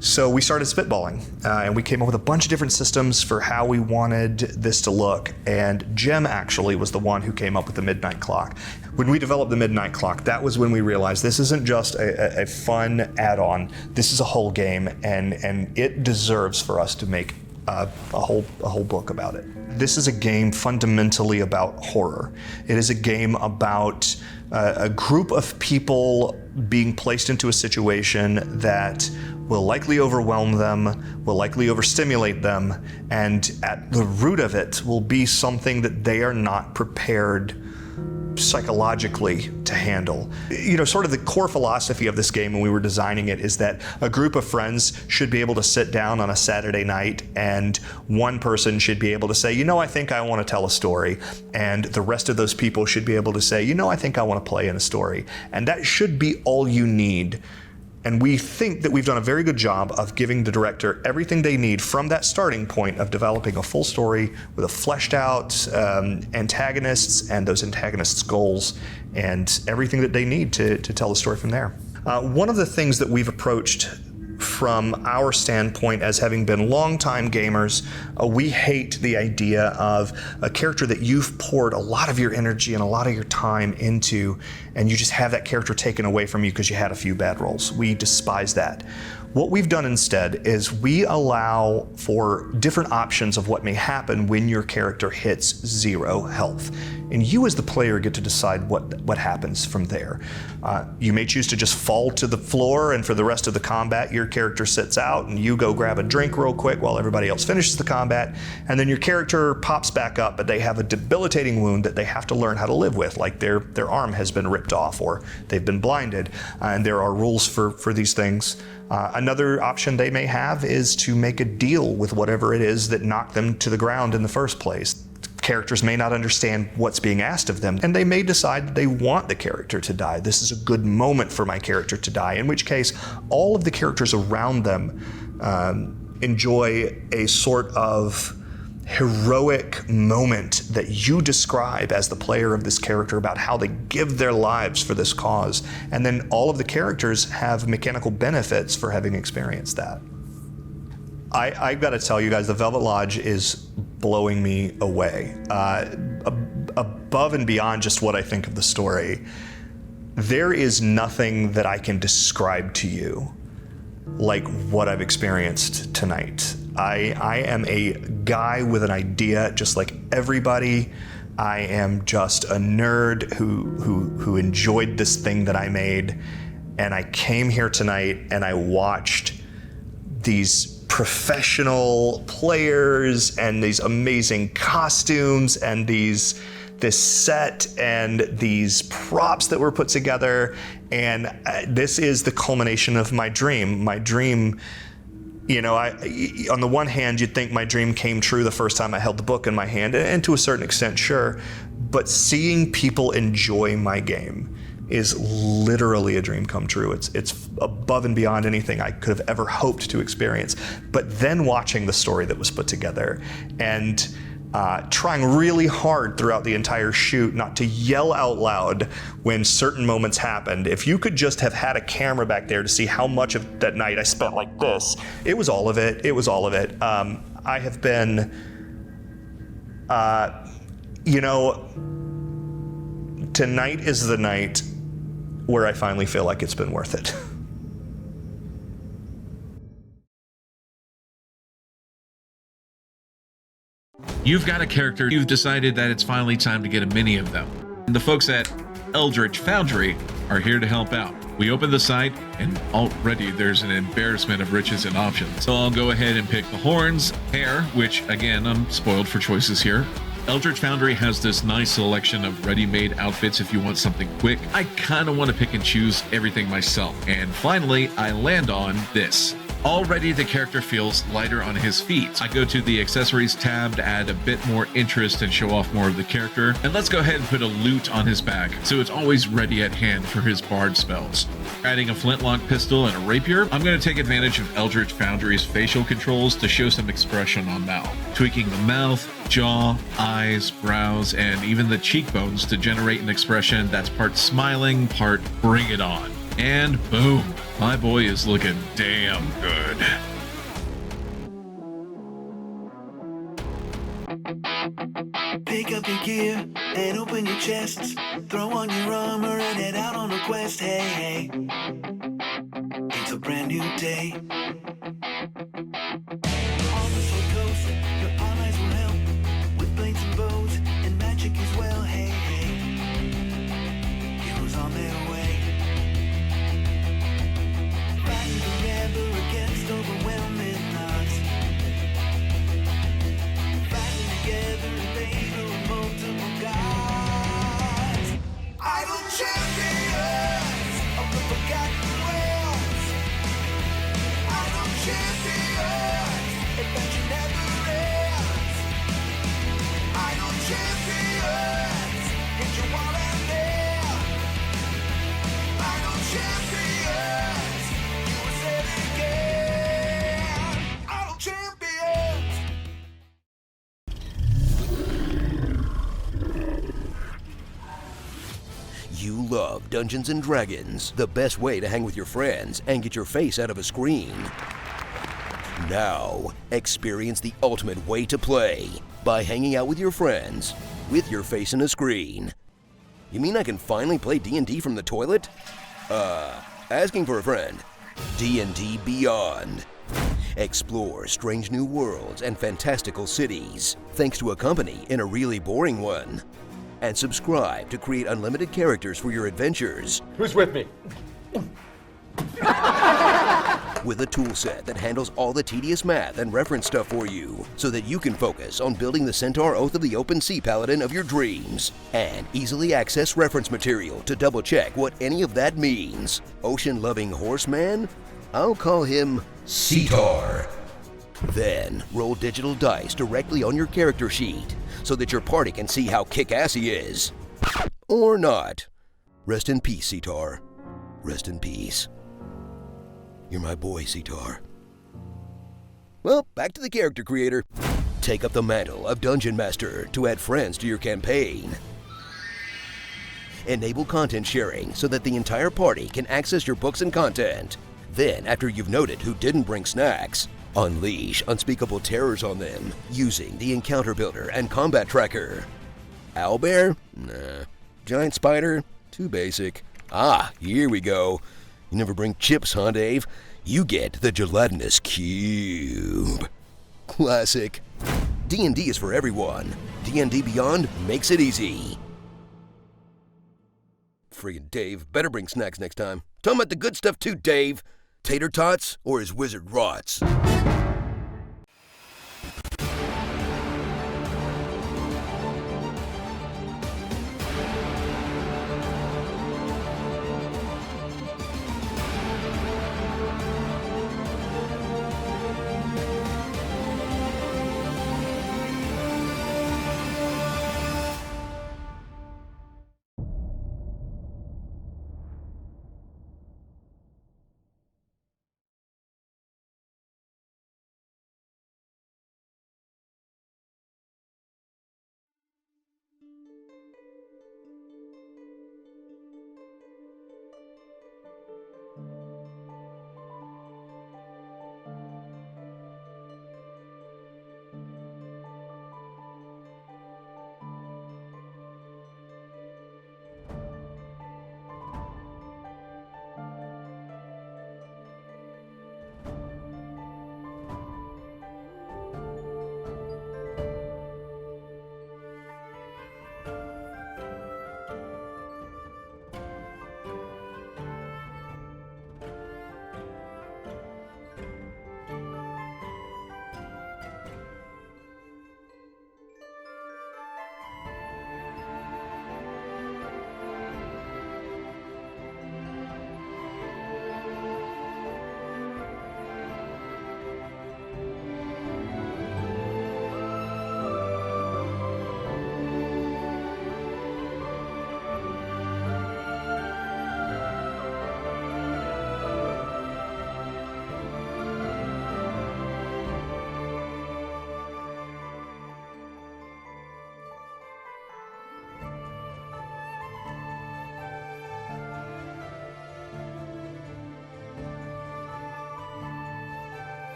So we started spitballing, and we came up with a bunch of different systems for how we wanted this to look, and Jim actually was the one who came up with the Midnight Clock. When we developed the Midnight Clock, that was when we realized this isn't just a fun add-on, this is a whole game, and it deserves for us to make a whole book about it. This is a game fundamentally about horror. It is a game about a group of people being placed into a situation that will likely overwhelm them, will likely overstimulate them, and at the root of it will be something that they are not prepared psychologically to handle. You know, sort of the core philosophy of this game when we were designing it is that a group of friends should be able to sit down on a Saturday night and one person should be able to say, you know, I think I want to tell a story. And the rest of those people should be able to say, you know, I think I want to play in a story. And that should be all you need. And we think that we've done a very good job of giving the director everything they need from that starting point of developing a full story with a fleshed out antagonists and those antagonists' goals and everything that they need to tell the story from there. One of the things that we've approached from our standpoint as having been longtime gamers, we hate the idea of a character that you've poured a lot of your energy and a lot of your time into, and you just have that character taken away from you because you had a few bad rolls. We despise that. What we've done instead is we allow for different options of what may happen when your character hits 0 health. And you as the player get to decide what happens from there. You may choose to just fall to the floor, and for the rest of the combat your character sits out and you go grab a drink real quick while everybody else finishes the combat, and then your character pops back up, but they have a debilitating wound that they have to learn how to live with, like their arm has been ripped off or they've been blinded, and there are rules for these things. Another option they may have is to make a deal with whatever it is that knocked them to the ground in the first place. Characters may not understand what's being asked of them, and they may decide that they want the character to die. This is a good moment for my character to die, in which case all of the characters around them enjoy a sort of heroic moment that you describe as the player of this character about how they give their lives for this cause. And then all of the characters have mechanical benefits for having experienced that. I've got to tell you guys, the Velvet Lodge is blowing me away. Above and beyond just what I think of the story, there is nothing that I can describe to you like what I've experienced tonight. I am a guy with an idea just like everybody. I am just a nerd who enjoyed this thing that I made, and I came here tonight and I watched these professional players and these amazing costumes and this set and these props that were put together, and this is the culmination of my dream. My dream, you know, on the one hand, you'd think my dream came true the first time I held the book in my hand, and to a certain extent, sure, but seeing people enjoy my game is literally a dream come true. It's above and beyond anything I could have ever hoped to experience. But then watching the story that was put together and trying really hard throughout the entire shoot not to yell out loud when certain moments happened. If you could just have had a camera back there to see how much of that night I spent like this, it was all of it. It was all of it. I have been, tonight is the night where I finally feel like it's been worth it. You've got a character, you've decided that it's finally time to get a mini of them. And the folks at Eldritch Foundry are here to help out. We open the site, and already there's an embarrassment of riches and options. So I'll go ahead and pick the horns, hair, which again, I'm spoiled for choices here. Eldritch Foundry has this nice selection of ready-made outfits if you want something quick. I kind of want to pick and choose everything myself. And finally, I land on this. Already the character feels lighter on his feet. I go to the accessories tab to add a bit more interest and show off more of the character. And let's go ahead and put a lute on his back, so it's always ready at hand for his bard spells. Adding a flintlock pistol and a rapier, I'm going to take advantage of Eldritch Foundry's facial controls to show some expression on Mal. Tweaking the mouth, jaw, eyes, brows, and even the cheekbones to generate an expression that's part smiling, part bring it on. And boom, my boy is looking damn good. Pick up your gear and open your chests. Throw on your armor and head out on a quest. Hey, hey, it's a brand new day. On the slow coast, your allies will help with blades and bows and magic as well. Hey, hey, heroes on their way. Fighting together against overwhelming odds. Fighting together in favor of multiple gods. Idle champions of the forgotten realms. Idle champions, adventure never ends. Idle champions, get your wallet there. Idle champions, you will say it again. Idle champions. You love Dungeons & Dragons, the best way to hang with your friends and get your face out of a screen. Now, experience the ultimate way to play by hanging out with your friends with your face in a screen. You mean I can finally play D&D from the toilet? Asking for a friend. D&D Beyond. Explore strange new worlds and fantastical cities, thanks to a company in a really boring one. And subscribe to create unlimited characters for your adventures. Who's with me? With a tool set that handles all the tedious math and reference stuff for you, so that you can focus on building the Centaur Oath of the Open Sea Paladin of your dreams, and easily access reference material to double check what any of that means. Ocean-loving horseman? I'll call him Centaur. Then roll digital dice directly on your character sheet, so that your party can see how kick-ass he is. Or not. Rest in peace, Centaur. Rest in peace. You're my boy, Centaur. Well, back to the character creator. Take up the mantle of Dungeon Master to add friends to your campaign. Enable content sharing so that the entire party can access your books and content. Then, after you've noted who didn't bring snacks, unleash unspeakable terrors on them using the Encounter Builder and Combat Tracker. Owlbear? Nah. Giant Spider? Too basic. Ah, here we go. You never bring chips, huh, Dave? You get the Gelatinous Cube. Classic. D&D is for everyone. D&D Beyond makes it easy. Friggin' Dave, better bring snacks next time. Tell him about the good stuff too, Dave. Tater tots or his wizard rots.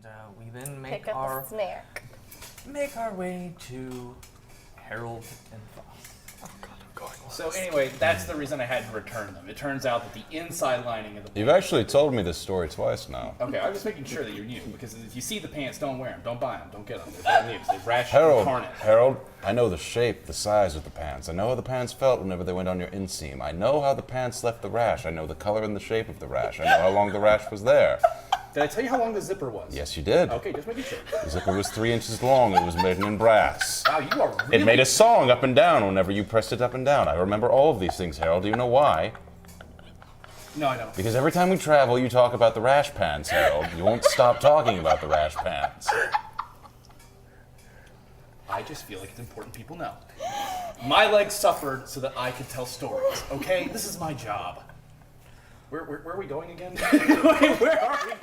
And we then Pick up a snare. make our way to Harold and Foss. So anyway, that's the reason I had to return them. It turns out that the inside lining of the You've actually told me this story twice now. Okay, I'm just making sure that you knew, because if you see the pants, don't wear them, don't buy them, don't get them. They're bad news. They're rash incarnate. Harold, I know the shape, the size of the pants. I know how the pants felt whenever they went on your inseam. I know how the pants left the rash. I know the color and the shape of the rash. I know how long the rash was there. Did I tell you how long the zipper was? Yes, you did. Okay, just making sure. The zipper was 3 inches long. It was made in brass. Wow, you are really... It made a song up and down whenever you pressed it up and down. I remember all of these things, Harold. Do you know why? No, I don't. Because every time we travel, you talk about the rash pants, Harold. You won't stop talking about the rash pants. I just feel like it's important people know. My legs suffered so that I could tell stories, okay? This is my job. Where are we going again? Wait, where are we going?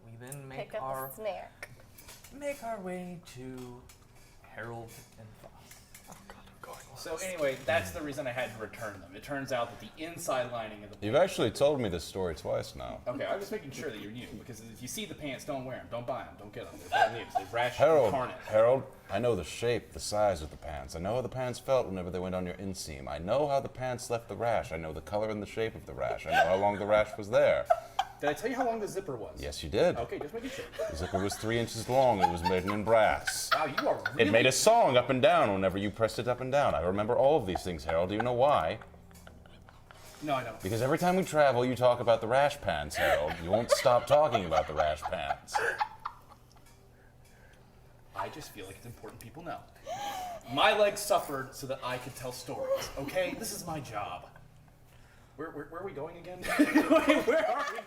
We then Pick up a snare. make our way to Harold and Foss. So anyway, that's the reason I had to return them. It turns out that the inside lining of the... You've actually told me this story twice now. Okay, I'm just making sure that you knew, because if you see the pants, don't wear them, don't buy them, don't get them. They're bad news. They're rash incarnate. Harold, I know the shape, the size of the pants. I know how the pants felt whenever they went on your inseam. I know how the pants left the rash. I know the color and the shape of the rash. I know how long the rash was there. Did I tell you how long the zipper was? Yes, you did. Okay, just making sure. The zipper was 3 inches long. It was made in brass. Wow, you are really... It made a song up and down whenever you pressed it up and down. I remember all of these things, Harold. Do you know why? No, I don't. Because every time we travel, you talk about the rash pants, Harold. You won't stop talking about the rash pants. I just feel like it's important people know. My legs suffered so that I could tell stories, okay? This is my job. Where are we going again? Wait, where are we going?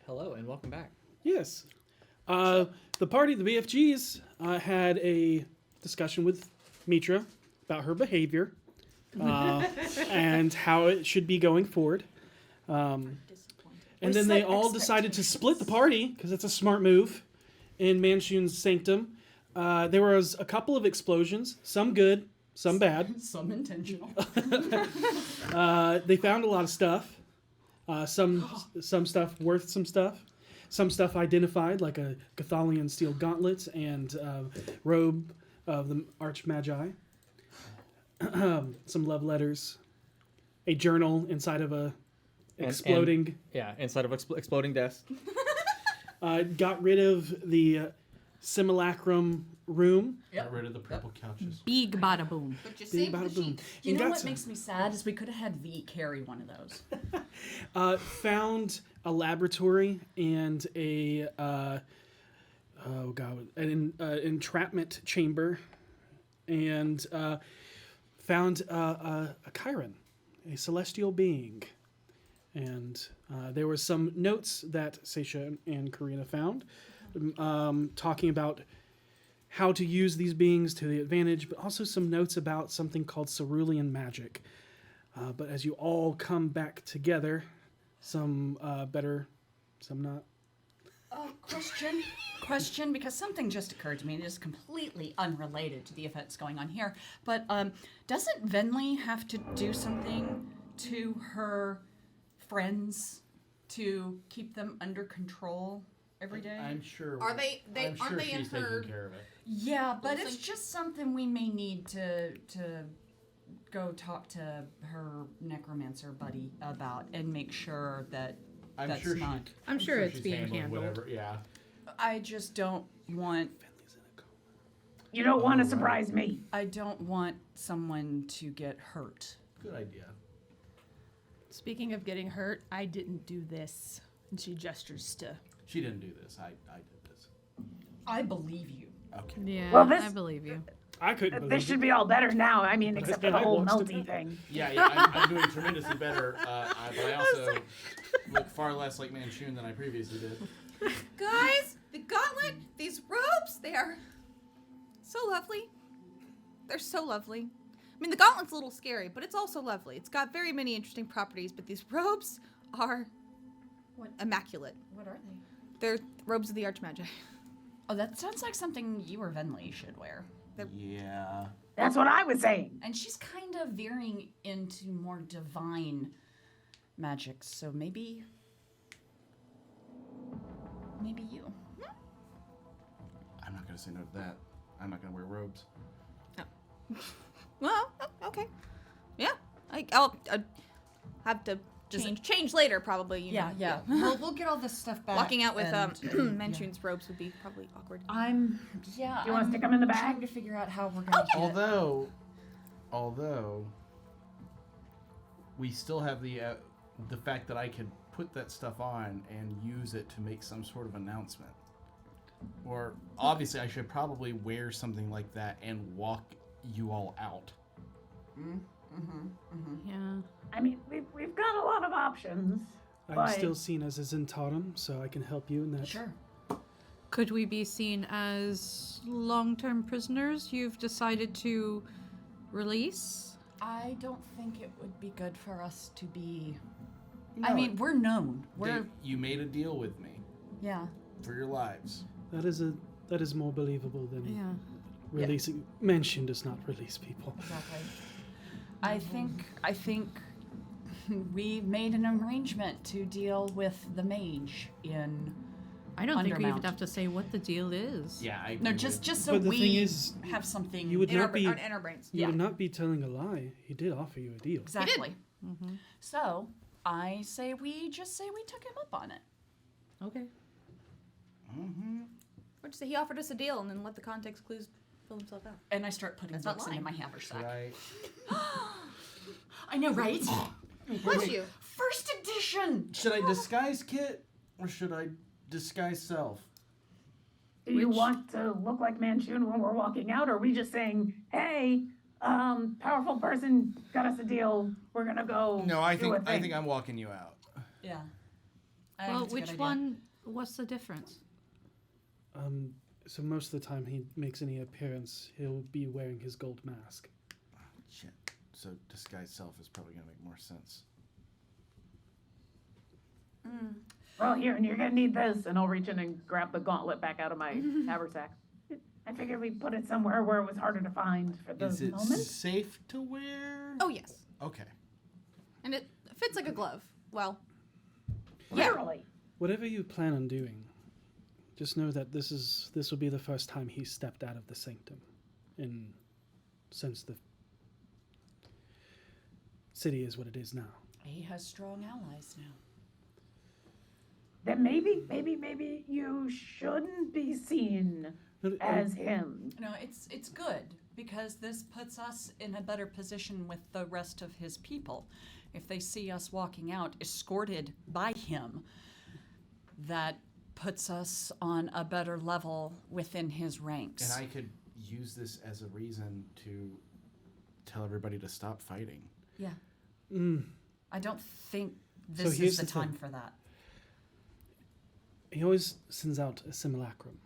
Hello and welcome back. Yes. The party, the BFGs, had a discussion with Mitra about her behavior and how it should be going forward. And then they all decided to split the party, because it's a smart move, in Manshun's sanctum. There was a couple of explosions, some good, some bad. Some intentional. They found a lot of stuff. Some stuff worth some stuff. Some stuff identified, like a Gathalian steel gauntlet and robe of the Archmagi. Some love letters. A journal inside of a exploding... inside of exploding desk. Got rid of the simulacrum room. Got rid of the purple couches. Big bada boom. But you Big saved bada the boom. sheep. You You know got what some. makes me sad is we could have had V carry one of those. Found a laboratory and an entrapment chamber, and found a Chiron, a celestial being. And there were some notes that Seisha and Karina found, talking about how to use these beings to the advantage, but also some notes about something called cerulean magic. But as you all come back together, some better, some not. Question, because something just occurred to me, and it is completely unrelated to the events going on here. But doesn't Venli have to do something to her friends to keep them under control every day? I'm sure. Are they I'm aren't sure they in she's her? taking care of it. Yeah, but Those it's just something we may need to go talk to her necromancer buddy about and make sure that I'm that's sure not. I'm sure it's she's being handling handled. Whatever, yeah. I just don't want. You don't want to surprise me. I don't want someone to get hurt. Good idea. Speaking of getting hurt, I didn't do this. And she gestures to. She didn't do this. I did this. I believe you. Okay. Yeah, Well, this- I believe you. I couldn't believe This should be all better now. I mean, But except then for the I whole watched melty it. thing. Yeah, I'm doing tremendously better, but I also look far less like Manchun than I previously did. Guys, the gauntlet, these robes, they are so lovely. They're so lovely. I mean, the gauntlet's a little scary, but it's also lovely. It's got very many interesting properties, but these robes are immaculate. What are they? They're robes of the Archmagi. Oh, that sounds like something you or Venli should wear. Yeah. That's what I was saying. And she's kind of veering into more divine magic, so maybe you. I'm not gonna say no to that. I'm not gonna wear robes. Well, okay. Yeah, I'll have to change later, probably. You know. Yeah. We'll get all this stuff back. Walking out with and- Manchun's robes would be probably awkward. I'm Do you want to stick them in the bag? trying to figure out how we're gonna get. Although, we still have the fact that I could put that stuff on and use it to make some sort of announcement. Or obviously, I should probably wear something like that and walk you all out. Yeah. I mean, we've got a lot of options. I'm but still seen as a Zentarum, so I can help you in that. Sure. Could we be seen as long-term prisoners you've decided to release? I don't think it would be good for us to be. No, I mean, we're known. You made a deal with me Yeah. for your lives. That is more believable than Yeah. releasing. Mansion does not release people. Exactly. I think we made an arrangement to deal with the mage in. I don't think we even Undermount. have to say what the deal is. Yeah, I No, agree just with- so But the we thing is, have something you would in not our, be in our brains. You would not be telling a lie. He did offer you a deal. Exactly. So I say we just say we took him up on it. Okay. Or just say he offered us a deal and then let the context clues fill himself out. And I start putting That's not books into my lying. haversack. Should I know, right? Bless you. First edition. Should I disguise Kit or should I disguise self? do you want to look like Manchun when we're walking out, or are we just saying, hey, powerful person got us a deal, we're gonna go No, I do a think thing. I'm walking you out. Yeah. Well, which one? What's the difference? So most of the time he makes any appearance, he'll be wearing his gold mask. Shit. So disguise self is probably gonna make more sense. Well, here, and you're gonna need this, and I'll reach in and grab the gauntlet back out of my haversack. I figured we put it somewhere where it was harder to find for Is those it moments. safe to wear? Oh yes, Okay. and it fits like a glove. Well, Literally. Whatever you plan on doing, just know that this will be the first time he stepped out of the sanctum, since the city is what it is now. He has strong allies now. Then maybe you shouldn't be seen as him. No, it's good because this puts us in a better position with the rest of his people. If they see us walking out escorted by him, that puts us on a better level within his ranks. And I could use this as a reason to tell everybody to stop fighting. Yeah. Mm. I don't think So this here's is the the time thing. for that. He always sends out a simulacrum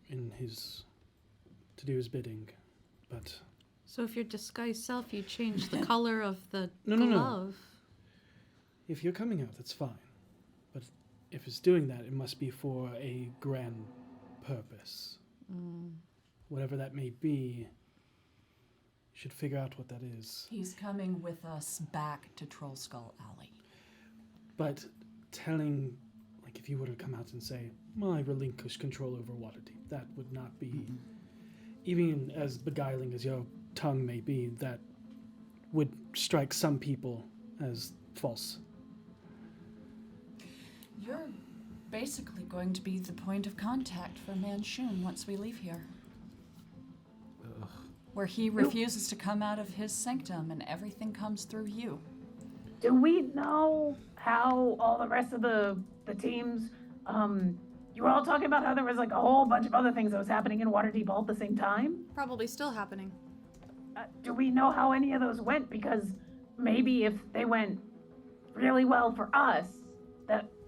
to do his bidding, but So if your disguised self, you change the color of the No. glove. if you're coming out, that's fine. But if it's doing that, it must be for a grand purpose. Whatever that may be, you should figure out what that is. He's coming with us back to Troll Skull Alley. But telling, like, if you were to come out and say, I relinquish control over Waterdeep, that would not be, even as beguiling as your tongue may be, that would strike some people as false. You're basically going to be the point of contact for Manchun once we leave here. Where he refuses to come out of his sanctum and everything comes through you. Do we know how all the rest of the teams, you were all talking about how there was like a whole bunch of other things that was happening in Waterdeep all at the same time? probably still happening. Do we know how any of those went? Because maybe if they went really well for us,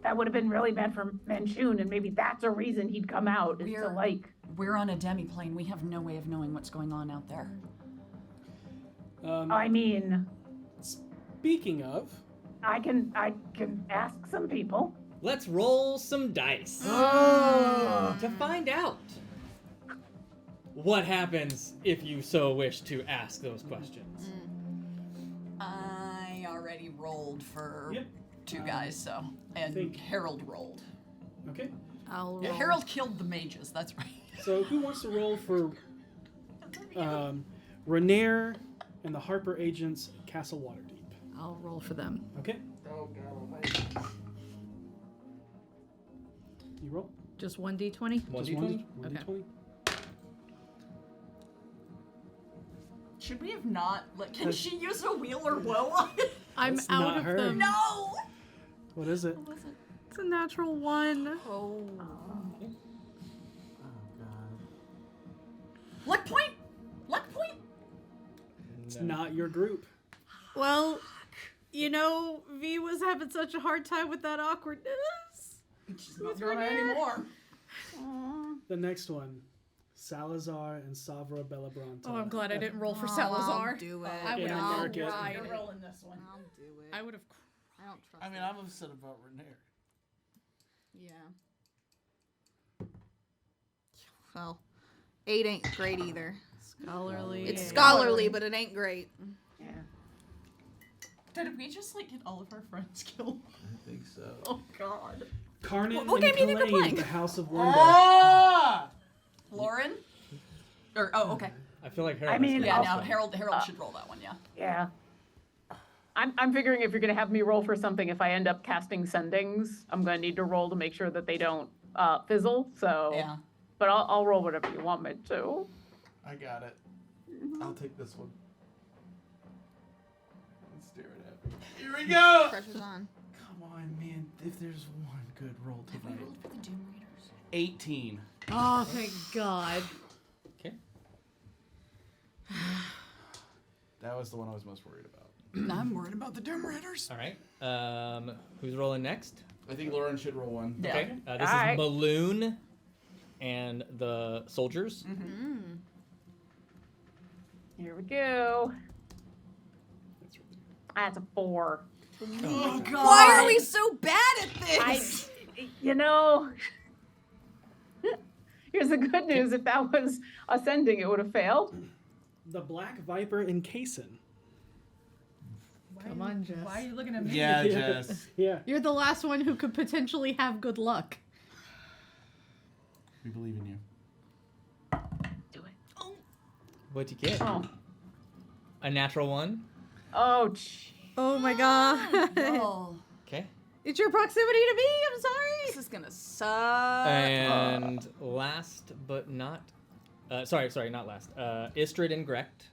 that would have been really bad for Manchun, and maybe that's a reason he'd come out, is to like... We're on a demi-plane. We have no way of knowing what's going on out there. I mean... Speaking of... I can ask some people. Let's roll some dice to find out what happens if you so wish to ask those questions. I already rolled for two guys, so. And Harold rolled. Okay. I'll Yeah, roll. Harold killed the mages, that's right. So who wants to roll for Renair and the Harper agents at Castle Waterdeep? I'll roll for them. Okay. Oh, God. You roll. Just 1d20? Just 1d20? One Okay. D20. Should we have not? Like, can she use a wheel or blow on it? I'm That's out not of her. them. No! What is it? It's a natural 1. Oh. Oh, God. Luck point! Luck point! It's not your group. Well, you know, V was having such a hard time with that awkwardness. She's not doing it anymore. The next one. Salazar and Savra Bellabronte. Oh, I'm glad I didn't roll for Salazar. I'll do it. I would In a have market. cried. You're rolling this one. I'll do it. I would have. I don't trust I mean, I'm upset about Renair. Yeah. Well, 8 ain't great either. Scholarly. It's scholarly, but it ain't great. Yeah. Did we just like get all of our friends killed? I think so. Oh God. Carnan What game and do you think we're Kalain, playing? the House of Wonder. Ah! Lauren? Or okay. I feel like Harold. I mean, Yeah, I'll- now Harold should roll that one. Yeah. Yeah. I'm figuring if you're gonna have me roll for something, if I end up casting sendings, I'm gonna need to roll to make sure that they don't fizzle. So. Yeah. But I'll roll whatever you want me to. I got it. I'll take this one. Let's stare it at me. Here we go! Pressure's on. Come on, man. If there's one good roll tonight. rolled for the Doom Raiders? 18. Oh, thank God. Okay. That was the one I was most worried about. I'm worried about the Doom Raiders. All right. Who's rolling next? I think Lauren should roll one. Yeah. Okay. This All right. is Maloon and the soldiers. Here we go. That's a 4. Oh God. Why are we so bad at this? You know, here's the good news. If that was ascending, it would have failed. The Black Viper and Kaysen. Come on, Jess. Why are you looking at me? Yeah, Jess. Yeah. You're the last one who could potentially have good luck. We believe in you. Do it. What'd you get? Oh. A natural 1. Oh, gee. Oh my God. Oh. Okay. It's your proximity to me. I'm sorry. This is gonna suck. And last but not, sorry, not last. Istrid and Grecht,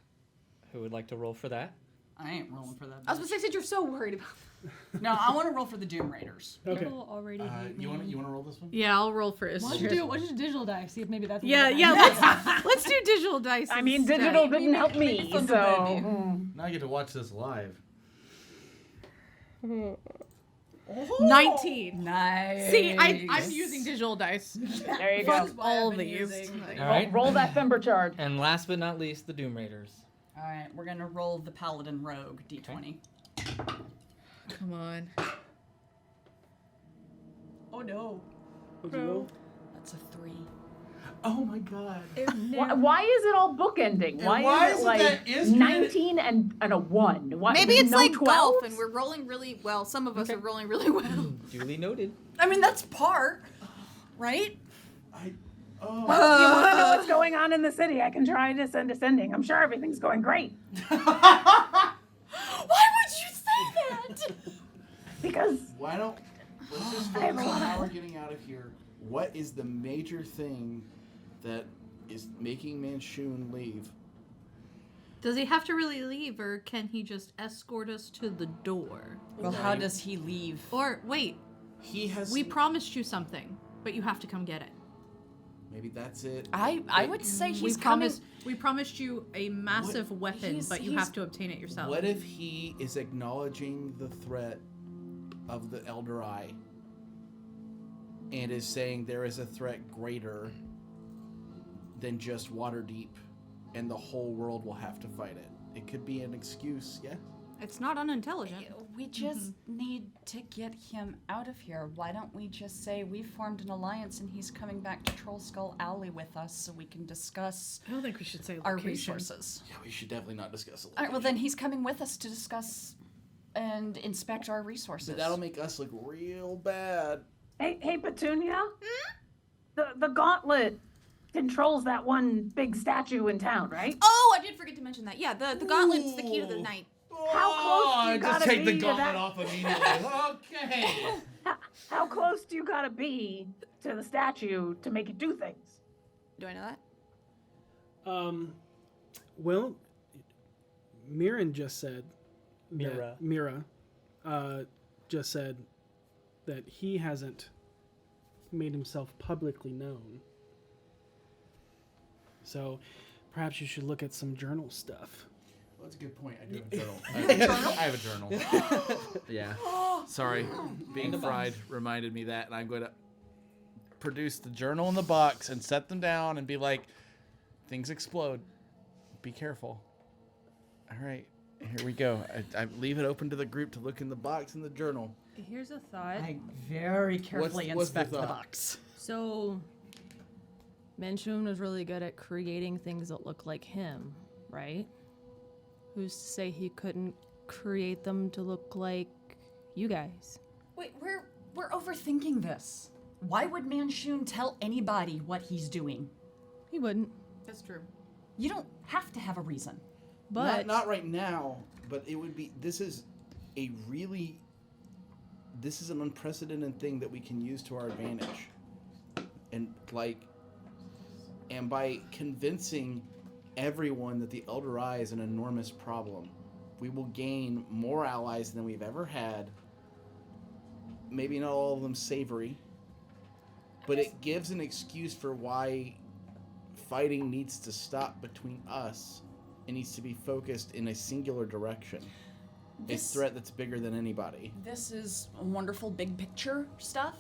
who would like to roll for that? I ain't rolling for that. I was gonna say, since you're so worried about No, I want to roll for the Doom Raiders. Okay. People already hate You me. want to roll this one? Yeah, I'll roll for Why don't Istrid. you do digital dice? See if maybe that's. Yeah, let's do digital dice. I mean, instead. digital didn't help me, maybe something so. Now I get to watch this live. 19. Nice. See, I'm using digital dice. There you go. Fuck all these. All right. Roll that Fember charge. And last but not least, the Doom Raiders. All right, we're gonna roll the Paladin Rogue D20. Come on. Oh no. What'd you roll? That's a 3. Oh my God. Why is it all bookending? And Why why is is it it that like Istrid- 19 and a 1? Why, Maybe it's no like 12s? golf, and we're rolling really well. Some of us are rolling really well. Duly noted. I mean, that's par, right? Well, you want to know what's going on in the city? I can try to send ascending. I'm sure everything's going great. Why would you say that? Because Why don't let's just I have focus a on lot. how we're getting out of here. What is the major thing that is making Manchun leave? Does he have to really leave, or can he just escort us to the door? Well, how does he leave? Or wait, He has. we promised you something, but you have to come get it. Maybe that's it. I would say he's We promised you a massive weapon, but you have to obtain it yourself. What if he is acknowledging the threat of the Elder Eye and is saying there is a threat greater than just Waterdeep and the whole world will have to fight it? It could be an excuse, yeah? It's not unintelligent. We just need to get him out of here. Why don't we just say we've formed an alliance and he's coming back to Troll Skull Alley with us so we can discuss I don't think we should say our location. resources. Yeah, we should definitely not discuss it. All right, well then he's coming with us to discuss and inspect our resources. But that'll make us look real bad. Hey, Petunia. The gauntlet controls that one big statue in town, right? Oh, I did forget to mention that. Yeah, the gauntlet's the key to the night. How close do you just take the gauntlet off immediately. Okay. How close do you gotta be to the statue to make it do things? Do I know that? Well, Mirren just said. Mira. Mira just said that he hasn't made himself publicly known. So perhaps you should look at some journal stuff. Well, that's a good point. I do have a journal. I have a journal. Yeah. Sorry. Being fried reminded me that, and I'm going to produce the journal in the box and set them down and be like, things explode. Be careful. All right. Here we go. I leave it open to the group to look in the box in the journal. Here's a thought. I very carefully What's the inspect the thought? box. So, Manchun was really good at creating things that look like him, right? Who's to say he couldn't create them to look like you guys? Wait, we're overthinking this. Why would Manchun tell anybody what he's doing? He wouldn't. That's true. You don't have to have a reason. But not right now, but it would be. This is an unprecedented thing that we can use to our advantage, and by convincing everyone that the Elder Eye is an enormous problem, we will gain more allies than we've ever had. Maybe not all of them savory, but it gives an excuse for why fighting needs to stop between us. It needs to be focused in a singular direction. A threat that's bigger than anybody. This is wonderful big picture stuff.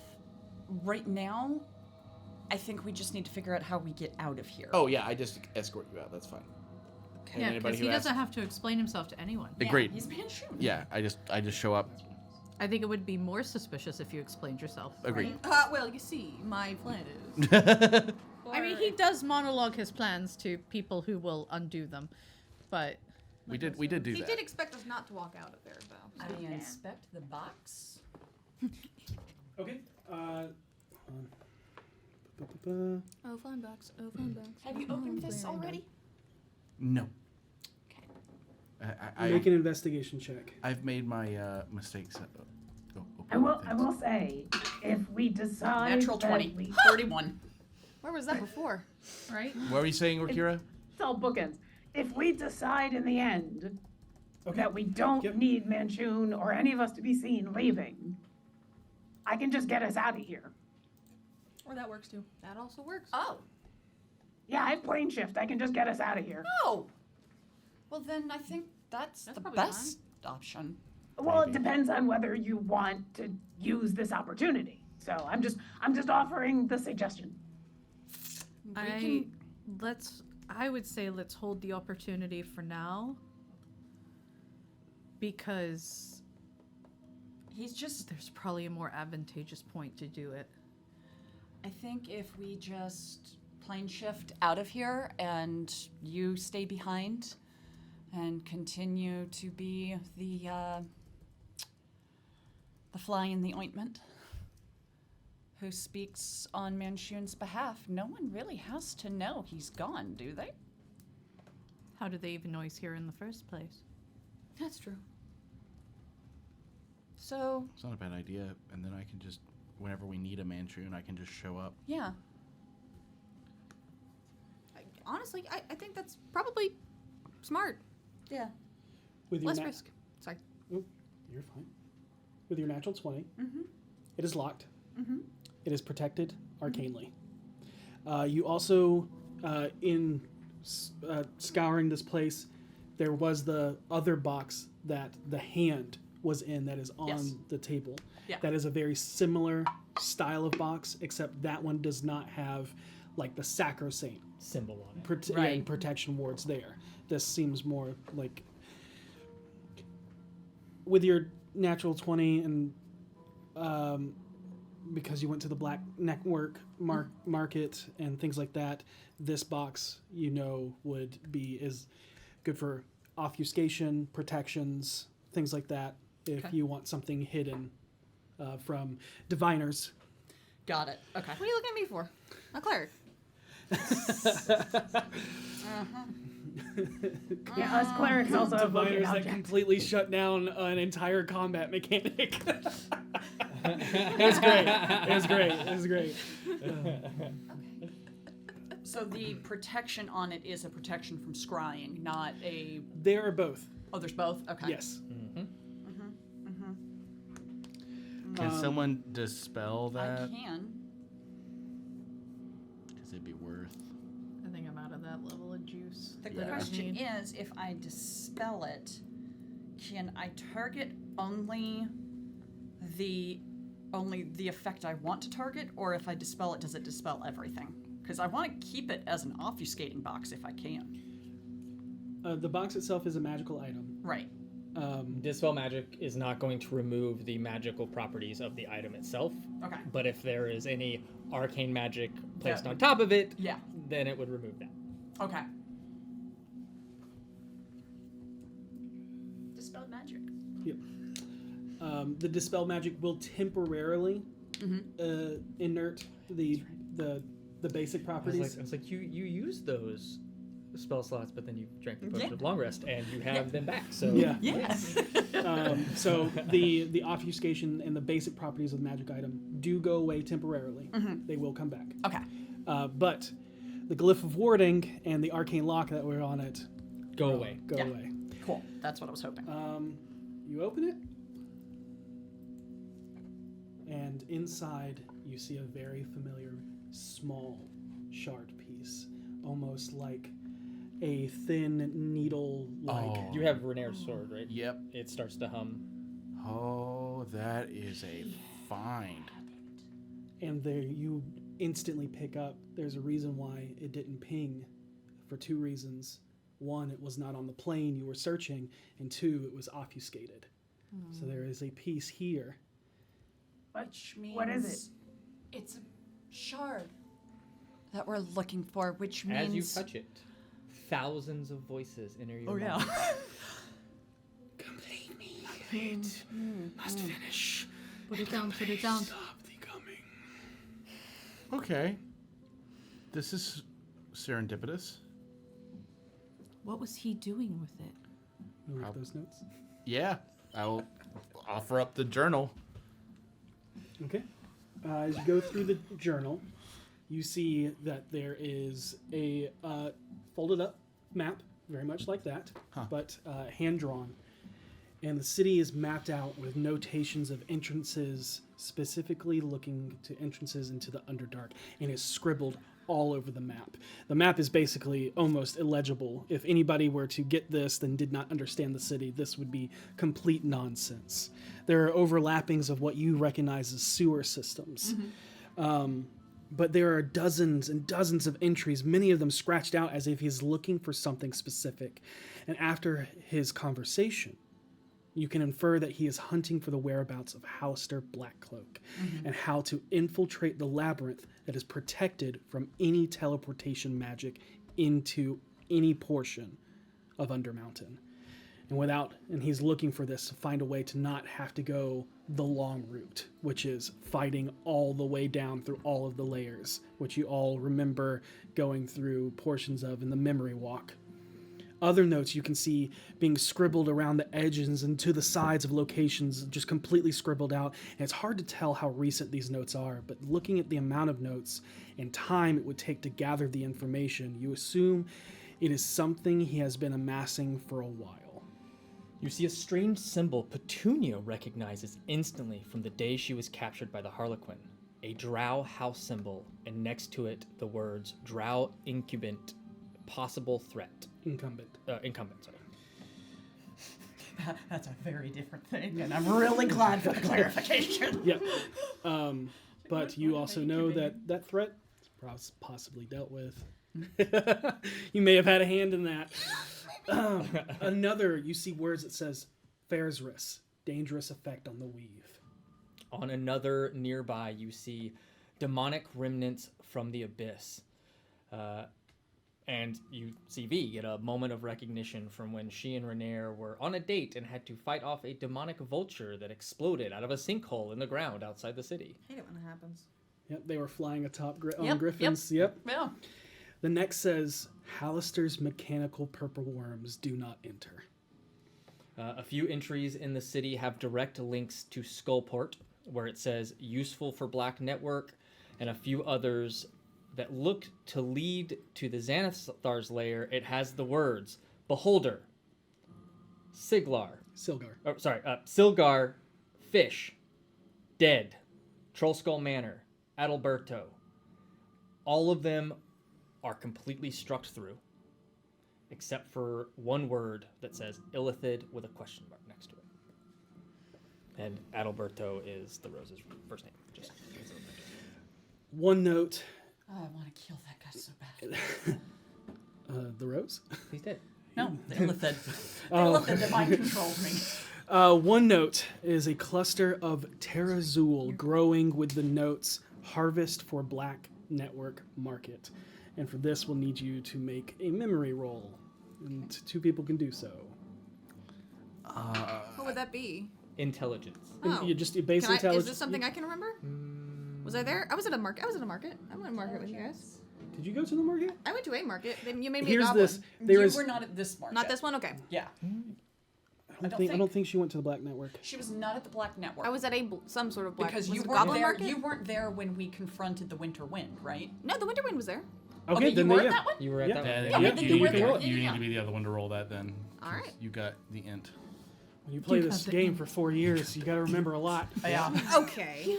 Right now, I think we just need to figure out how we get out of here. Oh yeah, I just escort you out. That's fine. And Yeah, anybody because he who asks- doesn't have to explain himself to anyone. Agreed. He's Manchun. Yeah, I just show up. I think it would be more suspicious if you explained yourself. Agreed. Well, you see, my plan is. I mean, he does monologue his plans to people who will undo them, but We did do He that. did expect us not to walk out of there, though. I inspect the box. Okay. Oh, fun box. Oh, fun box. Have you opened this already? No. Make an investigation check. I've made my mistakes. I will say, if we decide Natural that 20. we 31. Where was that before? Right? What were you saying, Rakira? It's all bookends. If we decide in the end that we don't need Manchun or any of us to be seen leaving, I can just get us out of here. Or that works too. That also works. Oh. Yeah, I have plane shift. I can just get us out of here. Oh. Well, then I think that's the probably best option. Well, it depends on whether you want to use this opportunity. So I'm just offering the suggestion. I would say let's hold the opportunity for now, because there's probably a more advantageous point to do it. I think if we just plane shift out of here and you stay behind and continue to be the fly in the ointment who speaks on Manchun's behalf, no one really has to know he's gone, do they? How do they even know he's here in the first place? That's true. So, It's not a bad idea, and then I can just, whenever we need a Manchun, I can just show up. yeah. Honestly, I think that's probably smart. Yeah. With your Less nat- risk. Sorry. Oh, you're fine. With your natural 20, it is locked. Mm-hmm. It is protected arcanely. You also, in scouring this place, there was the other box that the hand was in that is on Yes. the table. Yeah. That is a very similar style of box, except that one does not have like the sacrosanct symbol on it. and protection wards there. This seems more like, with your natural 20 and because you went to the black network market and things like that, this box would be is good for obfuscation, protections, things like that. If Okay. you want something hidden from diviners. Got it. Okay. What are you looking at me for? A cleric. Yeah, us clerics also have locate Diviners that objects. completely shut down an entire combat mechanic. It was great. It was great. It was great. So the protection on it is a protection from scrying, not a. There are both. Oh, there's both. Okay. Yes. Can someone dispel that? I can. Because it'd be worth. I think I'm out of that level of juice. The that I question need. is, if I dispel it, can I target only the effect I want to target, or if I dispel it, does it dispel everything? Because I want to keep it as an obfuscating box if I can. The box itself is a magical item. Right. Dispel magic is not going to remove the magical properties of the item itself. Okay. But if there is any arcane magic placed Yeah. on top of it, Yeah. then it would remove that. Okay. Dispelled magic. Yep. The dispel magic will temporarily inert the basic properties. I was like, you used those spell slots, but then you drank the potion Yeah. of long rest, and you have them back. So Yeah. Yes. So the obfuscation and the basic properties of the magic item do go away temporarily. They will come back. Okay. But the glyph of warding and the arcane lock that were on it go away. Go Yeah. away. Cool. That's what I was hoping. You open it, and inside you see a very familiar small shard piece, almost like a thin needle like. You have Renair's sword, right? Yep. It starts to hum. Oh, that is a find. And there you instantly pick up there's a reason why it didn't ping, for two reasons. One, it was not on the plane you were searching, and two, it was obfuscated. So there is a piece here. Which means what is it? It's a shard that we're looking for, which means As you touch it, thousands of voices enter your Oh, yeah. mind. Complete me. Wait. Must finish. Put it down. Put it down. Stop the coming. Okay. This is serendipitous. What was he doing with it? You read those notes? Yeah. I will offer up the journal. Okay. As you go through the journal, you see that there is a folded up map, very much like that, but hand drawn. And the city is mapped out with notations of entrances, specifically looking to entrances into the Underdark, and it's scribbled all over the map. The map is basically almost illegible. If anybody were to get this and did not understand the city, this would be complete nonsense. There are overlappings of what you recognize as sewer systems. But there are dozens and dozens of entries, many of them scratched out as if he's looking for something specific. And after his conversation, you can infer that he is hunting for the whereabouts of Houster Blackcloak and how to infiltrate the labyrinth that is protected from any teleportation magic into any portion of Undermountain. And he's looking for this to find a way to not have to go the long route, which is fighting all the way down through all of the layers, which you all remember going through portions of in the memory walk. Other notes you can see being scribbled around the edges and to the sides of locations, just completely scribbled out. And it's hard to tell how recent these notes are, but looking at the amount of notes and time it would take to gather the information, you assume it is something he has been amassing for a while. You see a strange symbol Petunia recognizes instantly from the day she was captured by the Harlequin. A drow house symbol, and next to it the words drow incubant, possible threat. Incumbent, sorry. That's a very different thing, and I'm really glad for the clarification. Yep. But you also know that threat is possibly dealt with. You may have had a hand in that. Another, you see words that says Faerzris, dangerous effect on the weave. On another nearby, you see demonic remnants from the abyss. And you see V get a moment of recognition from when she and Renair were on a date and had to fight off a demonic vulture that exploded out of a sinkhole in the ground outside the city. I hate it when it happens. Yep, they were flying atop on Yep, griffins. yep. Yep. Yeah. The next says, Hallister's mechanical purple worms do not enter. A few entries in the city have direct links to Skullport, where it says useful for Black Network, and a few others that look to lead to the Xanathar's lair. It has the words Beholder, Silgar, Fish, Dead, Trollskull Manor, Adalberto. All of them are completely struck through, except for one word that says Illithid with a question mark next to it. And Adalberto is the Rose's first name. Just one note. Oh, I want to kill that guy so bad. The Rose? He's dead. No, the Illithid. The Illithid that mind controls me. One note is a cluster of Terrazul growing with the notes Harvest for Black Network Market. And for this, we'll need you to make a memory roll. And 2 people can do so. What would that be? Intelligence. Oh. You just base intelligence. Is this something I can remember? Was I there? I was at a market. I went to market with you guys. Did you go to the market? I went to a market. You made me Here's a goblin. this. There you is- were not at this market. Not this one? Okay. Yeah. I don't think she went to the Black Network. She was not at the Black Network. I was at some sort of black. Because was you it weren't goblin there. market? You weren't there when we confronted the Winter Wind, right? No, the Winter Wind was there. Okay, you then were they- at that one. You were at that one. Yeah, you, then you, you were can there. roll it. Yeah, You yeah. need to be the other one to roll that then. 'Cause All right. You got the int. When you play this game for 4 years, you got to remember a lot. Yeah. Okay.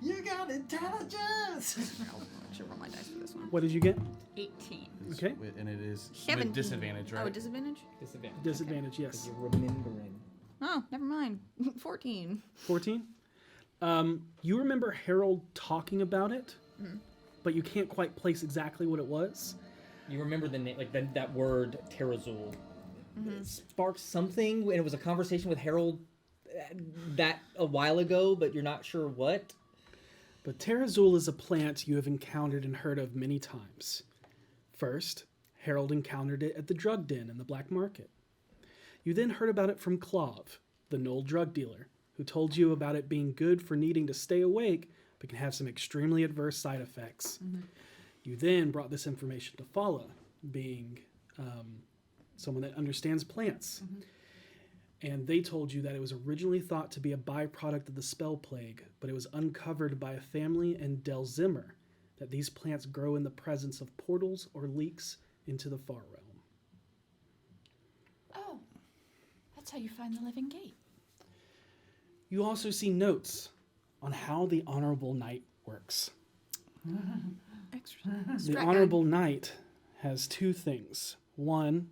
You got intelligence. I should roll my dice for this one. What did you get? 18. Okay. And it is 17. with disadvantage, right? Oh, a disadvantage? Disadvantage. Disadvantage, yes. You're remembering. Oh, never mind. 14. 14? You remember Harold talking about it, Mhm. but you can't quite place exactly what it was. You remember the name, like that word Terrazul. Mhm. It sparked something, and it was a conversation with Harold that a while ago, but you're not sure what. But Terrazul is a plant you have encountered and heard of many times. First, Harold encountered it at the drug den in the black market. You then heard about it from Clove, the Knoll drug dealer, who told you about it being good for needing to stay awake, but can have some extremely adverse side effects. You then brought this information to Fala, being someone that understands plants. And they told you that it was originally thought to be a byproduct of the spell plague, but it was uncovered by a family in Del Zimmer that these plants grow in the presence of portals or leaks into the far realm. Oh, that's how you find the living gate. You also see notes on how the Honorable Knight works. The Honorable Knight has 2 things. One,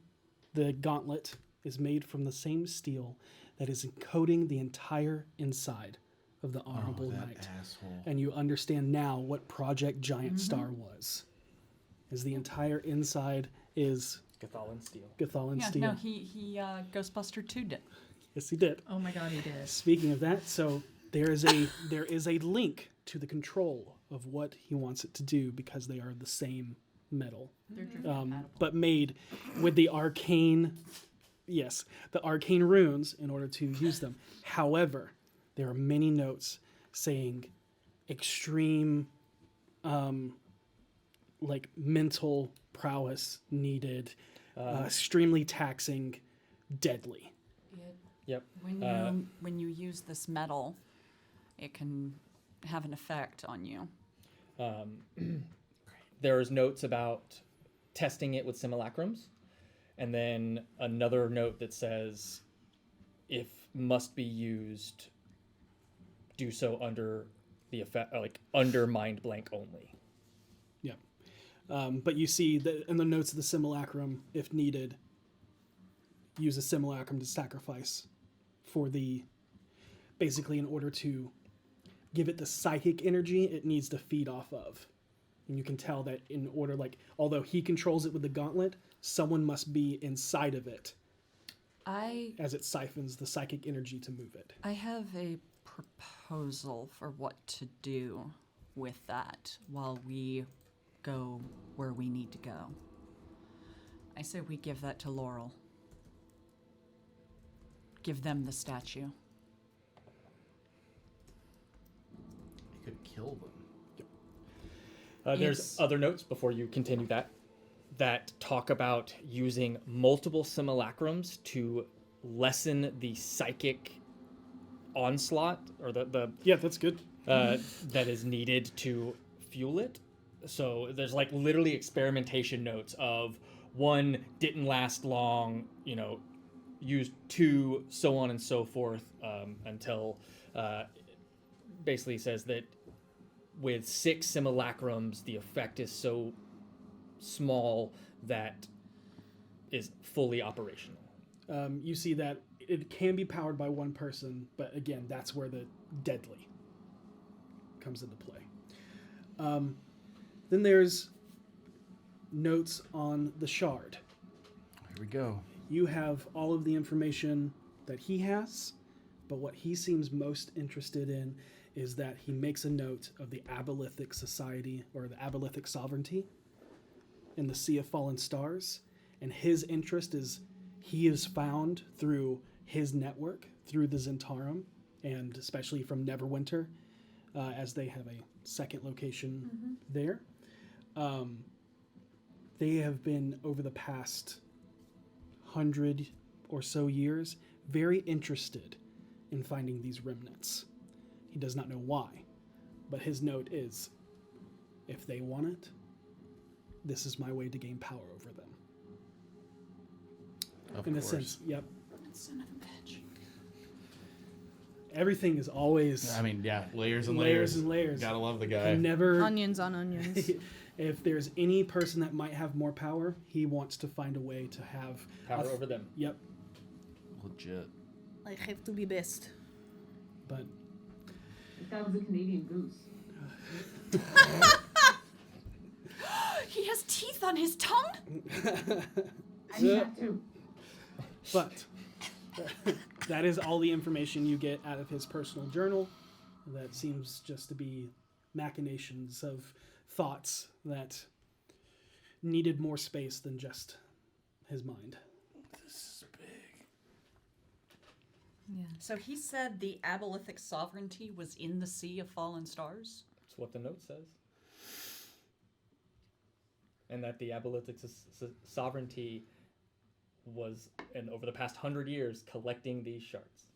the gauntlet is made from the same steel that is encoding the entire inside of the Honorable Knight. Asshole. And you understand now what Project Giant Star was. As the entire inside is Gathalan steel. Gathalan Yeah, steel. no, he Ghostbuster 2'd it. Yes, he did. Oh my god, he did. Speaking of that, so there is a link to the control of what he wants it to do because they are the same metal, They're compatible. but made with the arcane runes in order to use them. However, there are many notes saying extreme like mental prowess needed, extremely taxing, deadly. Yep. When you use this metal, it can have an effect on you. There's notes about testing it with simulacrums, and then another note that says, if must be used, do so under the effect, like under mind blank only. Yeah. But you see that in the notes of the simulacrum, if needed, use a simulacrum to sacrifice for basically in order to give it the psychic energy it needs to feed off of. And you can tell that in order, like, although he controls it with the gauntlet, someone must be inside of it as it siphons the psychic energy to move it. I have a proposal for what to do with that while we go where we need to go. I say we give that to Laurel. Give them the statue. You could kill them. There's other notes before you continue that talk about using multiple simulacrums to lessen the psychic onslaught, or the yeah, that's good. That is needed to fuel it. So there's like literally experimentation notes of one didn't last long, used two, so on and so forth, until basically says that with 6 simulacrums, the effect is so small that is fully operational. You see that it can be powered by one person, but again, that's where the deadly comes into play. Then there's notes on the shard. Here we go. You have all of the information that he has, but what he seems most interested in is that he makes a note of the Abolithic Society, or the Abolithic Sovereignty, in the Sea of Fallen Stars. And his interest is he is found through his network, through the Zentarum, and especially from Neverwinter, as they have a second location there. They have been, over the past 100 or so years, very interested in finding these remnants. He does not know why, but his note is, if they want it, this is my way to gain power over them. In a sense, yep. Son of a bitch. Everything is always... I mean, yeah, layers and layers. And layers. Gotta love the guy. Never... Onions on onions. If there's any person that might have more power, he wants to find a way to have... Power over them. Yep. Legit. I have to be best. But... That was a Canadian goose. He has teeth on his tongue? I need that too. But that is all the information you get out of his personal journal. That seems just to be machinations of thoughts that needed more space than just his mind. This is big. Yeah. So he said the Abolithic Sovereignty was in the Sea of Fallen Stars? That's what the note says. And that the Abolithic Sovereignty was, and over the past 100 years, collecting these shards.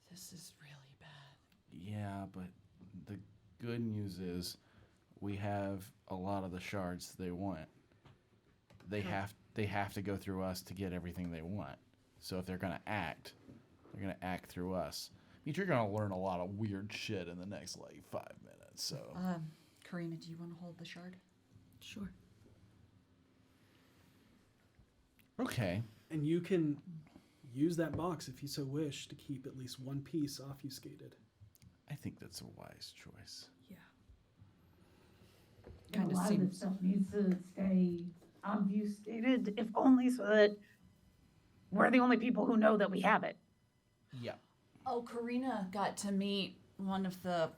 This is really bad. Yeah, but the good news is we have a lot of the shards they want. They have to go through us to get everything they want. So if they're gonna act, they're gonna act through us. I mean, you're gonna learn a lot of weird shit in the next 5 minutes. So Karina, do you want to hold the shard? Sure. Okay. And you can use that box if you so wish to keep at least one piece obfuscated. I think that's a wise choice. A lot of this stuff needs to stay obfuscated, if only so that we're the only people who know that we have it. Yeah. Oh, Karina got to meet one of the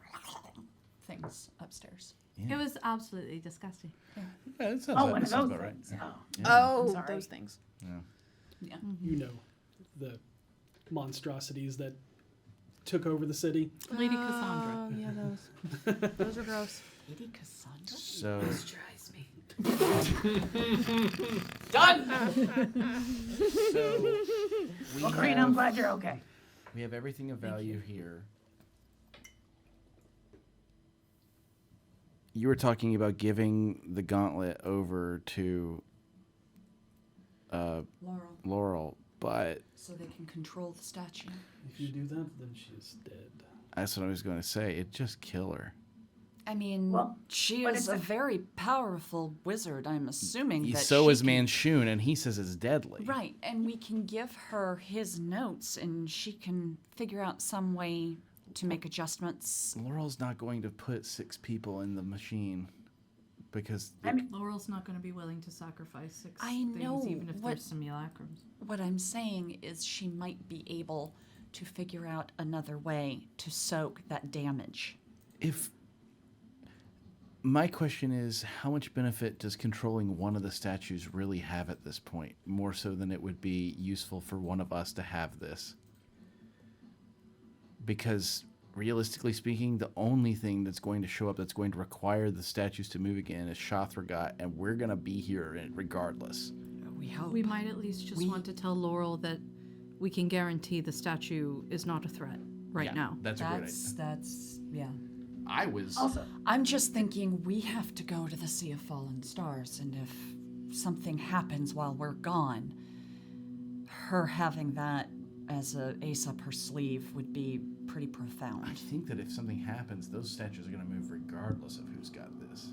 things upstairs. It was absolutely disgusting. Yeah, that sounds one that of sounds those about right. things. Yeah. Oh, Oh, sorry. those things. Yeah. Yeah. You know, the monstrosities that took over the city. Lady Cassandra. Yeah, those are gross. Lady Cassandra? So This drives me. Done! So we Well, Karina, I'm glad you're okay. We have everything of value here. You were talking about giving the gauntlet over to Laurel, but So they can control the statue. If you do that, then she is dead. that's what I was going to say. It'd just kill her. I mean, she but is it's a very powerful wizard. I'm assuming that So she is can- Manchun, and he says it's deadly. Right, and we can give her his notes, and she can figure out some way to make adjustments. Laurel's not going to put 6 people in the machine because Laurel's not going to be willing to sacrifice 6 I things, know even if what- they're simulacrums. What I'm saying is she might be able to figure out another way to soak that damage. if my question is, how much benefit does controlling one of the statues really have at this point? More so than it would be useful for one of us to have this. Because realistically speaking, the only thing that's going to show up that's going to require the statues to move again is Shothragat, and we're going to be here regardless. We hope. We might at least just want to tell Laurel that we can guarantee the statue is not a threat right now. That's a great idea. That's yeah. I was... Also, I'm just thinking we have to go to the Sea of Fallen Stars, and if something happens while we're gone, her having that as a ace up her sleeve would be pretty profound. I think that if something happens, those statues are going to move regardless of who's got this.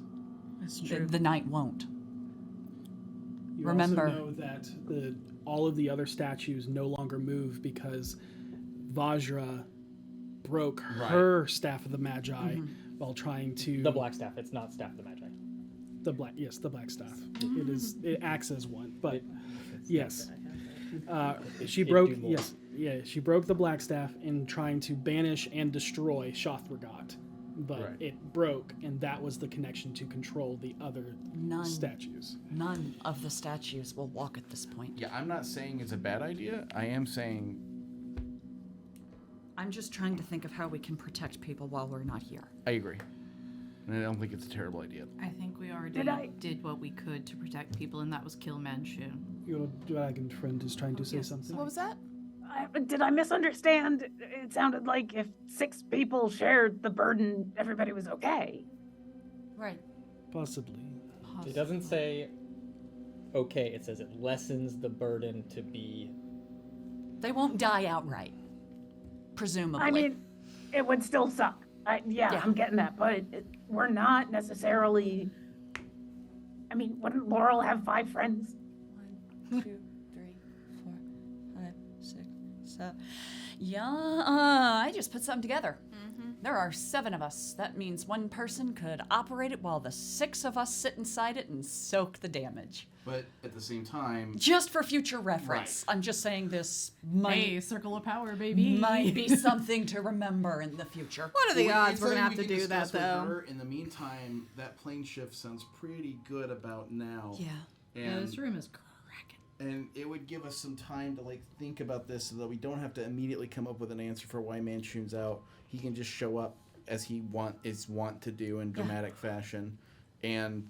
That's true. The knight won't. You Remember, also know that all of the other statues no longer move because Vajra broke her Staff of the Magi while trying to... The black staff. It's not Staff of the Magi. The black staff. It acts as one, but yes. She broke she broke the black staff in trying to banish and destroy Shothragat. But it broke, and that was the connection to control the other statues. None of the statues will walk at this point. Yeah, I'm not saying it's a bad idea. I am saying... I'm just trying to think of how we can protect people while we're not here. I agree. And I don't think it's a terrible idea. I think we already did what we could to protect people, and that was kill Manchu. Your dragon friend is trying to say something. What was that? Did I misunderstand? It sounded like if 6 people shared the burden, everybody was okay. Right. Possibly. It doesn't say okay, it says it lessens the burden to be... They won't die outright, presumably. I mean, it would still suck. Yeah, I'm getting that, but we're not necessarily... I mean, wouldn't Laurel have 5 friends? 1, 2, 3, 4, 5, 6, 7. Yeah, I just put something together. There are 7 of us. That means one person could operate it while the 6 of us sit inside it and soak the damage. But at the same time... Just for future reference. I'm just saying this might... Hey, circle of power, baby. Might be something to remember in the future. What are the odds we're going to have to do that, with though? her. In the meantime, that plane shift sounds pretty good about now. Yeah. Yeah, this room is cracking. And it would give us some time to think about this so that we don't have to immediately come up with an answer for why Manchun's out. He can just show up as he is wont to do in dramatic fashion. And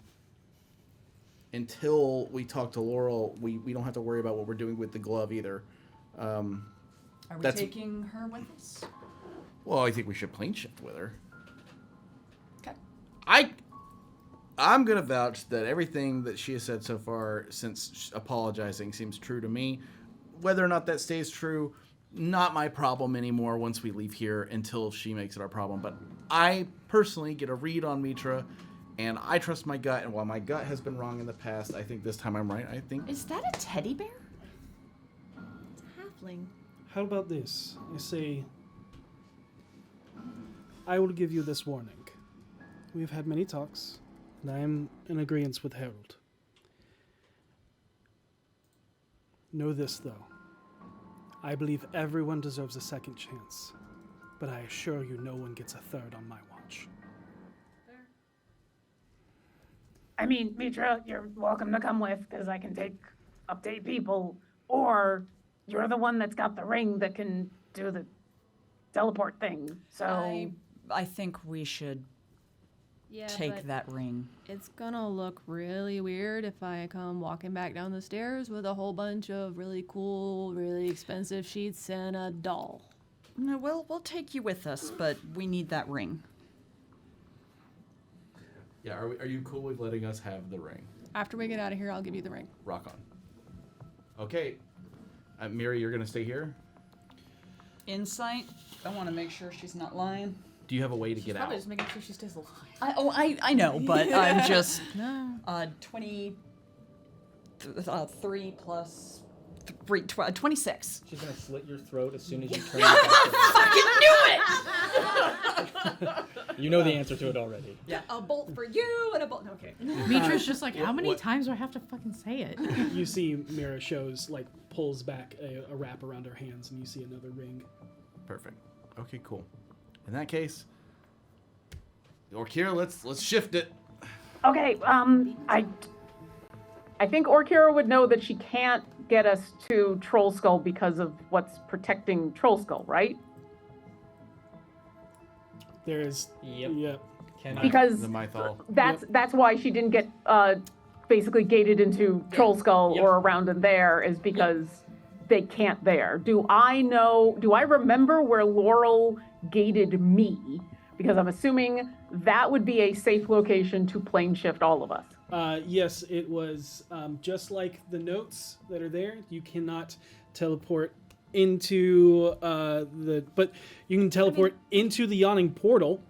until we talk to Laurel, we don't have to worry about what we're doing with the glove either. Are we taking her with us? Well, I think we should plane shift with her. Okay. I'm going to vouch that everything that she has said so far since apologizing seems true to me. Whether or not that stays true, not my problem anymore once we leave here until she makes it our problem. But I personally get a read on Mitra, and I trust my gut. And while my gut has been wrong in the past, I think this time I'm right. I think... Is that a teddy bear? It's a halfling. How about this? I say, I will give you this warning. We have had many talks, and I am in agreement with Harold. Know this, though. I believe everyone deserves a second chance, but I assure you no one gets a third on my watch. I mean, Mitra, you're welcome to come with, because I can update people, or you're the one that's got the ring that can do the teleport thing, so... I think we should take that ring. It's gonna look really weird if I come walking back down the stairs with a whole bunch of really cool, really expensive sheets and a doll. No, we'll take you with us, but we need that ring. Yeah, are you cool with letting us have the ring? After we get out of here, I'll give you the ring. Rock on. Okay. Miri, you're going to stay here? Insight. I want to make sure she's not lying. Do you have a way to get out? Probably just making sure she stays alive. I know, but I'm just 23 plus 3, 26. She's gonna slit your throat as soon as you turn. I fucking knew it! You know the answer to it already. Yeah, a bolt for you and a bolt. Okay. Mitra's just like, how many times do I have to fucking say it? You see Mira pulls back a wrap around her hands, and you see another ring. Perfect. Okay, cool. In that case, Orkira, let's shift it. Okay, I think Orkira would know that she can't get us to Troll Skull because of what's protecting Troll Skull, right? There's yep. Because The Mythal. that's why she didn't get basically gated into Troll Skull or around in there, is because they can't there. Do I remember where Laurel gated me? Because I'm assuming that would be a safe location to plane shift all of us. Yes, it was just like the notes that are there. You cannot teleport into but you can teleport into the yawning portal.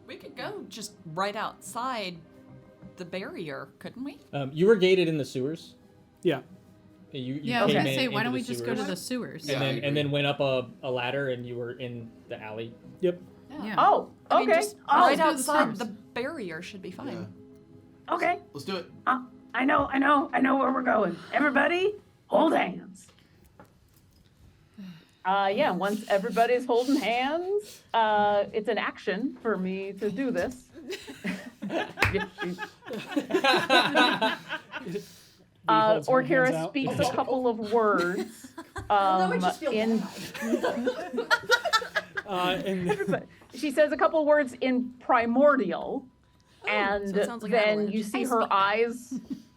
We could go just right outside the barrier, couldn't we? You were gated in the sewers. Yeah. You I was came gonna say, why into don't we the just go to sewers, the sewers? and then went up a ladder, and you were in the alley. Yep. Yeah. Oh, I mean, okay. just Oh, right let's do the outside sewers. the barrier should be fine. Okay. Let's do it. I know where we're going. Everybody, hold hands. Once everybody's holding hands, it's an action for me to do this. Orkira speaks a couple of words in. She says a couple words in primordial, and so it sounds like then avalanche. you see her eyes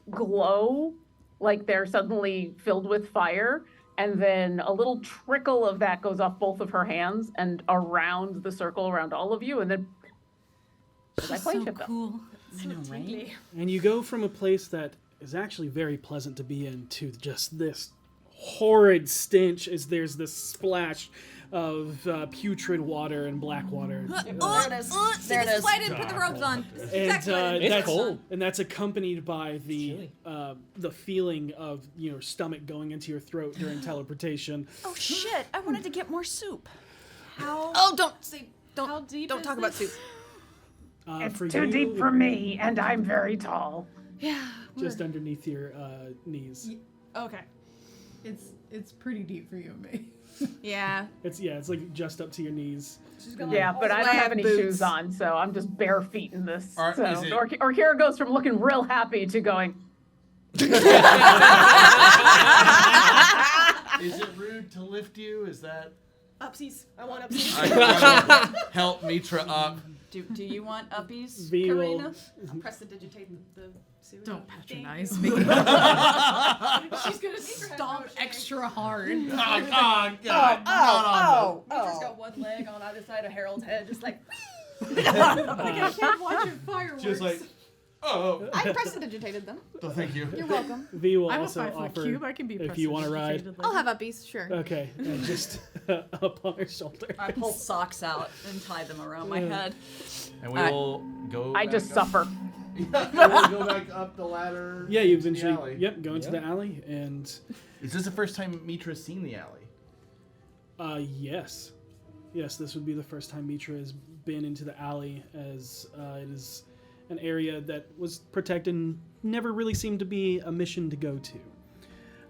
glow like they're suddenly filled with fire, and then a little trickle of that goes off both of her hands and around the circle around all of you, and then I plane shift them. I know, right? And you go from a place that is actually very pleasant to be in to just this horrid stench as there's this splash of putrid water and black water. There it is. There it is. Slide in, put the robes on. And It's cold. And that's accompanied by the feeling of your stomach going into your throat during teleportation. Oh shit! I wanted to get more soup. How? Oh, don't How deep don't talk about soup. It's for too you, deep for me, and I'm very tall. Yeah. just underneath your knees. Okay. It's pretty deep for you and me. Yeah. It's like just up to your knees. Yeah, but I don't have any shoes on, so I'm just bare feet in this. Or So is it- Orkira goes from looking real happy to going. Is it rude to lift you? Is that? Upsies. I want upsies. I help Mitra up. Do you want uppies, V will- Karina? I'll prestidigitate the suit. Don't patronize me. She's gonna Stomp extra hard. Oh, God. Mitra's got one leg on either side of Harold's head, just like. Like I can't watch your fireworks. Just like, oh. I prestidigitated them. Oh, thank you. You're welcome. V will I'm a also 5-foot offer cube. I can be if you want to ride. prestidigitated I'll have uppies, sure. Okay, and just up on her shoulder. I pull socks out and tie them around my head. And we will go. I just suffer. We'll go back up the ladder. Yeah, you into the eventually. alley. Yep, go into the alley, and Is this the first time Mitra's seen the alley? yes, this would be the first time Mitra has been into the alley, as it is an area that was protected and never really seemed to be a mission to go to.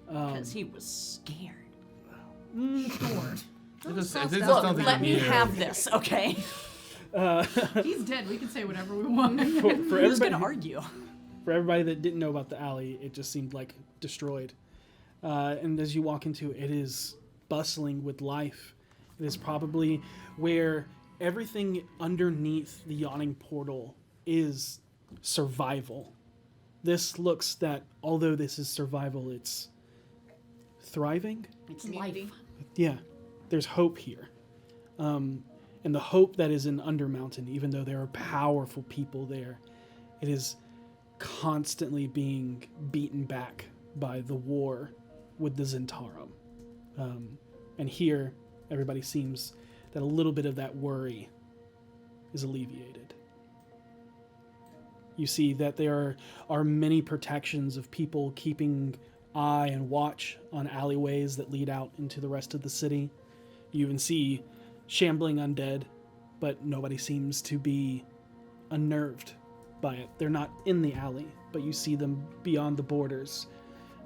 Because he was scared. Look, let me have this, okay? He's dead. We can say whatever we want. For Who's everybody, gonna argue? For everybody that didn't know about the alley, it just seemed like destroyed. And as you walk into it, it is bustling with life. It is probably where everything underneath the yawning portal is survival. This looks that, although this is survival, it's thriving. It's life. Yeah, there's hope here. And the hope that is in Undermountain, even though there are powerful people there, it is constantly being beaten back by the war with the Zentarum. And here, everybody seems that a little bit of that worry is alleviated. You see that there are many protections of people keeping eye and watch on alleyways that lead out into the rest of the city. You even see shambling undead, but nobody seems to be unnerved by it. They're not in the alley, but you see them beyond the borders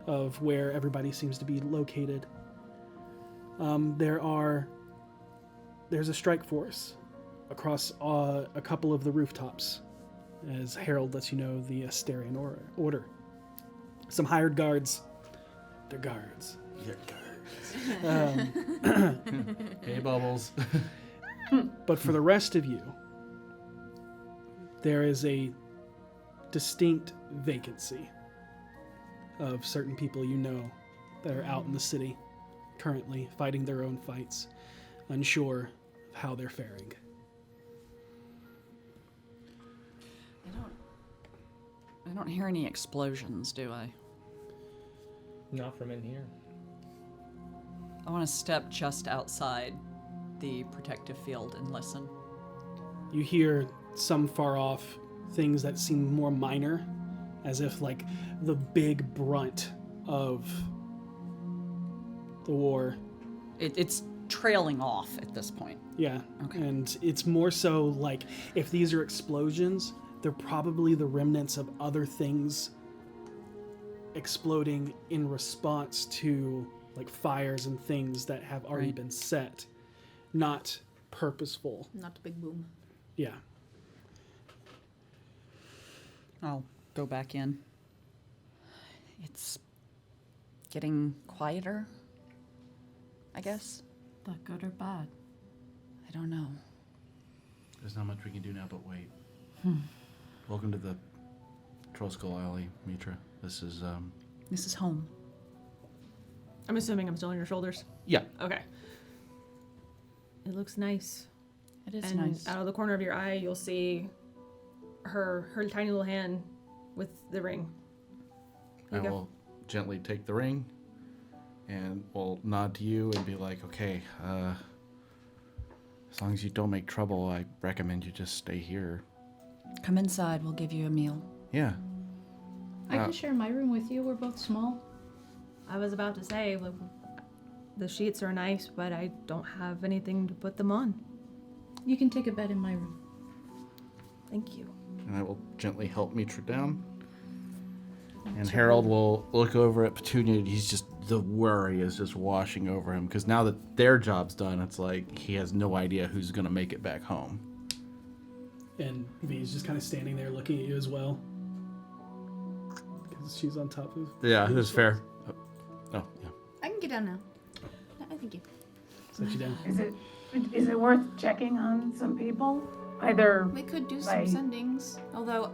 of where everybody seems to be located. There's a strike force across a couple of the rooftops, as Harold lets you know the Asterian order. Some hired guards. They're guards. Hey, Bubbles. But for the rest of you, there is a distinct vacancy of certain people you know that are out in the city currently fighting their own fights, unsure of how they're faring. I don't hear any explosions, do I? Not from in here. I want to step just outside the protective field and listen. You hear some far off things that seem more minor, as if like the big brunt of the war. It's trailing off at this point. Yeah. Okay. And it's more so like if these are explosions, they're probably the remnants of other things exploding in response to like fires and things that have already been set, not purposeful. Not a big boom. Yeah. I'll go back in. It's getting quieter, I guess. That good or bad? I don't know. There's not much we can do now but wait. Welcome to the Troll Skull Alley, Mitra. This is home. I'm assuming I'm still on your shoulders. Yeah. Okay. It looks nice. It is and nice. Out of the corner of your eye, you'll see her tiny little hand with the ring. I will gently take the ring and will nod to you and be like, okay, as long as you don't make trouble, I recommend you just stay here. Come inside, we'll give you a meal. Yeah. I can share my room with you. We're both small. I was about to say, like, the sheets are nice, but I don't have anything to put them on. You can take a bed in my room. Thank you. And I will gently help Mitra down. And Harold will look over at Petunia, and the worry is just washing over him, because now that their job's done, it's like he has no idea who's going to make it back home. And V is just kind of standing there looking at you as well. Because she's on top of... Yeah, that's fair. Oh, yeah. I can get down now. No, thank you. Set you down. Is it worth checking on some people? Either We could do by- some sendings, although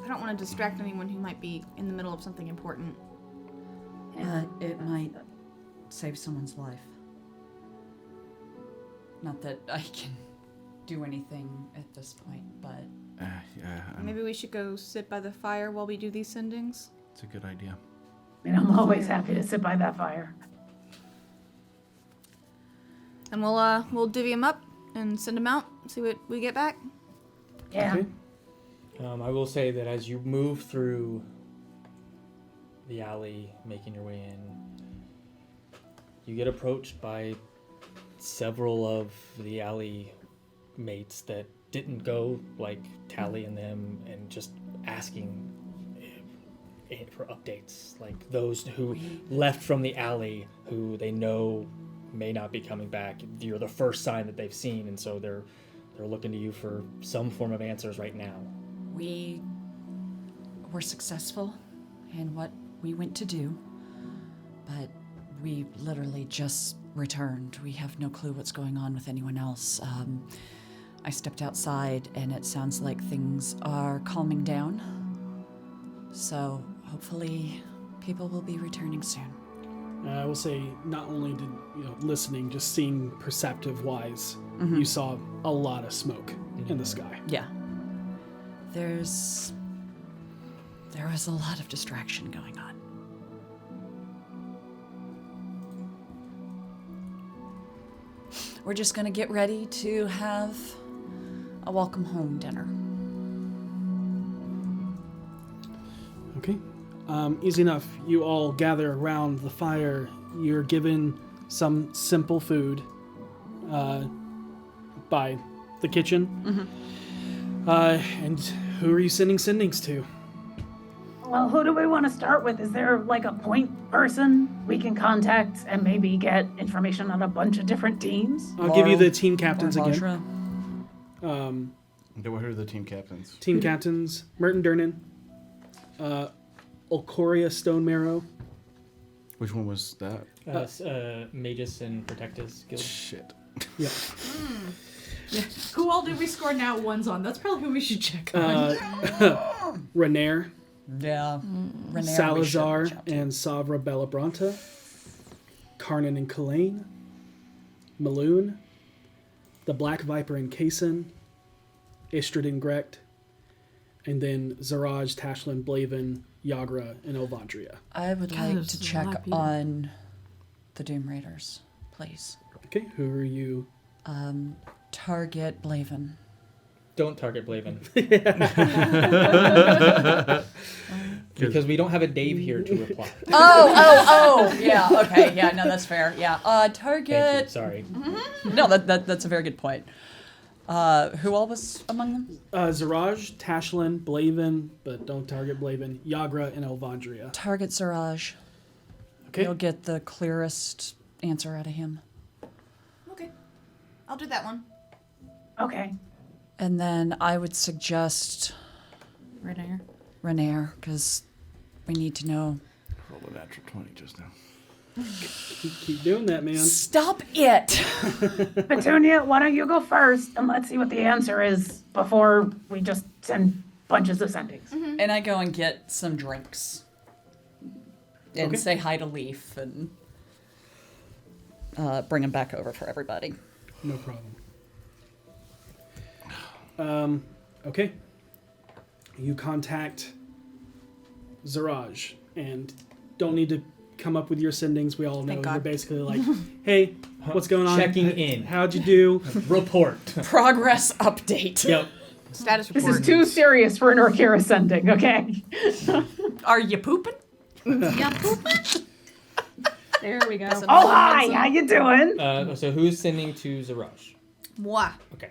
I don't want to distract anyone who might be in the middle of something important. It might save someone's life. Not that I can do anything at this point, but... Yeah, Maybe we should go sit by the fire while we do these sendings. it's a good idea. And I'm always happy to sit by that fire. And we'll divvy them up and send them out, see what we get back. Yeah. Okay. I will say that as you move through the alley, making your way in, you get approached by several of the alley mates that didn't go like Tally and them, and just asking for updates, like those who left from the alley who they know may not be coming back. You're the first sign that they've seen, and so they're looking to you for some form of answers right now. We were successful in what we went to do, but we literally just returned. We have no clue what's going on with anyone else. I stepped outside, and it sounds like things are calming down. So hopefully people will be returning soon. I will say, not only did listening, just seeing perceptive-wise, you saw a lot of smoke in the sky. Yeah. There was a lot of distraction going on. We're just gonna get ready to have a welcome home dinner. Okay. Easy enough. You all gather around the fire. You're given some simple food by the kitchen. And who are you sending sendings to? Well, who do we want to start with? Is there like a point person we can contact and maybe get information on a bunch of different teams? I'll give you the team captains again. What are the team captains? Team captains: Merton Durnan, Olcoria Stone Marrow. Which one was that? Magus and Protectus Guild. Shit. Yeah. Who all did we score now ones on? That's probably who we should check on. Renair, Yeah. Renair, Salazar, we should check. and Savra Bellabranta, Karnan and Kalain, Maloon, the Black Viper and Kaysen, Istrid and Grecht, and then Zaraj, Tashlin, Blaven, Yagra, and Elvandria. I would God, like there's to a check lot of people. on the Doom Raiders, please. Okay, who are you? Target Blaven. Don't target Blaven. Because we don't have a Dave here to reply. Oh, yeah, okay, yeah, no, that's fair, yeah. Target... Thank you, sorry. No, that's a very good point. Who all was among them? Zaraj, Tashlin, Blaven, but don't target Blaven, Yagra, and Elvandria. Target Siraj. Okay. You'll get the clearest answer out of him. Okay. I'll do that one. Okay. And then I would suggest Renair. Renair, because we need to know. Roll a natural 20 just now. Keep doing that, man. Stop it! Petunia, why don't you go first and let's see what the answer is before we just send bunches of sendings. And I go and get some drinks. And say hi to Leaf and bring him back over for everybody. No problem. Okay. You contact Zaraj and don't need to come up with your sendings. We all know Thank you're God. basically like, hey, what's going on? Checking in. How'd you do? Report. Progress update. Yep. Status This report. is too serious for an Orkira sending, okay? Are you pooping? Yeah, pooping. There we go. Oh, hi, how you doing? So who's sending to Zaraj? Moi. Okay.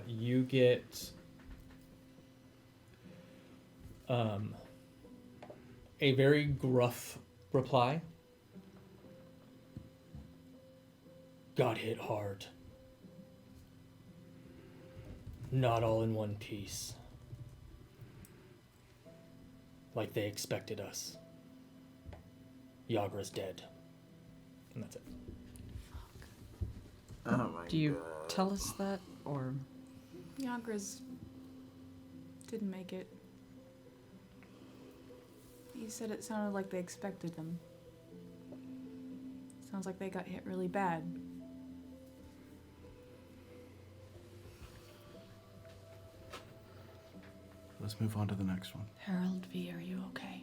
You get a very gruff reply. Got hit hard. Not all in one piece. Like they expected us. Yagra's dead. And that's it. Oh my Do you tell us that, or... Yagra's didn't make it. He said it sounded like they expected them. Sounds like they got hit really bad. Let's move on to the next one. Harold V, are you okay?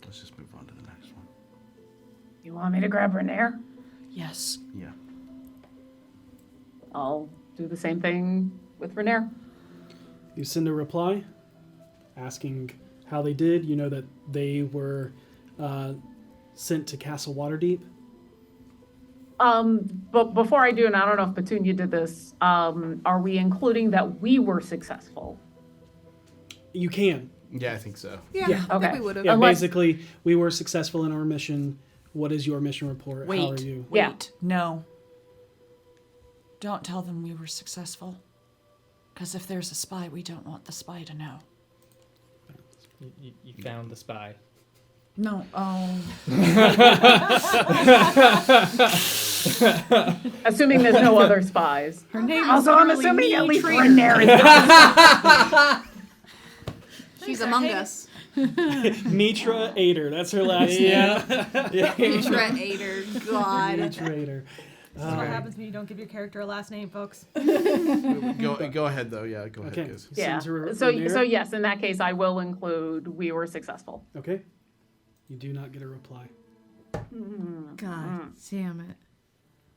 Let's just move on to the next one. You want me to grab Renair? Yes. Yeah. I'll do the same thing with Renair. You send a reply asking how they did. You know that they were sent to Castle Waterdeep. But before I do, and I don't know if Petunia did this, are we including that we were successful? You can. Yeah, I think so. Yeah, Yeah. I think Okay. we would have. Yeah, Unless- basically, we were successful in our mission. What is your mission report? How are Wait, you? wait, Yeah. no. Don't tell them we were successful. Because if there's a spy, we don't want the spy to know. You found the spy. No, oh. Assuming there's no other spies. Her name is Also, I'm literally assuming at Me least Traitor. Renair is not. She's among us. Mitra Ader. That's her last Yeah. name. Mitra Ader. God. Mitra Ader. That's what happens when you don't give your character a last name, folks. Go ahead, though. Yeah, go ahead, Okay. guys. Yeah. Sends her So Renair. yes, in that case, I will include we were successful. Okay. You do not get a reply. God damn it.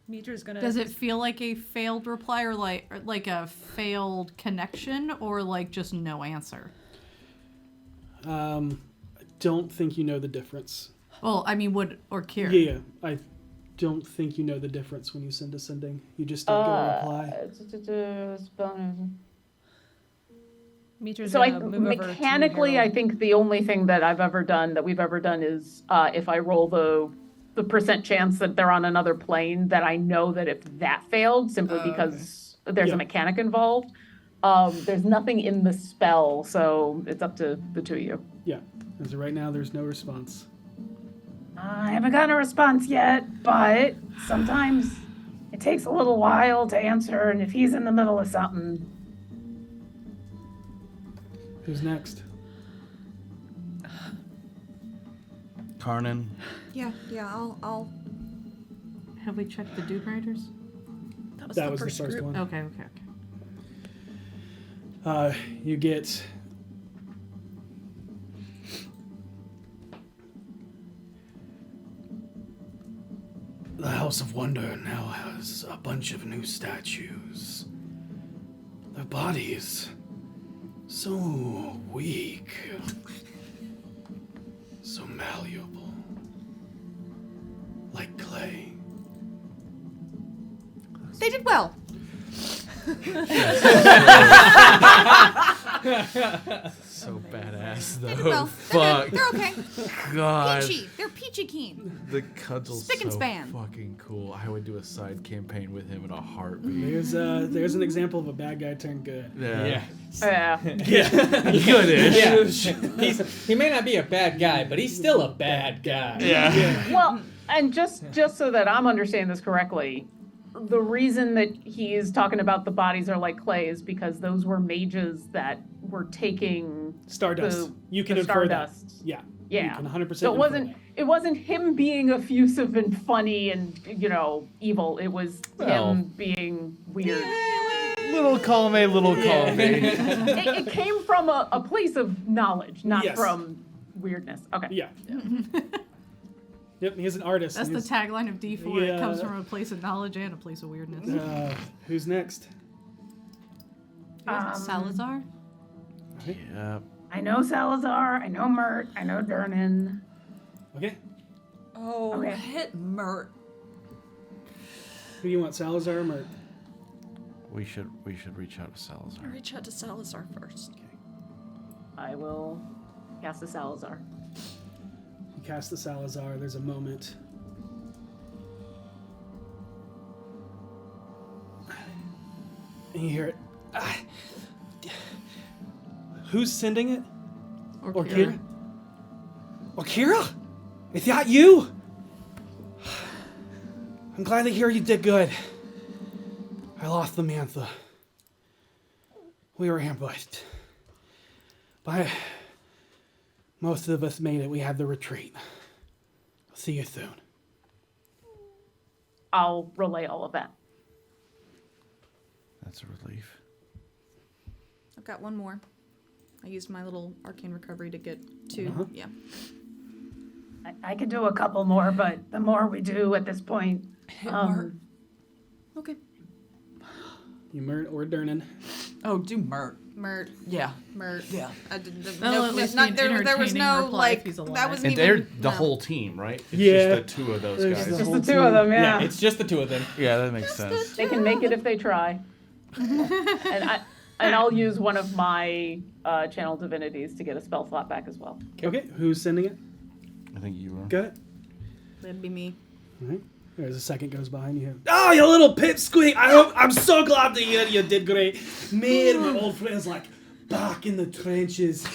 Mitra's gonna. Does it feel like a failed reply or like a failed connection or like just no answer? I don't think you know the difference. Well, I mean, would or Kira? Yeah, I don't think you know the difference when you send a sending. You just don't get a reply. Mitra's So gonna move over to mechanically, I Harold. think the only thing that we've ever done is if I roll the percent chance that they're on another plane, that I know that if that failed, simply because there's Yeah. a mechanic involved. There's nothing in the spell, so it's up to the two of you. Yeah. As of right now, there's no response. I haven't gotten a response yet, but sometimes it takes a little while to answer, and if he's in the middle of something. Who's next? Karnan. Yeah, I'll. Have we checked the Doom Riders? That was the first one. Okay. You get the House of Wonder now has a bunch of new statues. Their bodies so weak, so malleable, like clay. They did well. So badass though. They did well. Fuck. They're okay. God. Peachy. They're peachy keen. The cudgel's Spick and so span. fucking cool. I would do a side campaign with him in a heartbeat. There's an example of a bad guy turned good. Yeah. Goodish. Yeah. He may not be a bad guy, but he's still a bad guy. Well, and just so that I'm understanding this correctly, the reason that he is talking about the bodies are like clay is because those were mages that were taking Stardust. You can the infer that. Stardust. Yeah. Yeah. You can 100% So infer it wasn't him being effusive and funny and evil. It was him being weird. Little column A, little column B. It came from a place of knowledge, not Yes. from weirdness. Okay. Yeah. Yep, he's an artist. That's and the he's- tagline of D4. Yeah. It comes from a place of knowledge and a place of weirdness. Who's next? Salazar? Yeah. I know Salazar. I know Mert. I know Durnan. Okay. Oh, Okay. hit Mert. Who do you want, Salazar or Mert? We should reach out to Salazar. Reach out to Salazar first. I will cast a Salazar. You cast the Salazar. There's a moment. And you hear it. Who's sending it? Or Kira? Or Kira? Is that you? I'm glad to hear you did good. I lost the Mantha. We were ambushed. But most of us made it. We had the retreat. I'll see you soon. I'll relay all of that. That's a relief. I've got one more. I used my little arcane recovery to get two. Uh-huh. Yeah. I could do a couple more, but the more we do at this point, Okay. You Mert or Durnan? Oh, do Mert. Mert. Yeah. Mert. Yeah. I didn't. That'll at least be an there was entertaining no reply if like he's alive. that wasn't And even they're the no. whole team, right? It's Yeah. just the two of those There's guys. the just whole the two of them. Yeah, Yeah. it's just the two of them. Yeah, that makes sense. They can make it if they try. and I'll use one of my channel divinities to get a spell slot back as well. Okay, who's sending it? I think you were. Got it? That'd be me. All right. There's a second goes by and you hear, oh, you little pipsqueak! I'm so glad to hear you did great. Me and my old friend's like back in the trenches.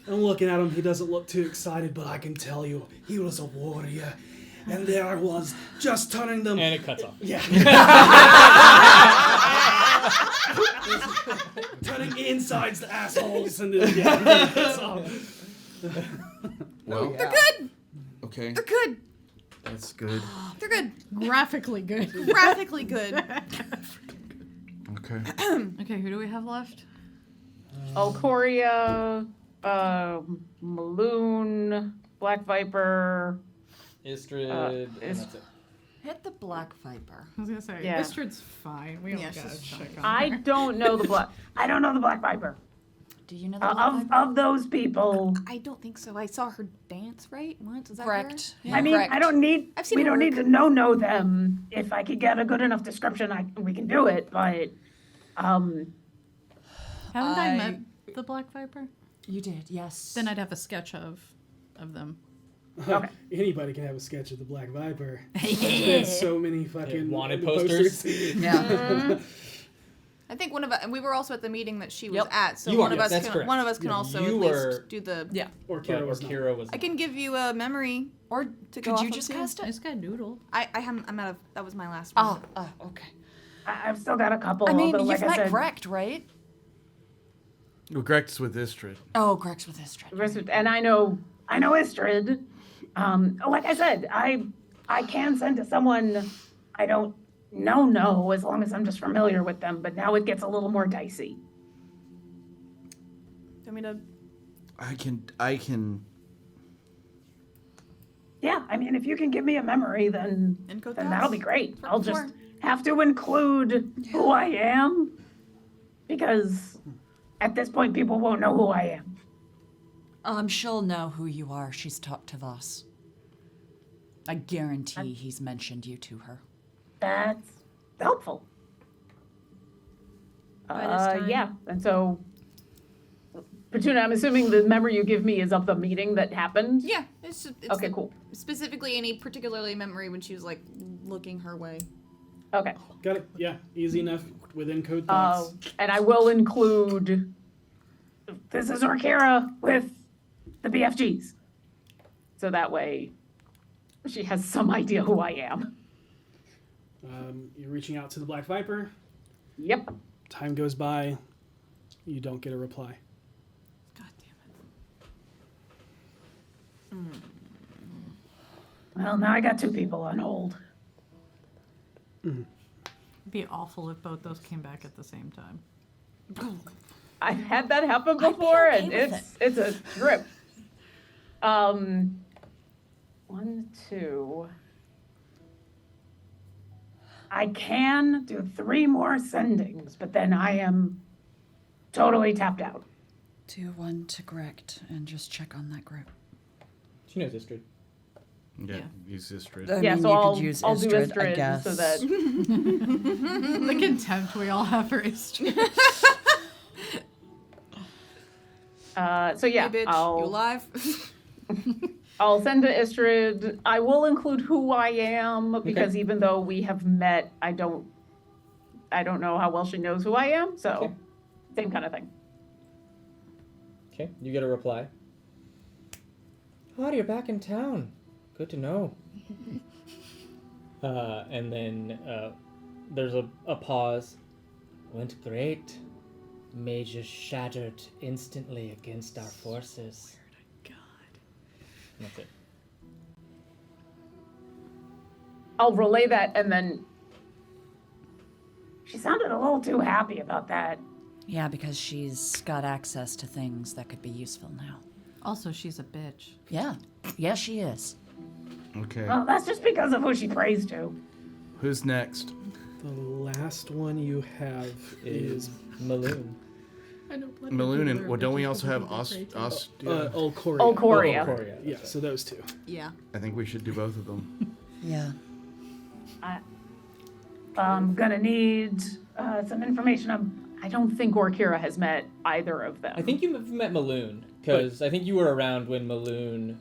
I'm looking at him. He doesn't look too excited, but I can tell you he was a warrior. And there I was, just turning them. And it cuts off. Yeah. Turning insides to assholes and then yeah, that's all. Well, They're good. okay. They're good. That's good. They're good. Graphically good. Graphically good. Okay. Okay, who do we have left? Alcoria, Maloon, Black Viper. Istrid, and that's it. Hit the Black Viper. I was gonna say, Yeah. Istrid's fine. We don't gotta check on I her. don't know the Black. I don't know the Black Viper. Do you know the Black Viper? Of those people. I don't think so. I saw her dance right once. Is that Correct. her? Yeah. I mean, Correct. I don't need. I've seen we it don't work. need to know them. If I could get a good enough description, we can do it. But, Haven't I met the Black Viper? You did, yes. Then I'd have a sketch of them. Okay. Anybody can have a sketch of the Black Viper. There's so many fucking wanted posters. Yeah. I think and we were also at the meeting that she was Yep. at, so You one are, of yes, us that's can correct. one of us can Yeah, also you at least were- do the Or Kira was not. Kira was I can give you a memory or to go Could off you of just too. cast it? I just got noodle. I'm out of that was my last one. Okay. I've still got a couple. I mean, although, you've like I met said, Grect, right? Well, Greg's with Istrid. Oh, Greg's with Istrid. And I know Istrid. Like I said, I can send to someone I don't know as long as I'm just familiar with them. But now it gets a little more dicey. I mean, I can. Yeah, I mean, if you can give me a memory, then that'll be great. I'll just have to include who I am, because at this point, people won't know who I am. She'll know who you are. She's talked to Voss. I guarantee he's mentioned you to her. That's helpful. By this time. Yeah, and so, Petuna, I'm assuming the memory you give me is of the meeting that happened? yeah, it's Okay, cool. Specifically, any particularly memory when she was like looking her way. Okay. Got it. Yeah, easy enough within code thoughts. And I will include, this is Orkira with the BFGs. So that way, she has some idea who I am. You're reaching out to the Black Viper. Yep. Time goes by. You don't get a reply. Well, now I got two people on hold. It'd be awful if both those came back at the same time. I've had that happen before, and it's a trip. 1, 2. I can do 3 more sendings, but then I am totally tapped out. Do one to Grect and just check on that group. She knows Istrid. Yeah, use Istrid. I Yeah, mean, so you I'll could use do Istrid, I Istrid guess. so that The contempt we all have for Istrid. so yeah, Hey, bitch, you alive? I'll send to Istrid. I will include who I am because even though we have met, I don't know how well she knows who I am. So same kind of thing. Okay, you get a reply. Oh, you're back in town. Good to know. And then there's a pause. Went great. Mages shattered instantly against our forces. And that's it. I'll relay that, and then she sounded a little too happy about that. Yeah, because she's got access to things that could be useful now. Also, she's a bitch. Yeah. Yeah, she is. Okay. Well, that's just because of who she prays to. Who's next? The last one you have is Maloon. Maloon, and well, don't we also have us? Olcoria. Olcoria. Yeah, so those two. Yeah. I think we should do both of them. Yeah. I'm gonna need some information. I don't think Orkira has met either of them. I think you met Maloon, because I think you were around when Maloon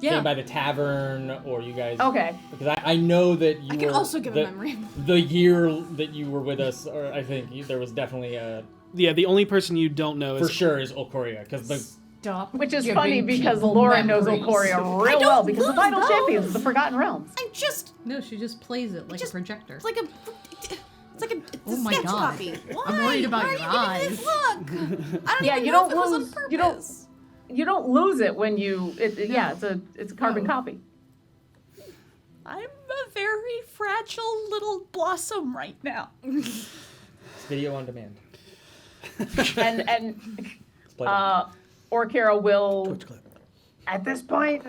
came by the tavern, or you guys... Okay. Because I know that you I can also give a memory. The year that you were with us, or I think there was definitely a... Yeah, the only person you don't know is... For sure is Olcoria, because the... Stop. Which is giving funny because people Laura knows memories. Olcoria real well because the Vital Champions of the Forgotten Realms. I just No, she just plays it like a projector. it's like a Oh my sketch God. copy. Why? I'm worried about Why your are you giving me eyes. this look? I don't Yeah, even you know don't if it was on lose. purpose. You don't lose it when you. Yeah, it's a carbon copy. I'm a very fragile little blossom right now. It's video on demand. and Orkira will. At this point,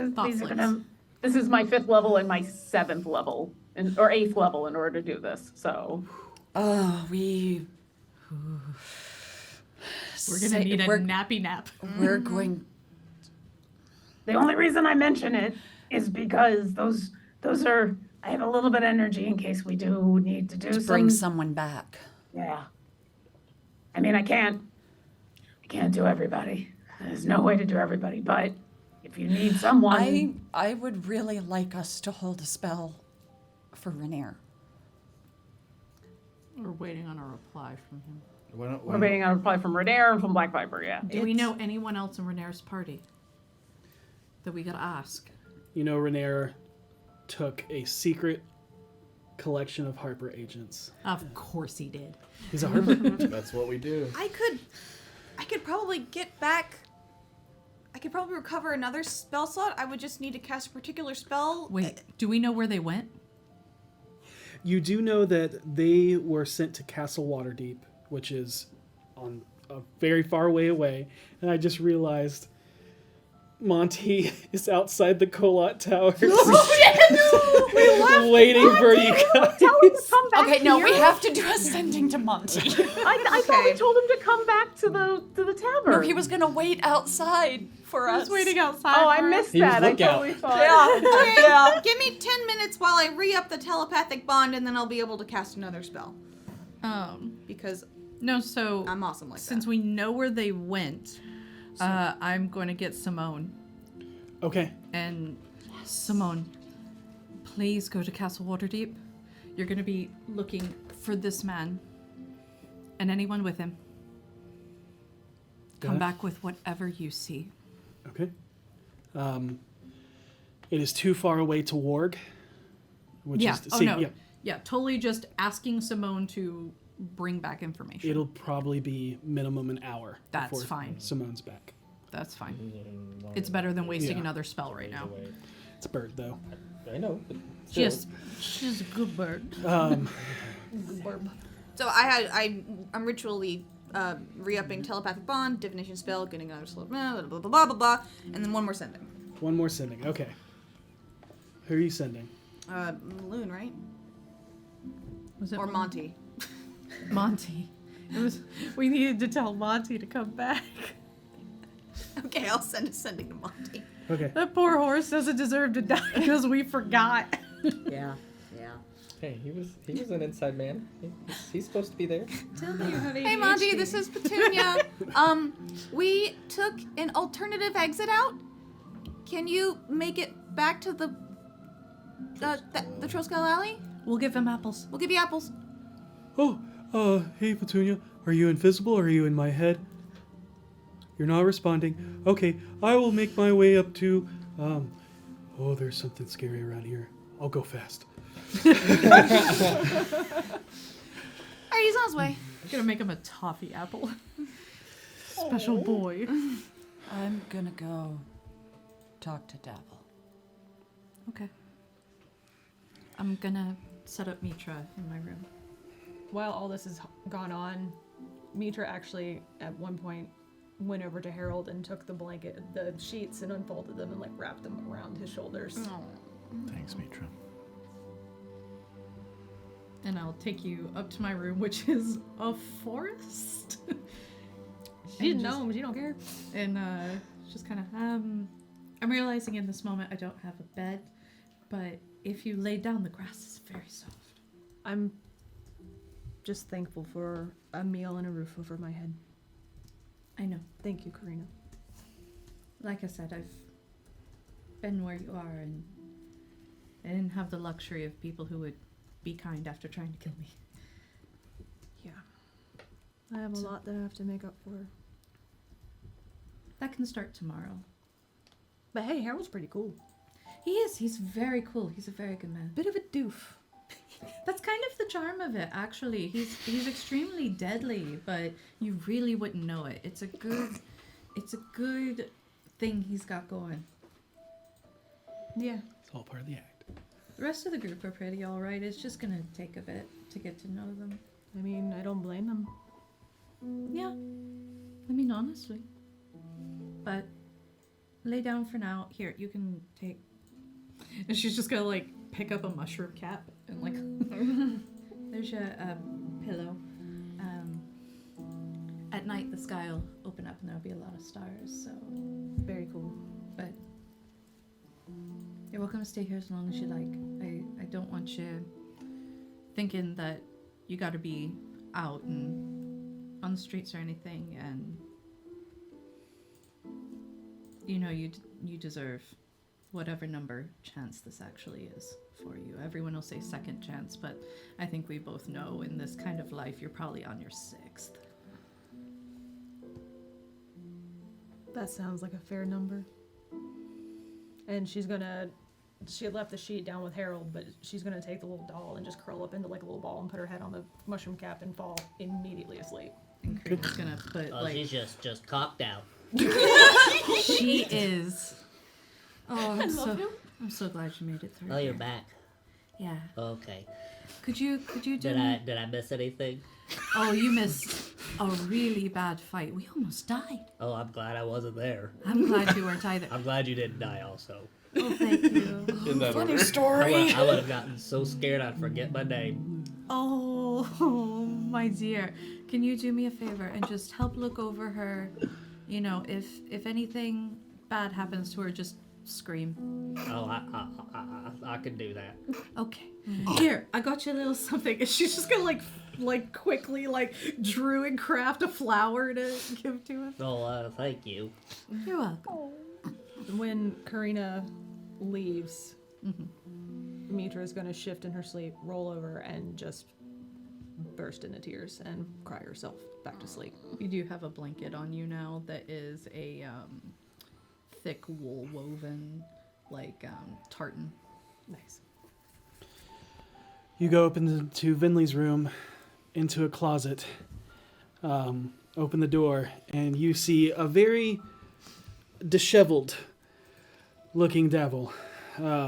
this is my 5th level and my 7th level, or 8th level in order to do this. So. We're gonna need a nappy nap. We're going. The only reason I mention it is because those are. I have a little bit of energy in case we do need to do To bring someone back. Yeah. I mean, I can't do everybody. There's no way to do everybody, but if you need someone. I would really like us to hold a spell for Rainier. We're waiting on a reply from him. We're waiting on a reply from Renair and from Black Viper, yeah. Do we know anyone else in Renair's party that we gotta ask? You know, Renair took a secret collection of Harper agents. Of course he did. He's a Harper. That's what we do. I could probably get back. I could probably recover another spell slot. I would just need to cast a particular spell. Wait, do we know where they went? You do know that they were sent to Castle Waterdeep, which is on a very far way away. And I just realized Monty is outside the Colot Towers. Waiting for you guys. Tell him to come back Okay, no, here. we have to do a sending to Monty. I thought we told him to come back to the tavern. No, he was gonna wait outside for us. He was waiting outside. Oh, I missed that. I totally thought. Okay, give me 10 minutes while I re-up the telepathic bond, and then I'll be able to cast another spell. Because no, so I'm awesome like since we know where they went, I'm going to get Simone. Okay. And Simone, please go to Castle Waterdeep. You're going to be looking for this man and anyone with him. Come Yeah. back with whatever you see. Okay. It is too far away to warg. Which Yeah. is Oh, see, no. yeah, Yeah, totally just asking Simone to bring back information. it'll probably be minimum an hour. That's before fine. Simone's back. That's fine. It's better than wasting Yeah. another spell right now. It's a bird, though. I know. But She's a good bird. So I'm ritually re-upping telepathic bond, divination spell, getting another slot, blah blah blah blah blah blah, and then one more sending. One more sending. Okay. Who are you sending? Loon, right? Was it or Monty? Monty. It was. We needed to tell Monty to come back. Okay, I'll send a sending to Monty. Okay. That poor horse doesn't deserve to die because we forgot. Yeah. Hey, he was an inside man. He's supposed to be there. Tell me you have Hey Monty, this is Petunia. We took an alternative exit out. Can you make it back to the Troskull Alley? We'll give him apples. We'll give you apples. Oh, hey Petunia. Are you invisible or are you in my head? You're not responding. Okay, I will make my way up to, oh, there's something scary around here. I'll go fast. Alright, he's on his way. I'm gonna make him a toffee apple. Special boy. I'm gonna go talk to Dabble. Okay. I'm gonna set up Mitra in my room. While all this has gone on, Mitra actually at one point went over to Harold and took the sheets and unfolded them and like wrapped them around his shoulders. Thanks, Mitra. And I'll take you up to my room, which is a forest. She didn't know, but you don't care. And just kind of, I'm realizing in this moment I don't have a bed, but if you lay down, the grass is very soft. I'm just thankful for a meal and a roof over my head. I know. Thank you, Karina. Like I said, I've been where you are, and I didn't have the luxury of people who would be kind after trying to kill me. Yeah. I have a lot that I have to make up for. That can start tomorrow. But hey, Harold's pretty cool. He is. He's very cool. He's a very good man. Bit of a doof. That's kind of the charm of it, actually. He's extremely deadly, but you really wouldn't know it. It's a good thing he's got going. Yeah. It's all part of the act. The rest of the group are pretty alright. It's just gonna take a bit to get to know them. I mean, I don't blame them. Yeah. I mean, honestly. But lay down for now. Here, you can take... And she's just gonna, like, pick up a mushroom cap and, like... There's your pillow. At night, the sky will open up and there'll be a lot of stars, so... Very cool. But... You're welcome to stay here as long as you like. I don't want you thinking that you gotta be out and on the streets or anything, and you know you deserve whatever number chance this actually is for you. Everyone will say second chance, but I think we both know in this kind of life you're probably on your 6th. That sounds like a fair number. And she had left the sheet down with Harold, but she's gonna take the little doll and just curl up into like a little ball and put her head on the mushroom cap and fall immediately asleep. And Karina's gonna put she's just cocked out. She is. Oh, I love you. I'm so glad you made it through. Oh, you're back. Yeah. Okay. Could you do? Did I miss anything? Oh, you missed a really bad fight. We almost died. Oh, I'm glad I wasn't there. I'm glad you weren't either. I'm glad you didn't die also. Oh, thank you. In that Funny order. story. I would have gotten so scared I'd forget my name. Oh, my dear. Can you do me a favor and just help look over her? You know, if anything bad happens to her, just scream. Oh, I can do that. Okay. Here, I got you a little something. And she's just gonna like quickly drew and craft a flower to give to him. Oh, thank you. You're welcome. When Karina leaves, Mitra is gonna shift in her sleep, roll over, and just burst into tears and cry herself back to sleep. You do have a blanket on you now that is a thick wool woven tartan. Nice. You go up into Vinley's room, into a closet, open the door, and you see a very disheveled looking devil. I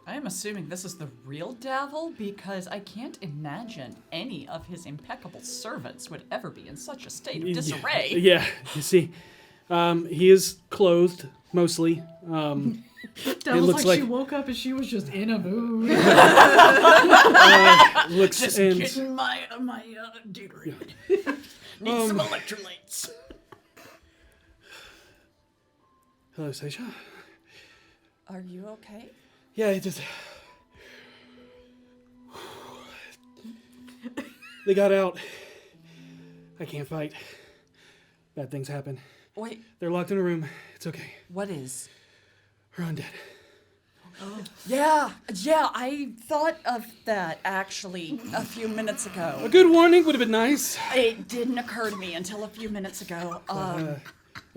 am assuming this is the real devil because I can't imagine any of his impeccable servants would ever be in such a state of disarray. Yeah, you see, he is clothed mostly. That was like she woke up and she was just in a mood. Looks just and getting my Gatorade. Need some electrolytes. hello, Seisha. Are you okay? Yeah, it just they got out. I can't fight. Bad things happen. Wait. They're locked in a room. It's okay. What is? We're undead. Oh. Yeah, I thought of that actually a few minutes ago. A good warning would have been nice. It didn't occur to me until a few minutes ago. I'm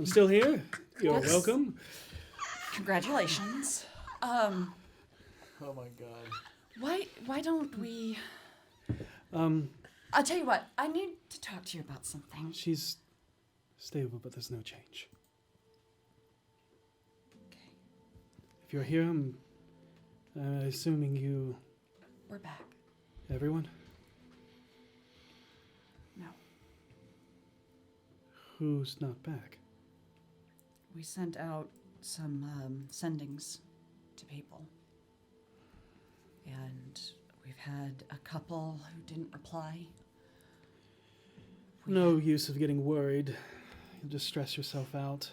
still here. You're That's- welcome. Congratulations. Oh my god. Why don't we? I'll tell you what. I need to talk to you about something. She's stable, but there's no change. Okay. If you're here, I'm assuming you. We're back. Everyone? No. Who's not back? We sent out some sendings to people. And we've had a couple who didn't reply. No use of getting worried. You'll just stress yourself out.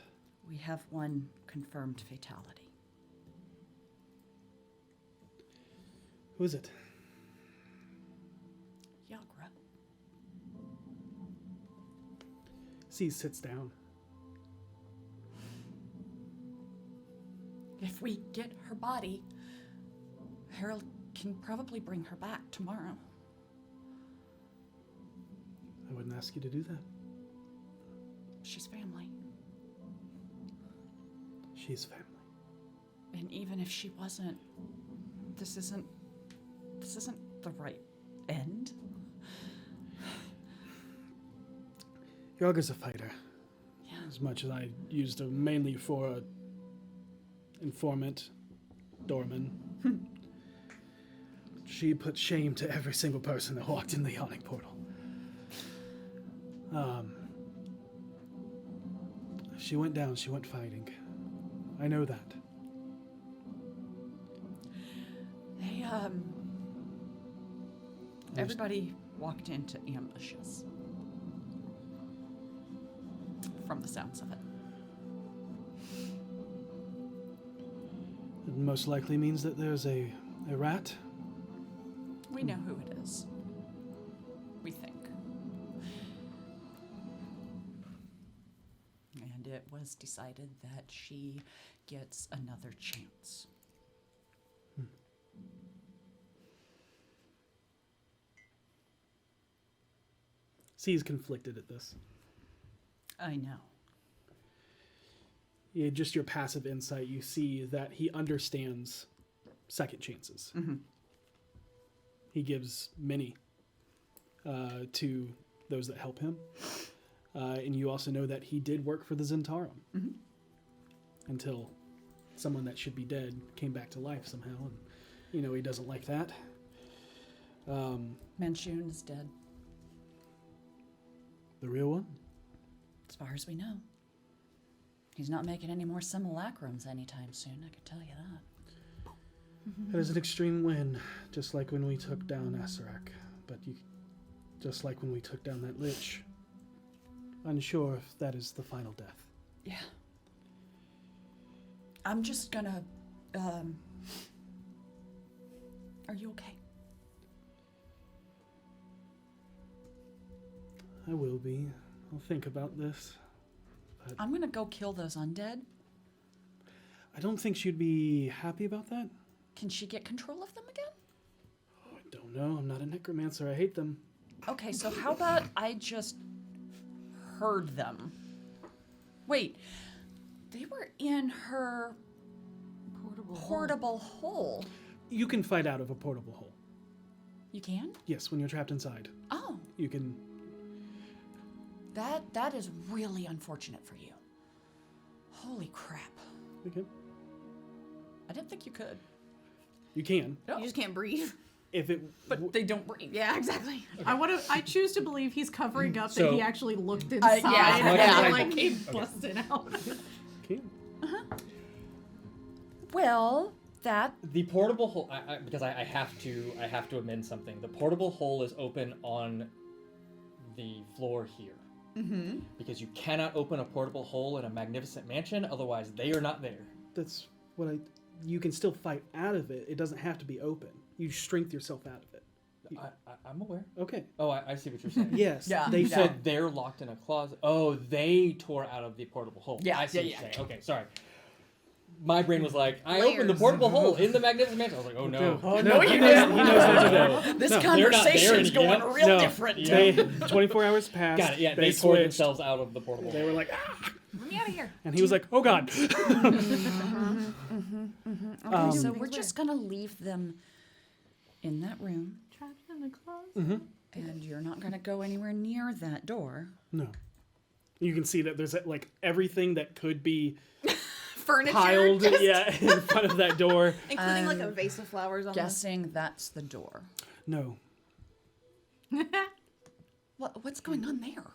We have one confirmed fatality. Who is it? Yagra. C sits down. If we get her body, Harold can probably bring her back tomorrow. I wouldn't ask you to do that. She's family. She's family. And even if she wasn't, this isn't the right end. Yagra's a fighter. Yeah. As much as I used her mainly for a informant, doorman. She put shame to every single person that walked in the yawning portal. She went down, she went fighting. I know that. They, everybody walked into ambushes. From the sounds of it. It most likely means that there's a rat. We know who it is. We think. And it was has decided that she gets another chance. See, he's conflicted at this. I know. Yeah, just your passive insight, you see that he understands second chances. Mhm. He gives many to those that help him. And you also know that he did work for the Zentarum until someone that should be dead came back to life somehow. And, he doesn't like that. Manchun is dead, The real one? as far as we know. He's not making any more simulacrums anytime soon, I can tell you that. That is an extreme win, just like when we took down Asarak. But just like when we took down that Lich. Unsure if that is the final death. Yeah. I'm just gonna, are you okay? I will be. I'll think about this. But I'm gonna go kill those undead. I don't think she'd be happy about that. Can she get control of them again? I don't know. I'm not a necromancer. I hate them. Okay, so how about I just heard them? Wait, they were in her portable hole. You can fight out of a portable hole. You can? Yes, when you're trapped inside. Oh, You can. that is really unfortunate for you. Holy crap. You can. I didn't think you could. You can. No. You just can't breathe. If it. But they don't breathe. Yeah, exactly. I choose to believe he's covering up So- that he actually looked inside yeah, and yeah. like came busted out. Can. Well, that The portable hole, because I have to amend something. The portable hole is open on the floor here. Mm-hmm. Because you cannot open a portable hole in a magnificent mansion, otherwise they are not there. That's what I. You can still fight out of it. It doesn't have to be open. You strength yourself out of it. I'm aware. Okay. Oh, I see what you're saying. Yes. Yeah. They So they're locked in a closet. Oh, they tore out of the portable hole. Yeah, I see yeah, what you're yeah. saying. Okay, sorry. My brain was like, I opened the portable hole in the magnificent mansion. I was like, oh no. Oh, no, you he knows didn't. what to do. This No, conversation's going Yep. real No, different. They, 24 hours passed. Got it. Yeah, they tore switched. themselves out of the portable They hole. were like, ah! Let me out of here. And he was like, oh god. Okay, so we're just gonna leave them in that room, Trapped in the closet. and you're not gonna go anywhere near that door. No. You can see that there's like everything that could be Furniture. piled just- in front of that door. Including like a vase of flowers on Guessing that's the door. No. What's going on there?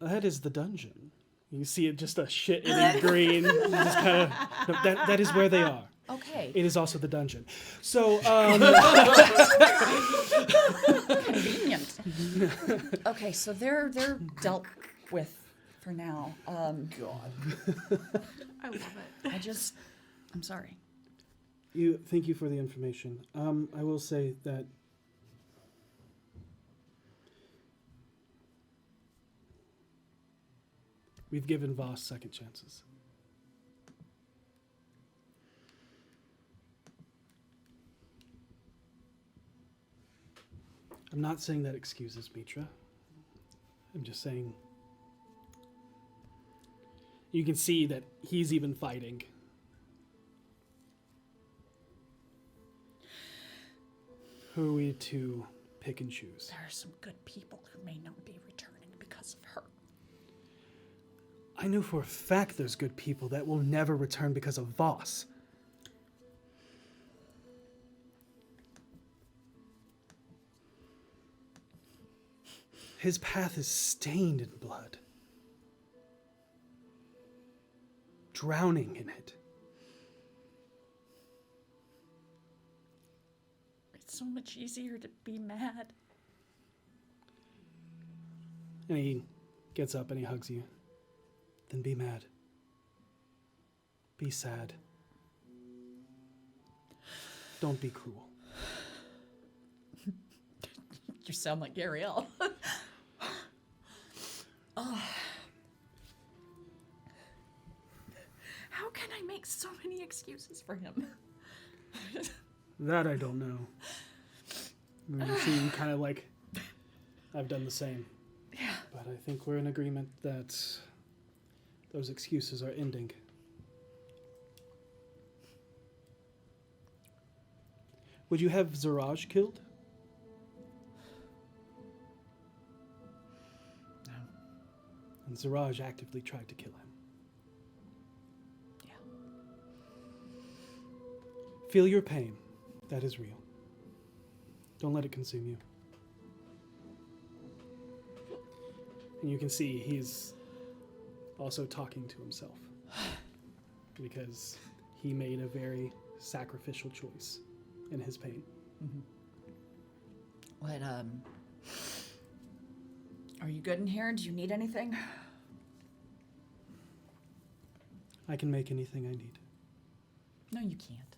That is the dungeon. You see it just a shit-eating green. Just kind of, that is where they are. Okay. It is also the dungeon. So, Convenient. Okay, so they're dealt with for now. God. I love it. I'm sorry. Thank you for the information. I will say that we've given Voss second chances. I'm not saying that excuses Mitra. I'm just saying you can see that he's even fighting. Who are we to pick and choose? There are some good people who may not be returning because of her. I know for a fact there's good people that will never return because of Voss. His path is stained in blood. Drowning in it. It's so much easier to be mad. And he gets up and he hugs you. Then be mad. Be sad. Don't be cruel. You sound like Ariel. Oh. so many excuses for him. That I don't know. You seem kind of like I've done the same. Yeah. But I think we're in agreement that those excuses are ending. Would you have Zaraj killed? No. And Zaraj actively tried to kill him. Yeah. Feel your pain. That is real. Don't let it consume you. And you can see he's also talking to himself. Because he made a very sacrificial choice in his pain. Mm-hmm. What, are you good in here? Do you need anything? I can make anything I need. No, you can't.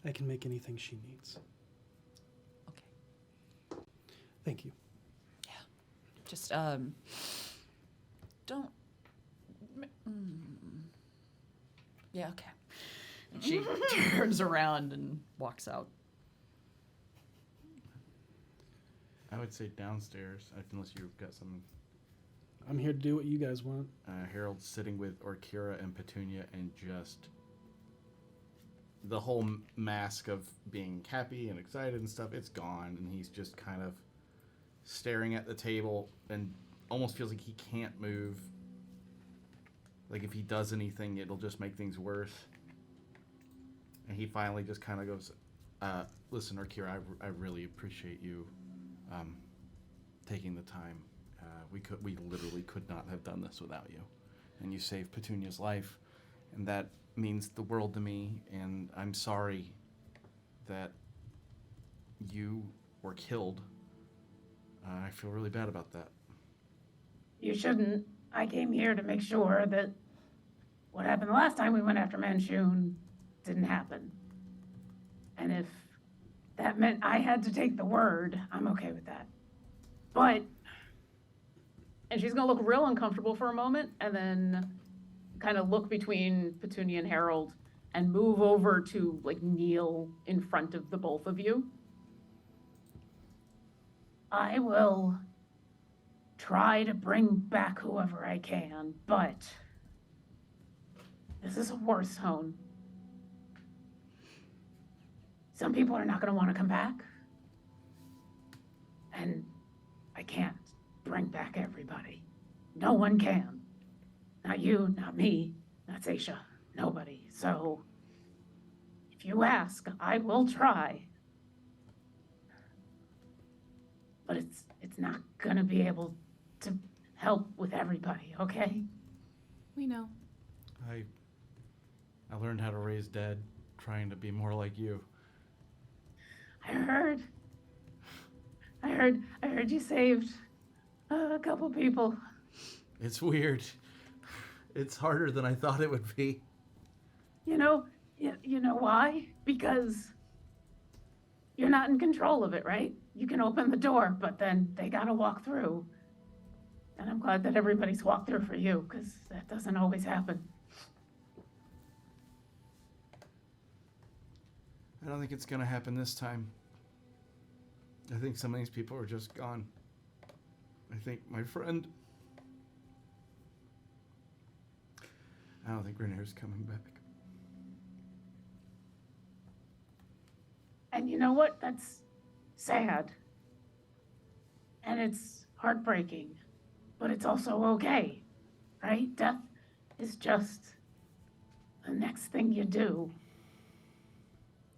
I can make anything she needs. Okay. Thank you. Yeah. Just, don't... Yeah, okay. And she turns around and walks out. I would say downstairs, unless you've got some. I'm here to do what you guys want. Harold's sitting with Orkira and Petunia, and just the whole mask of being happy and excited and stuff, it's gone, and he's just kind of staring at the table and almost feels like he can't move. Like if he does anything, it'll just make things worse. And he finally just kind of goes, listen, Orkira, I really appreciate you taking the time. We literally could not have done this without you. And you saved Petunia's life, and that means the world to me, and I'm sorry that you were killed. I feel really bad about that. You shouldn't. I came here to make sure that what happened the last time we went after Manchun didn't happen. And if that meant I had to take the word, I'm okay with that. But, and she's gonna look real uncomfortable for a moment, and then kind of look between Petunia and Harold and move over to like kneel in front of the both of you. I will try to bring back whoever I can, but this is a war zone. Some people are not going to want to come back. And I can't bring back everybody. No one can. Not you, not me, not Seisha, nobody. So if you ask, I will try. But it's not going to be able to help with everybody, okay? We know. I learned how to raise dead, trying to be more like you. I heard you saved a couple people. It's weird. It's harder than I thought it would be. You know why? Because you're not in control of it, right? You can open the door, but then they gotta walk through. And I'm glad that everybody's walked through for you, because that doesn't always happen. I don't think it's gonna happen this time. I think some of these people are just gone. I think my friend... I don't think Renee's coming back. And you know what? That's sad. And it's heartbreaking. But it's also okay, right? Death is just the next thing you do.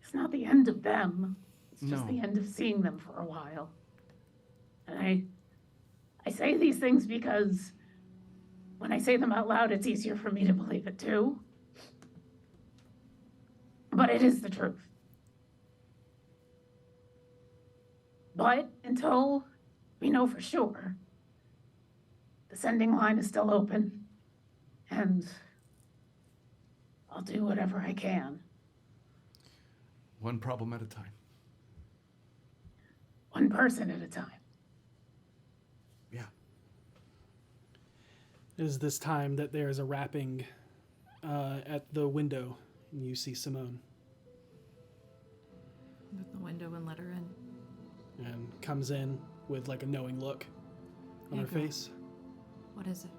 It's not the end of them. It's just the end of seeing them for a while. And I say these things because when I say them out loud, it's easier for me to believe it too. But it is the truth. But until we know for sure, the sending line is still open, and I'll do whatever I can. One problem at a time. One person at a time. It is this time that there is a rapping at the window, and you see Simone. With the window and let her in. And comes in with like a knowing look on Hey, her girl. face. What is it?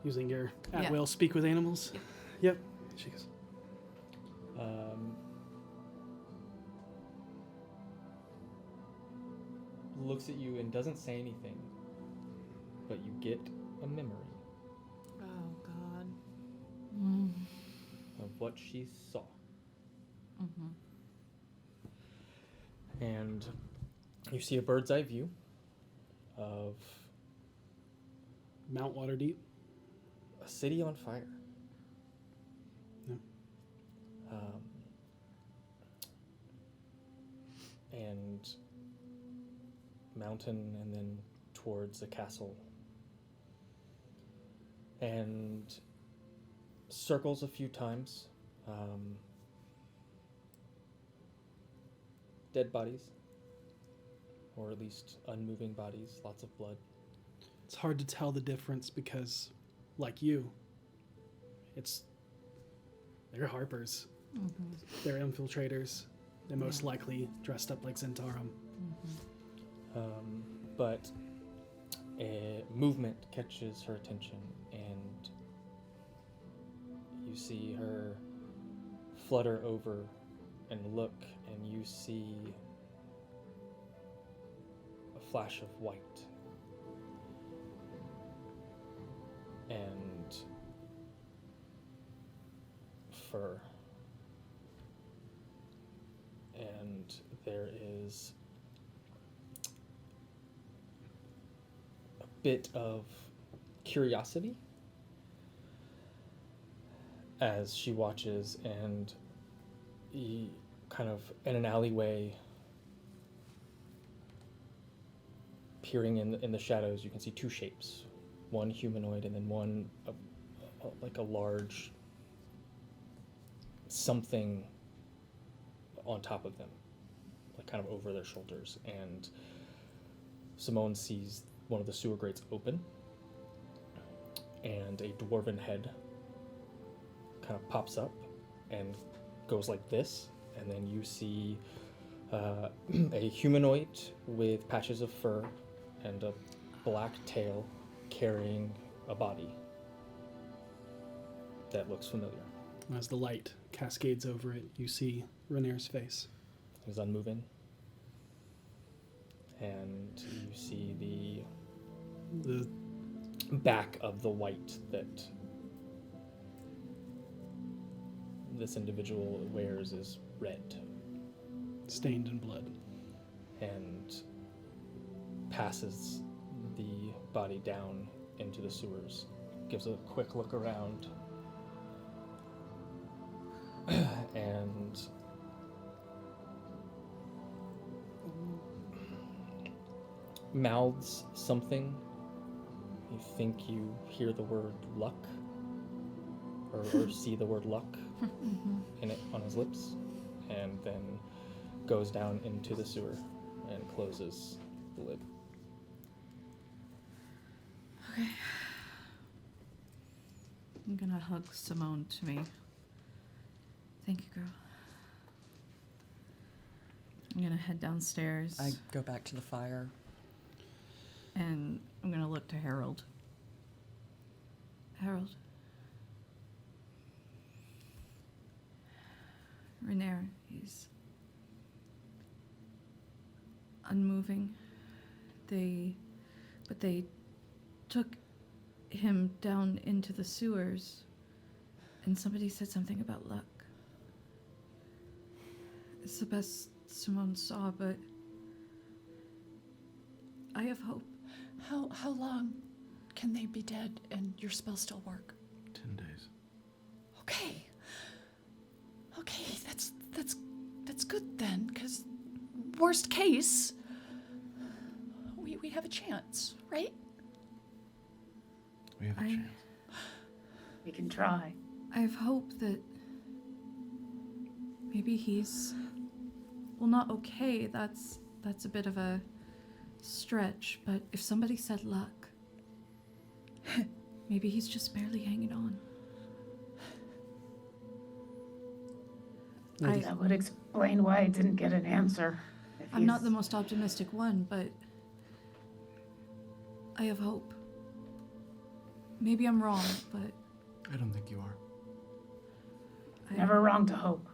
Using your at Yeah. will speak with animals. Yep. She goes, Looks at you and doesn't say anything, but you get a memory Oh, God. of what she saw. Mm-hmm. And you see a bird's eye view of Mount Waterdeep. a city on fire. Yeah. And mountain, and then towards a castle. And circles a few times. Dead bodies, or at least unmoving bodies, lots of blood. It's hard to tell the difference because, like you, they're Harpers. Mm-hmm. They're infiltrators. They're most likely dressed up like Zentarum. But a movement catches her attention, and you see her flutter over and look, and you see a flash of white. And fur. And there is a bit of curiosity as she watches, and kind of in an alleyway, peering in the shadows, you can see two shapes. One humanoid, and then one like a large something on top of them, like kind of over their shoulders. And Simone sees one of the sewer grates open, and a dwarven head kind of pops up and goes like this, and then you see a humanoid with patches of fur and a black tail carrying a body that looks familiar. As the light cascades over it, you see Renair's face. He's unmoving. And you see the back of the white that this individual wears is red. Stained in blood. And passes the body down into the sewers. Gives a quick look around. And mouths something. You think you hear the word luck, or see the word luck in it on his lips, and then goes down into the sewer and closes the lid. Okay. I'm gonna hug Simone to me. Thank you, girl. I'm gonna head downstairs. I go back to the fire. And I'm gonna look to Harold. Harold. Renair, he's unmoving. But they took him down into the sewers, and somebody said something about luck. It's the best Simone saw, but I have hope. How long can they be dead and your spells still work? 10 days. Okay. Okay, that's good then, because worst case, we have a chance, right? We have a chance. We can try. I have hope that maybe he's, well, not okay. That's a bit of a stretch, but if somebody said luck, maybe he's just barely hanging on. That would explain why I didn't get an answer. I'm not the most optimistic one, but I have hope. Maybe I'm wrong, but I don't think you are. Never wrong to hope.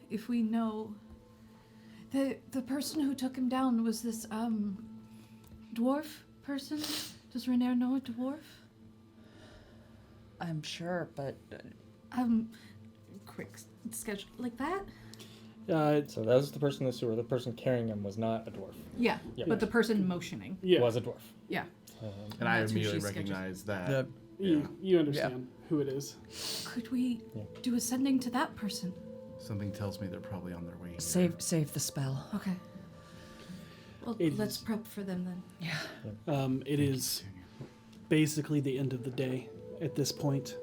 If we know the person who took him down was this dwarf person. Does Renair know a dwarf? I'm sure, but quick sketch like that. So that was the person in the sewer. The person carrying him was not a dwarf. Yeah, but the person motioning was a dwarf. Yeah. And I That's who immediately she sketches. recognize that. You understand who it is. Could we do a sending to that person? Something tells me they're probably on their way. Save the spell. Okay. Well, let's prep for them then. Yeah. It is basically the end of the day at this point,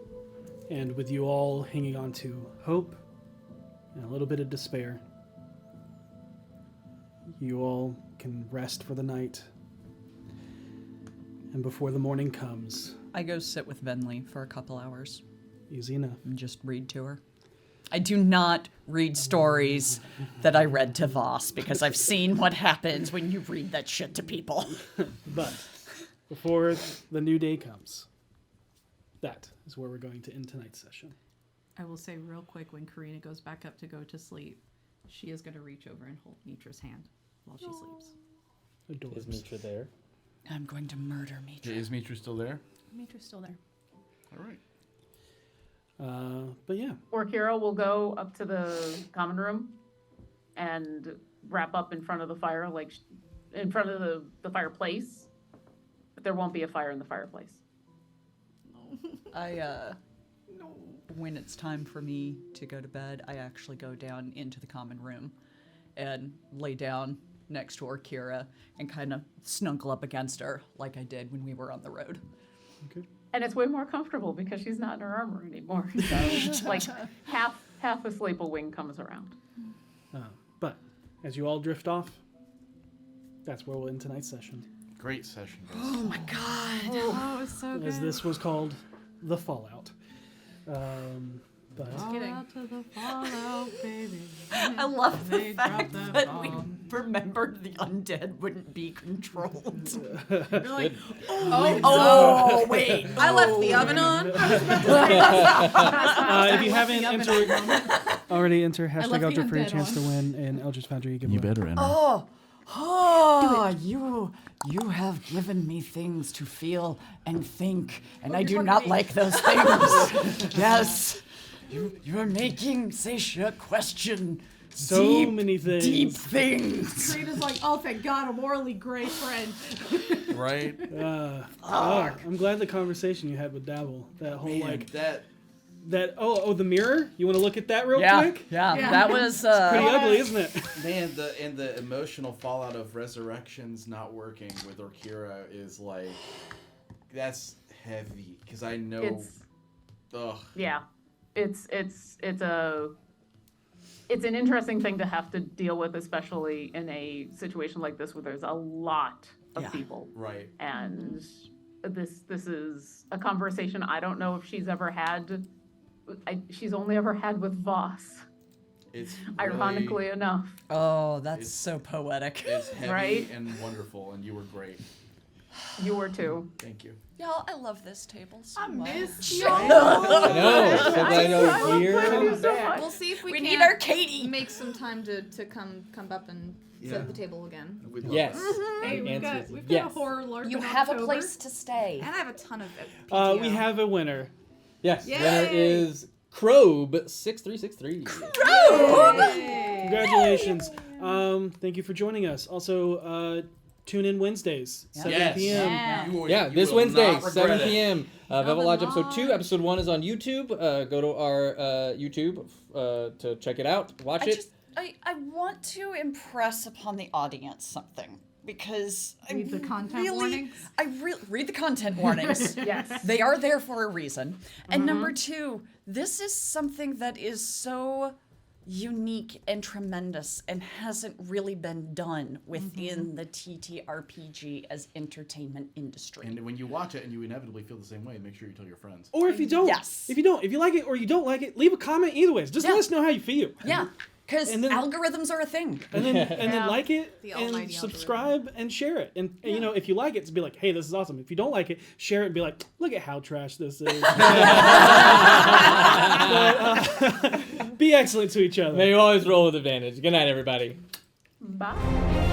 and with you all hanging on to hope and a little bit of despair, you all can rest for the night. And before the morning comes, I go sit with Venley for a couple hours. Easy enough. And just read to her. I do not read stories that I read to Voss because I've seen what happens when you read that shit to people. But before the new day comes, that is where we're going to end tonight's session. I will say real quick, when Karina goes back up to go to sleep, she is going to reach over and hold Mitra's hand while she sleeps. Adorbs. Is Mitra there? I'm going to murder Mitra. Is Mitra still there? Mitra's still there. All right. But yeah. Or Kira will go up to the common room and wrap up in front of the fire, like in front of the fireplace. But there won't be a fire in the fireplace. When it's time for me to go to bed, I actually go down into the common room and lay down next to Orkira and kind of snuggle up against her like I did when we were on the road. Okay. And it's way more comfortable because she's not in her armor anymore. So like half asleep, a wing comes around. But as you all drift off, that's where we'll end tonight's session. Great session. Oh my god. Oh, it was so good. As this was called the Fallout. But Fallout to the fallout, baby. I love the They fact dropped that we bomb. remembered the undead wouldn't be controlled. You're like, oh, wait. I left the oven on. if you haven't already enter left hashtag the Eldritch for your undead chance to on. win an Eldritch Foundry giveaway. You better enter. You have given me things to feel and think, and I do talking not to me. like those things. Yes. You're making Seisha question So deep, many things. deep things. Karina's like, oh, thank God, a morally gray friend. Right? I'm glad the conversation you had with Dabble, that whole Man, that the mirror. You want to look at that real Yeah, quick? yeah, that was Pretty ugly, isn't it? man, the emotional fallout of resurrections not working with Orkira is like, that's heavy because I know. Yeah, it's an interesting thing to have to deal with, especially in a situation like this where there's a lot of people. Right. And this is a conversation I don't know if she's ever had. She's only ever had with Voss. It's ironically really, enough. Oh, that's so poetic. It's heavy Right? and wonderful, and you were great. You were too. Thank you. Y'all, I love this table so much. missed I know. So glad you're here. We'll see if we We can need our Katie. make some time to come up and set up the table again. Yes. Hey, The we've answer got is a yes. horror lark. You in have a October. place to stay. And I have a ton of We have a winner. Yes. Yay! Winner is Crobe6363. Congratulations. Thank you for joining us. Also, tune in Wednesdays, 7 p.m. Yeah, this will Wednesday, not regret 7 it. p.m. Velvet Lodge episode 2. Episode 1 is on YouTube. Go to our YouTube to check it out. Watch it. I want to impress upon the audience something. Because Read the content warnings? read the content warnings. Yes. They are there for a reason. And number 2, this is something that is so unique and tremendous and hasn't really been done within the TTRPG as entertainment industry. And when you watch it and you inevitably feel the same way, make sure you tell your friends. Or if you don't, if you like it or you don't like it, leave a comment either way. Just let us know how you feel. Yeah, because algorithms are a thing. And then like it The and almighty subscribe and share it. And you know, if you like it, to be like, hey, this is awesome. If you don't like it, share it and be like, look at how trash this is. But, be excellent to each other. May you always roll with advantage. Good night, everybody. Bye.